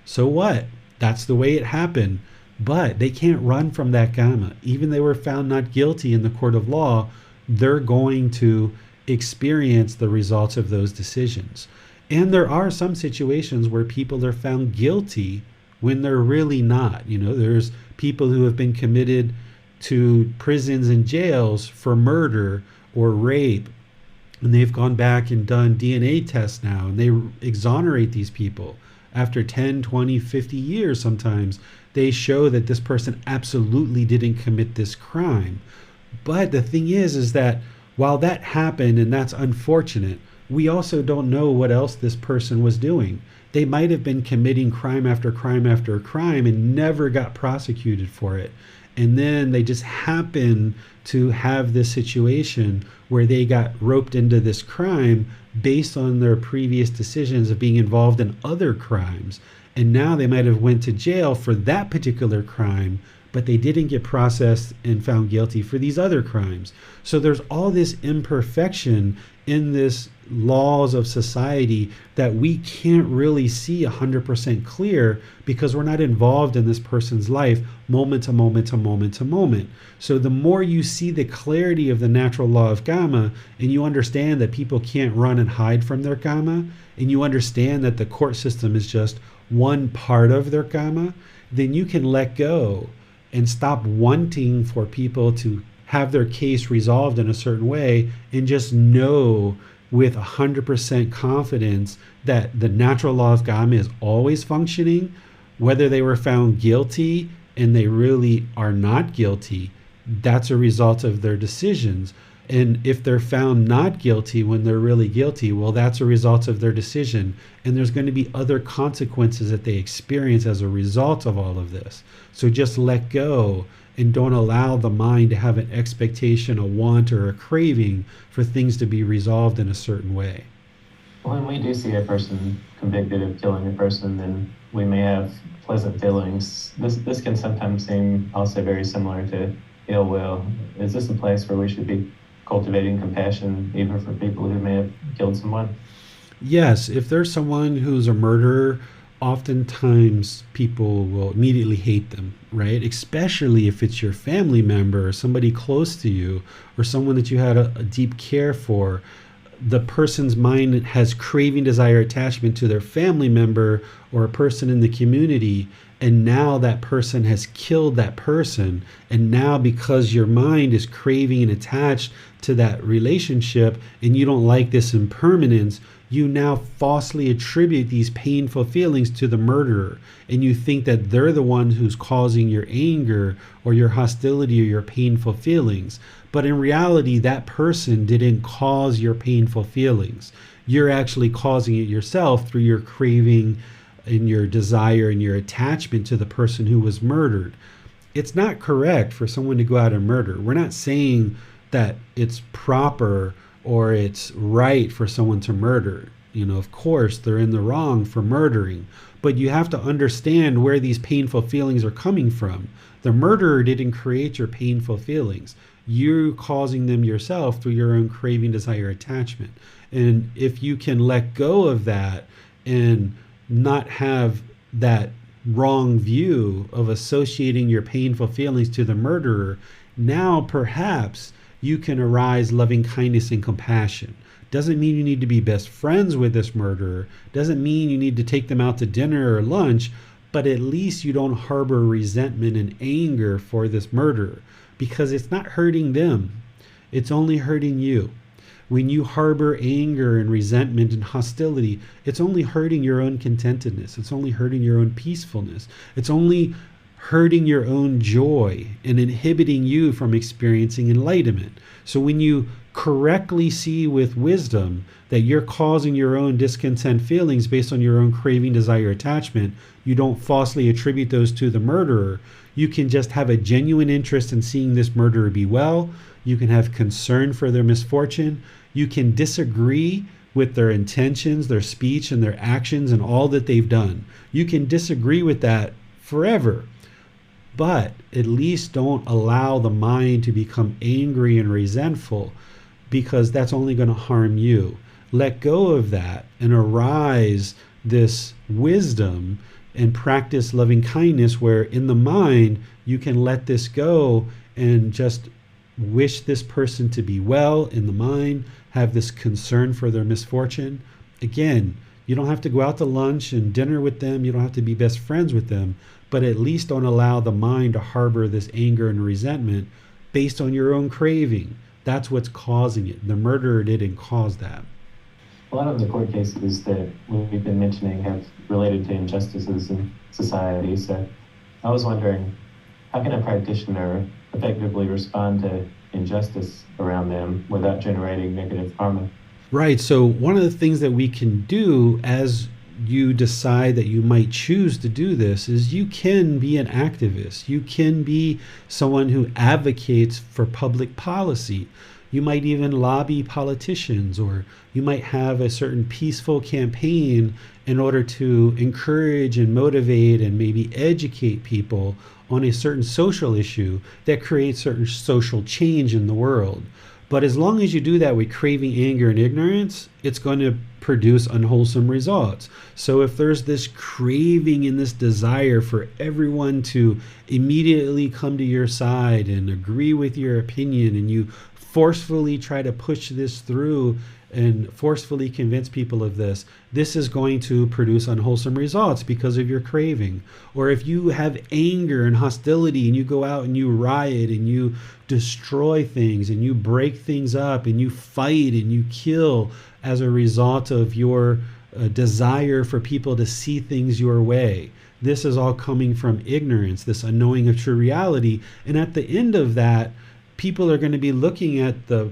so what? That's the way it happened. But they can't run from that Kamma. Even they were found not guilty in the court of law, they're going to experience the results of those decisions. And there are some situations where people are found guilty when they're really not. You know, there's people who have been committed to prisons and jails for murder or rape, and they've gone back and done DNA tests now, and they exonerate these people. After 10, 20, 50 years sometimes, they show that this person absolutely didn't commit this crime. But the thing is that while that happened, and that's unfortunate, we also don't know what else this person was doing. They might have been committing crime after crime after crime and never got prosecuted for it. And then they just happen to have this situation where they got roped into this crime based on their previous decisions of being involved in other crimes. And now they might have went to jail for that particular crime, but they didn't get processed and found guilty for these other crimes. So there's all this imperfection in this laws of society that we can't really see 100% clear because we're not involved in this person's life moment to moment to moment to moment. So the more you see the clarity of the natural law of Kamma, and you understand that people can't run and hide from their Kamma, and you understand that the court system is just one part of their Kamma, then you can let go and stop wanting for people to have their case resolved in a certain way, and just know with 100% confidence that the natural law of Kamma is always functioning, whether they were found guilty and they really are not guilty, that's a result of their decisions. And if they're found not guilty when they're really guilty, well, that's a result of their decision. And there's going to be other consequences that they experience as a result of all of this. So just let go and don't allow the mind to have an expectation, a want, or a craving for things to be resolved in a certain way. When we do see a person convicted of killing a person, then we may have pleasant feelings. This can sometimes seem also very similar to ill will. Is this a place where we should be cultivating compassion even for people who may have killed someone? Yes, if there's someone who's a murderer, oftentimes people will immediately hate them, right? Especially if it's your family member or somebody close to you or someone that you had a deep care for. The person's mind has craving, desire, attachment to their family member or a person in the community, and now that person has killed that person, and now because your mind is craving and attached to that relationship and you don't like this impermanence, you now falsely attribute these painful feelings to the murderer, and you think that they're the one who's causing your anger or your hostility or your painful feelings. But in reality, that person didn't cause your painful feelings. You're actually causing it yourself through your craving and your desire and your attachment to the person who was murdered. It's not correct for someone to go out and murder. We're not saying that it's proper or it's right for someone to murder. Of course, they're in the wrong for murdering, but you have to understand where these painful feelings are coming from. The murderer didn't create your painful feelings. You're causing them yourself through your own craving, desire, attachment. And if you can let go of that and not have that wrong view of associating your painful feelings to the murderer, now perhaps you can arise loving kindness and compassion. Doesn't mean you need to be best friends with this murderer. Doesn't mean you need to take them out to dinner or lunch, but at least you don't harbor resentment and anger for this murderer, because it's not hurting them. It's only hurting you. When you harbor anger and resentment and hostility, it's only hurting your own contentedness. It's only hurting your own peacefulness. It's only hurting your own joy and inhibiting you from experiencing enlightenment. So when you correctly see with wisdom that you're causing your own discontent feelings based on your own craving, desire, attachment, you don't falsely attribute those to the murderer. You can just have a genuine interest in seeing this murderer be well. You can have concern for their misfortune. You can disagree with their intentions, their speech, and their actions, and all that they've done. You can disagree with that forever. But at least don't allow the mind to become angry and resentful, because that's only going to harm you. Let go of that and arise this wisdom and practice loving kindness, where in the mind you can let this go and just wish this person to be well in the mind, have this concern for their misfortune. Again, you don't have to go out to lunch and dinner with them. You don't have to be best friends with them, but at least don't allow the mind to harbor this anger and resentment based on your own craving. That's what's causing it. The murderer didn't cause that. A lot of the court cases that we've been mentioning have related to injustices in society. So I was wondering, how can a practitioner effectively respond to injustice around them without generating negative karma? Right. So one of the things that we can do as you decide that you might choose to do this is you can be an activist. You can be someone who advocates for public policy. You might even lobby politicians, or you might have a certain peaceful campaign in order to encourage and motivate and maybe educate people on a certain social issue that creates certain social change in the world. But as long as you do that with craving, anger, and ignorance, it's going to produce unwholesome results. So if there's this craving and this desire for everyone to immediately come to your side and agree with your opinion, and you forcefully try to push this through and forcefully convince people of this, this is going to produce unwholesome results because of your craving. Or if you have anger and hostility and you go out and you riot and you destroy things and you break things up and you fight and you kill as a result of your desire for people to see things your way, this is all coming from ignorance, this unknowing of true reality. And at the end of that, people are going to be looking at the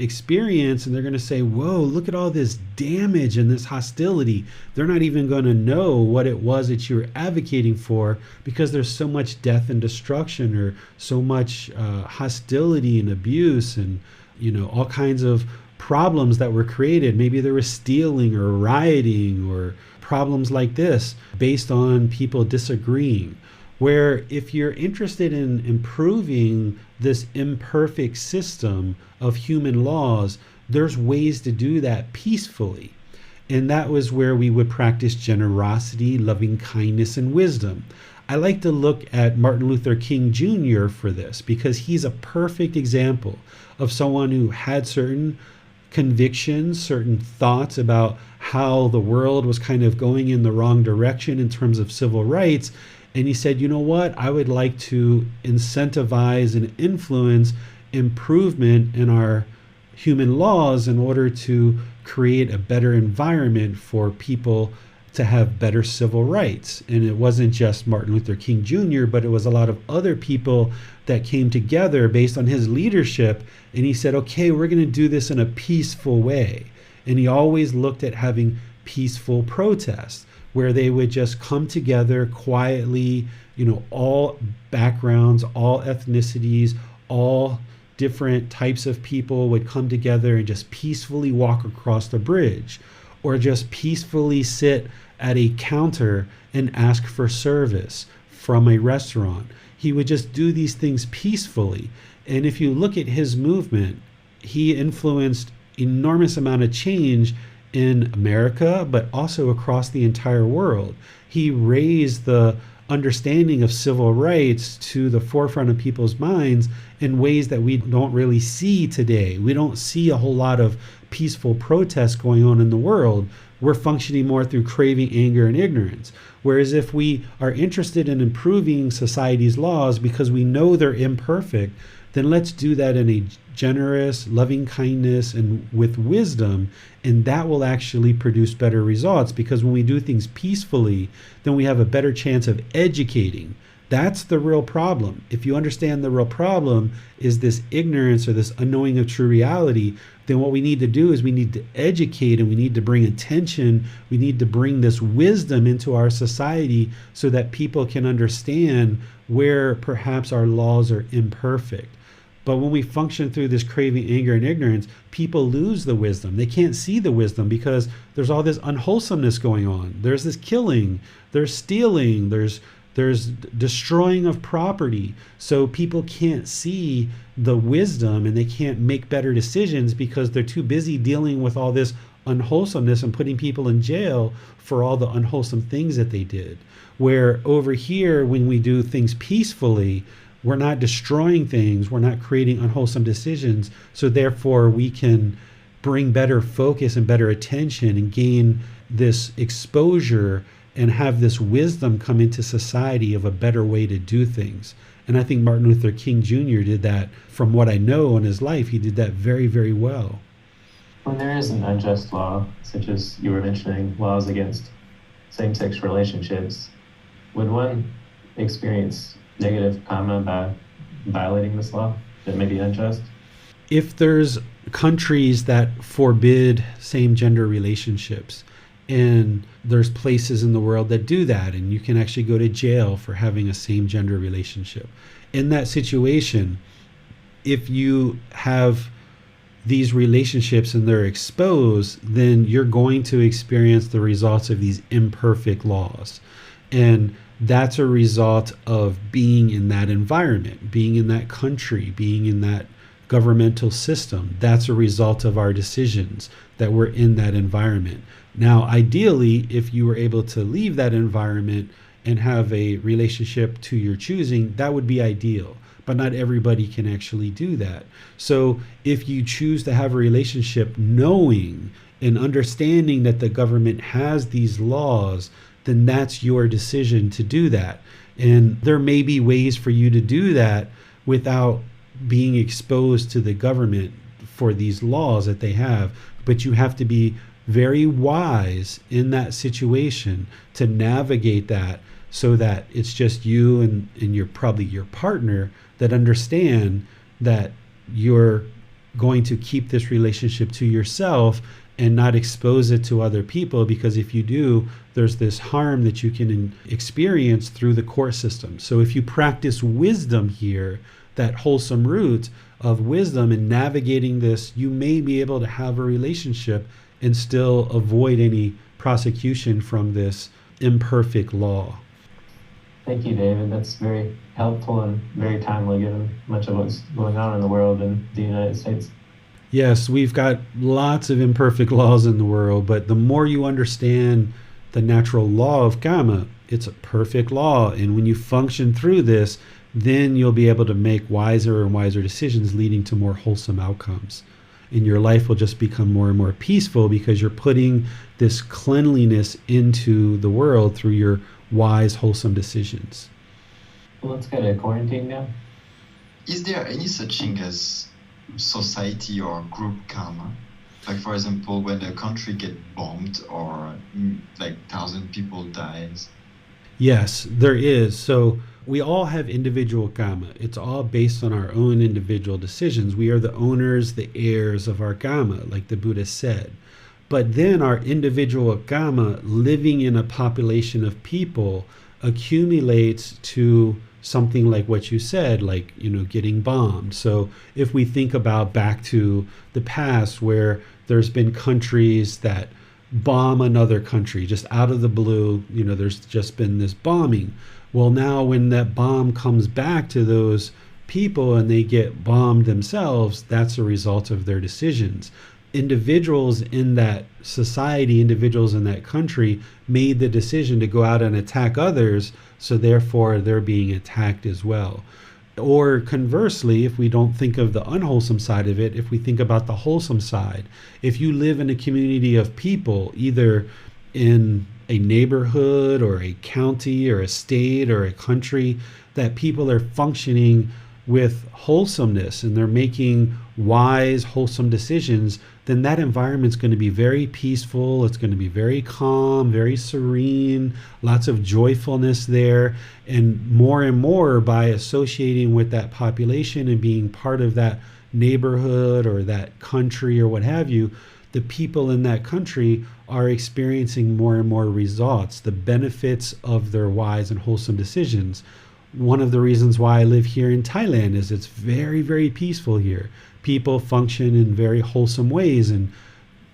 experience and they're going to say, whoa, look at all this damage and this hostility. They're not even going to know what it was that you were advocating for, because there's so much death and destruction, or so much hostility and abuse, and all kinds of problems that were created. Maybe there was stealing or rioting or problems like this based on people disagreeing. Where if you're interested in improving this imperfect system of human laws, there's ways to do that peacefully. And that was where we would practice generosity, loving kindness, and wisdom. I like to look at Martin Luther King Jr. for this, because he's a perfect example of someone who had certain convictions, certain thoughts about how the world was kind of going in the wrong direction in terms of civil rights. And he said, you know what, I would like to incentivize and influence improvement in our human laws in order to create a better environment for people to have better civil rights. And it wasn't just Martin Luther King Jr., but it was a lot of other people that came together based on his leadership. And he said, okay, we're going to do this in a peaceful way. And he always looked at having peaceful protests, where they would just come together quietly, all backgrounds, all ethnicities, all different types of people would come together and just peacefully walk across the bridge, or just peacefully sit at a counter and ask for service from a restaurant. He would just do these things peacefully. And if you look at his movement, he influenced enormous amount of change in America, but also across the entire world. He raised the understanding of civil rights to the forefront of people's minds in ways that we don't really see today. We don't see a whole lot of peaceful protests going on in the world. We're functioning more through craving, anger, and ignorance. Whereas if we are interested in improving society's laws because we know they're imperfect, then let's do that in a generous, loving kindness and with wisdom, and that will actually produce better results, because when we do things peacefully, then we have a better chance of educating. That's the real problem. If you understand the real problem is this ignorance or this unknowing of true reality, then what we need to do is we need to educate, and we need to bring attention. We need to bring this wisdom into our society so that people can understand where perhaps our laws are imperfect. But when we function through this craving, anger, and ignorance, people lose the wisdom. They can't see the wisdom because there's all this unwholesomeness going on. There's this killing, there's stealing, there's destroying of property. So people can't see the wisdom, and they can't make better decisions because they're too busy dealing with all this unwholesomeness and putting people in jail for all the unwholesome things that they did. Where over here, when we do things peacefully, we're not destroying things, we're not creating unwholesome decisions, so therefore we can bring better focus and better attention and gain this exposure and have this wisdom come into society of a better way to do things. And I think Martin Luther King Jr. did that. From what I know in his life, he did that very, very well. When there is an unjust law, such as you were mentioning, laws against same-sex relationships, would one experience negative karma by violating this law that may be unjust? If there's countries that forbid same-gender relationships, and there's places in the world that do that, and you can actually go to jail for having a same-gender relationship. In that situation, if you have these relationships and they're exposed, then you're going to experience the results of these imperfect laws. And that's a result of being in that environment, being in that country, being in that governmental system. That's a result of our decisions that we're in that environment. Now, ideally, if you were able to leave that environment and have a relationship to your choosing, that would be ideal. But not everybody can actually do that. So if you choose to have a relationship knowing and understanding that the government has these laws, then that's your decision to do that. And there may be ways for you to do that without being exposed to the government for these laws that they have. But you have to be very wise in that situation to navigate that, so that it's just you and probably your partner that understand that you're going to keep this relationship to yourself and not expose it to other people, because if you do, there's this harm that you can experience through the court system. So if you practice wisdom here, that wholesome root of wisdom and navigating this, you may be able to have a relationship and still avoid any prosecution from this imperfect law. Thank you, David. That's very helpful and very timely given much of what's going on in the world in the United States. Yes, we've got lots of imperfect laws in the world, but the more you understand the natural law of Kamma, it's a perfect law. And when you function through this, then you'll be able to make wiser and wiser decisions leading to more wholesome outcomes. And your life will just become more and more peaceful because you're putting this cleanliness into the world through your wise, wholesome decisions. Well, let's go to quarantine now. Is there any such thing as society or group karma? Like, for example, when a country gets bombed or like 1,000 people dies? Yes, there is. So we all have individual karma. It's all based on our own individual decisions. We are the owners, the heirs of our karma, like the Buddha said. But then our individual karma living in a population of people accumulates to something like what you said, like, getting bombed. So if we think about back to the past where there's been countries that bomb another country just out of the blue, there's just been this bombing. Well, now when that bomb comes back to those people and they get bombed themselves, that's a result of their decisions. Individuals in that society, individuals in that country made the decision to go out and attack others, so therefore they're being attacked as well. Or conversely, if we don't think of the unwholesome side of it, if we think about the wholesome side, if you live in a community of people, either in a neighborhood or a county or a state or a country, that people are functioning with wholesomeness and they're making wise, wholesome decisions, then that environment's going to be very peaceful. It's going to be very calm, very serene, lots of joyfulness there. And more by associating with that population and being part of that neighborhood or that country or what have you, the people in that country are experiencing more and more results, the benefits of their wise and wholesome decisions. One of the reasons why I live here in Thailand is it's very, very peaceful here. People function in very wholesome ways, and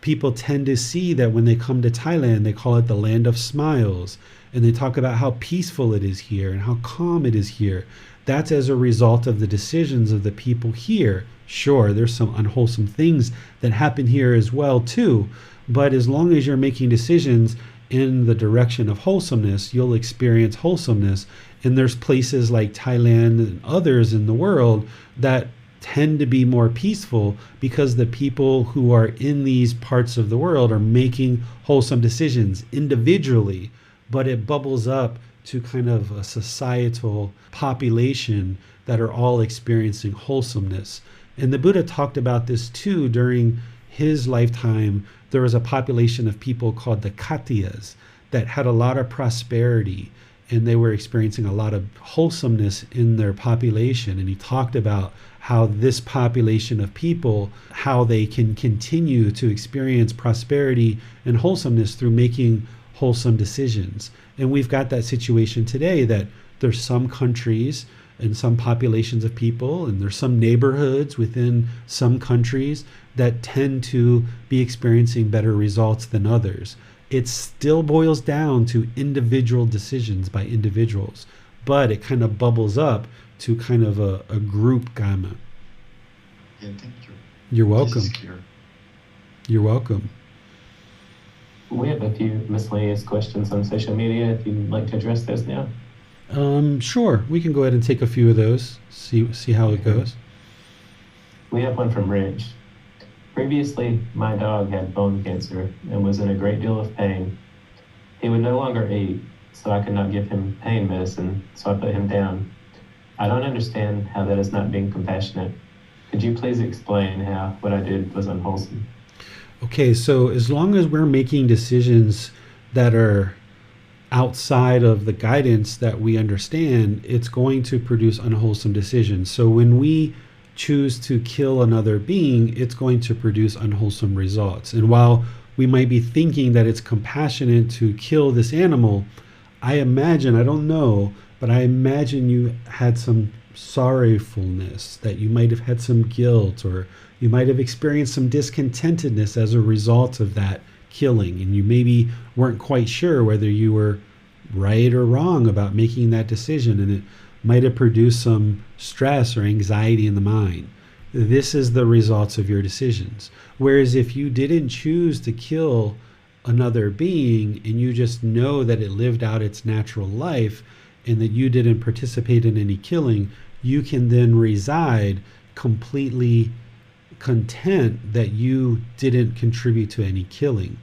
people tend to see that when they come to Thailand, they call it the land of smiles, and they talk about how peaceful it is here and how calm it is here. That's as a result of the decisions of the people here. Sure, there's some unwholesome things that happen here as well too, but as long as you're making decisions in the direction of wholesomeness, you'll experience wholesomeness. And there's places like Thailand and others in the world that tend to be more peaceful because the people who are in these parts of the world are making wholesome decisions individually, but it bubbles up to kind of a societal population that are all experiencing wholesomeness. And the Buddha talked about this too during his lifetime. There was a population of people called the Khattiyas that had a lot of prosperity, and they were experiencing a lot of wholesomeness in their population. And he talked about how this population of people, how they can continue to experience prosperity and wholesomeness through making wholesome decisions. And we've got that situation today that there's some countries and some populations of people, and there's some neighborhoods within some countries that tend to be experiencing better results than others. It still boils down to individual decisions by individuals, but it kind of bubbles up to kind of a group karma. Yeah, thank you. You're welcome. This is clear. You're welcome. We have a few miscellaneous questions on social media if you'd like to address those now. Sure, we can go ahead and take a few of those, see how it goes. We have one from Rich. Previously, my dog had bone cancer and was in a great deal of pain. He would no longer eat, so I could not give him pain medicine, so I put him down. I don't understand how that is not being compassionate. Could you please explain how what I did was unwholesome? Okay, so as long as we're making decisions that are outside of the guidance that we understand, it's going to produce unwholesome decisions. So when we choose to kill another being, it's going to produce unwholesome results. And while we might be thinking that it's compassionate to kill this animal, I imagine, I don't know, but I imagine you had some sorrowfulness, that you might have had some guilt, or you might have experienced some discontentedness as a result of that killing, and you maybe weren't quite sure whether you were right or wrong about making that decision, and it might have produced some stress or anxiety in the mind. This is the results of your decisions. Whereas if you didn't choose to kill another being and you just know that it lived out its natural life and that you didn't participate in any killing, you can then reside completely content that you didn't contribute to any killing.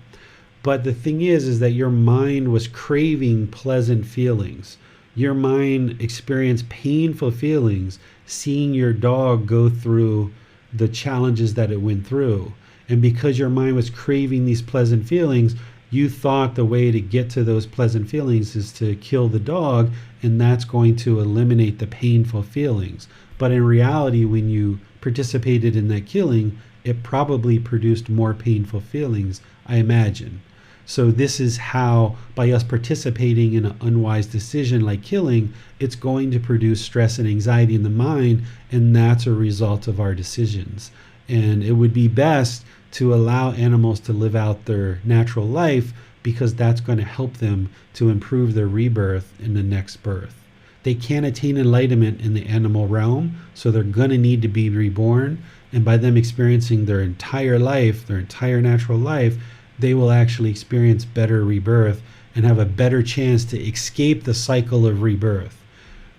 But the thing is that your mind was craving pleasant feelings. Your mind experienced painful feelings seeing your dog go through the challenges that it went through. And because your mind was craving these pleasant feelings, you thought the way to get to those pleasant feelings is to kill the dog, and that's going to eliminate the painful feelings. But in reality, when you participated in that killing, it probably produced more painful feelings, I imagine. So this is how, by us participating in an unwise decision like killing, it's going to produce stress and anxiety in the mind, and that's a result of our decisions. And it would be best to allow animals to live out their natural life, because that's going to help them to improve their rebirth in the next birth. They can't attain enlightenment in the animal realm, so they're going to need to be reborn. And by them experiencing their entire life, their entire natural life, they will actually experience better rebirth and have a better chance to escape the cycle of rebirth.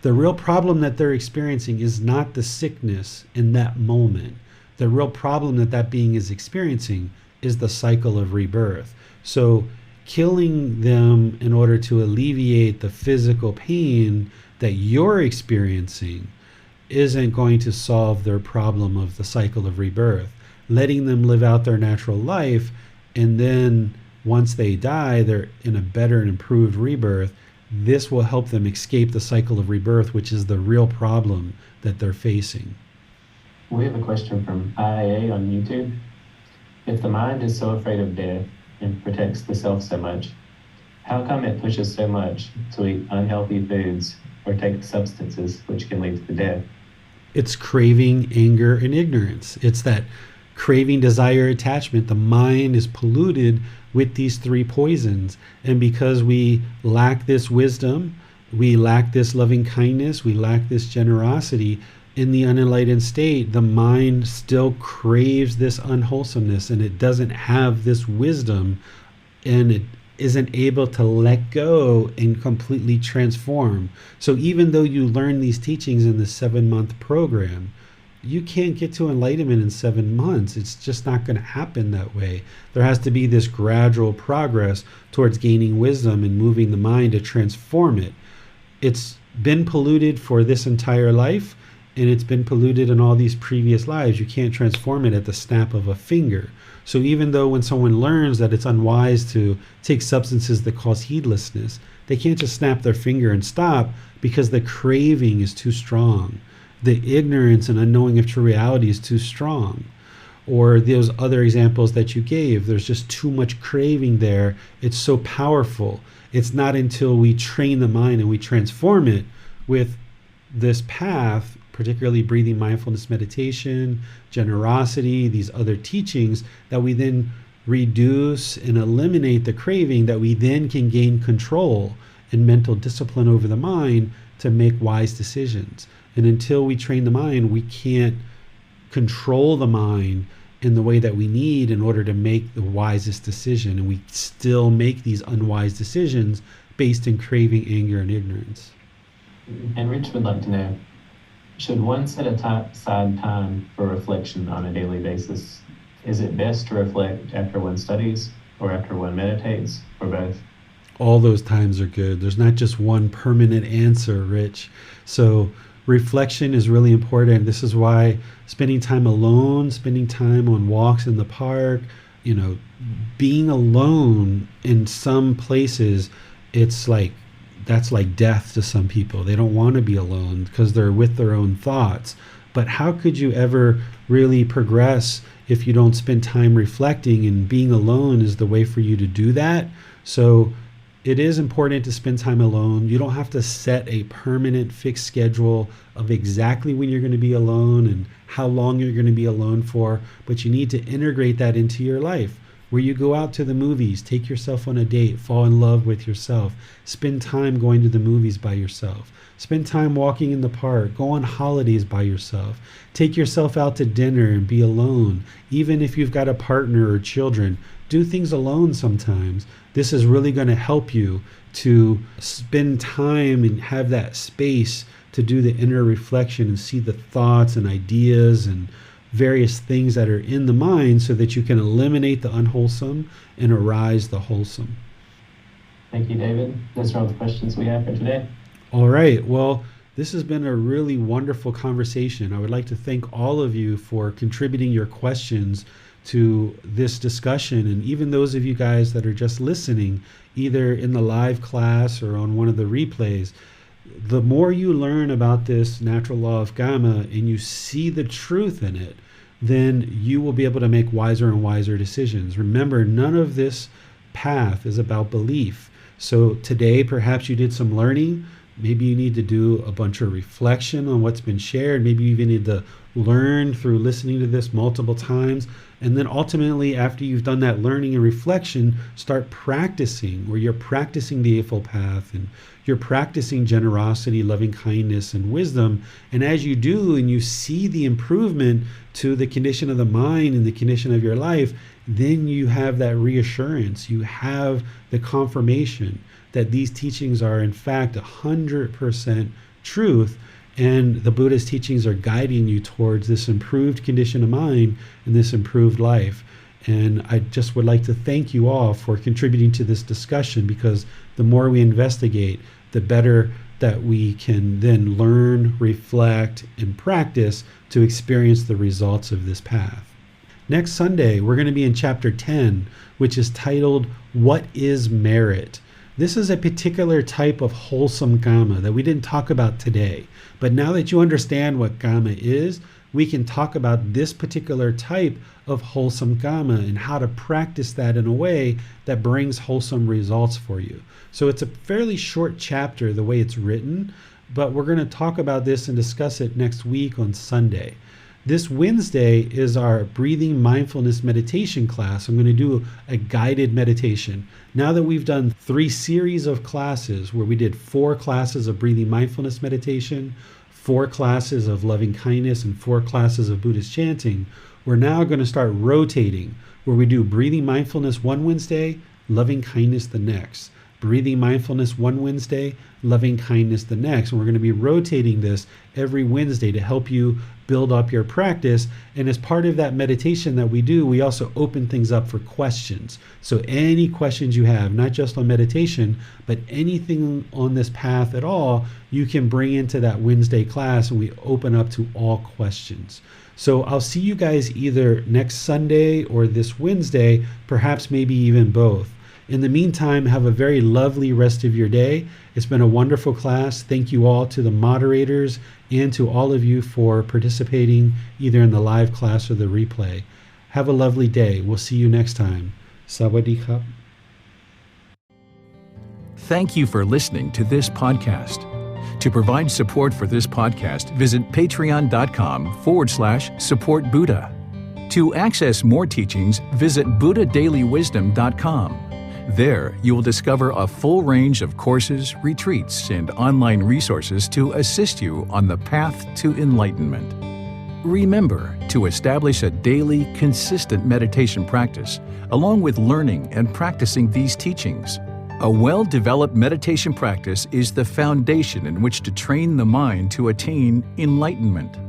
The real problem that they're experiencing is not the sickness in that moment. The real problem that that being is experiencing is the cycle of rebirth. So killing them in order to alleviate the physical pain that you're experiencing isn't going to solve their problem of the cycle of rebirth. Letting them live out their natural life, and then once they die, they're in a better and improved rebirth. This will help them escape the cycle of rebirth, which is the real problem that they're facing. We have a question from IA on YouTube. If the mind is so afraid of death and protects the self so much, how come it pushes so much to eat unhealthy foods or take substances which can lead to death? It's craving, anger, and ignorance. It's that craving, desire, attachment. The mind is polluted with these three poisons. And because we lack this wisdom, we lack this loving kindness, we lack this generosity, in the unenlightened state, the mind still craves this unwholesomeness, and it doesn't have this wisdom, and it isn't able to let go and completely transform. So even though you learn these teachings in the 7-month program, you can't get to enlightenment in 7 months. It's just not going to happen that way. There has to be this gradual progress towards gaining wisdom and moving the mind to transform it. It's been polluted for this entire life, and it's been polluted in all these previous lives. You can't transform it at the snap of a finger. So even though when someone learns that it's unwise to take substances that cause heedlessness, they can't just snap their finger and stop, because the craving is too strong. The ignorance and unknowing of true reality is too strong. Or those other examples that you gave, there's just too much craving there. It's so powerful. It's not until we train the mind and we transform it with this path, particularly breathing, mindfulness, meditation, generosity, these other teachings, that we then reduce and eliminate the craving, that we then can gain control and mental discipline over the mind to make wise decisions. And until we train the mind, we can't control the mind in the way that we need in order to make the wisest decision. And we still make these unwise decisions based in craving, anger, and ignorance. And Rich would like to know, should one set aside time for reflection on a daily basis? Is it best to reflect after one studies, or after one meditates, or both? All those times are good. There's not just one permanent answer, Rich. So reflection is really important. This is why spending time alone, spending time on walks in the park, being alone in some places, that's like death to some people. They don't want to be alone because they're with their own thoughts. But how could you ever really progress if you don't spend time reflecting? And being alone is the way for you to do that. So it is important to spend time alone. You don't have to set a permanent fixed schedule of exactly when you're going to be alone and how long you're going to be alone for, but you need to integrate that into your life, where you go out to the movies, take yourself on a date, fall in love with yourself, spend time going to the movies by yourself, spend time walking in the park, go on holidays by yourself, take yourself out to dinner and be alone. Even if you've got a partner or children, do things alone sometimes. This is really going to help you to spend time and have that space to do the inner reflection and see the thoughts and ideas and various things that are in the mind, so that you can eliminate the unwholesome and arise the wholesome. Thank you, David. Those are all the questions we have for today. All right. Well, this has been a really wonderful conversation. I would like to thank all of you for contributing your questions to this discussion, and even those of you guys that are just listening, either in the live class or on one of the replays. The more you learn about this natural law of Kamma and you see the truth in it, then you will be able to make wiser and wiser decisions. Remember, none of this path is about belief. So today, perhaps you did some learning. Maybe you need to do a bunch of reflection on what's been shared. Maybe you even need to learn through listening to this multiple times. And then ultimately, after you've done that learning and reflection, start practicing, where you're practicing the Eightfold Path and you're practicing generosity, loving kindness, and wisdom. And as you do, and you see the improvement to the condition of the mind and the condition of your life, then you have that reassurance. You have the confirmation that these teachings are in fact 100% truth, and the Buddha's teachings are guiding you towards this improved condition of mind and this improved life. And I just would like to thank you all for contributing to this discussion, because the more we investigate, the better that we can then learn, reflect, and practice to experience the results of this path. Next Sunday, we're going to be in chapter 10, which is titled, What is Merit? This is a particular type of wholesome Kamma that we didn't talk about today. But now that you understand what Kamma is, we can talk about this particular type of wholesome Kamma and how to practice that in a way that brings wholesome results for you. So it's a fairly short chapter the way it's written, but we're going to talk about this and discuss it next week on Sunday. This Wednesday is our breathing mindfulness meditation class. I'm going to do a guided meditation. Now that we've done 3 series of classes where we did 4 classes of breathing mindfulness meditation, 4 classes of loving kindness, and 4 classes of Buddhist chanting, we're now going to start rotating, where we do breathing mindfulness one Wednesday, loving kindness the next. Breathing mindfulness one Wednesday, loving kindness the next. And we're going to be rotating this every Wednesday to help you build up your practice. And as part of that meditation that we do, we also open things up for questions. So any questions you have, not just on meditation, but anything on this path at all, you can bring into that Wednesday class, and we open up to all questions. So I'll see you guys either next Sunday or this Wednesday, perhaps maybe even both. In the meantime, have a very lovely rest of your day. It's been a wonderful class. Thank you all to the moderators and to all of you for participating either in the live class or the replay. Have a lovely day. We'll see you next time. Sawadee krap. Thank you for listening to this podcast. To provide support for this podcast, visit patreon.com/support Buddha. To access more teachings, visit buddhadailywisdom.com. There, you will discover a full range of courses, retreats, and online resources to assist you on the path to enlightenment. Remember to establish a daily, consistent meditation practice, along with learning and practicing these teachings. A well-developed meditation practice is the foundation in which to train the mind to attain enlightenment.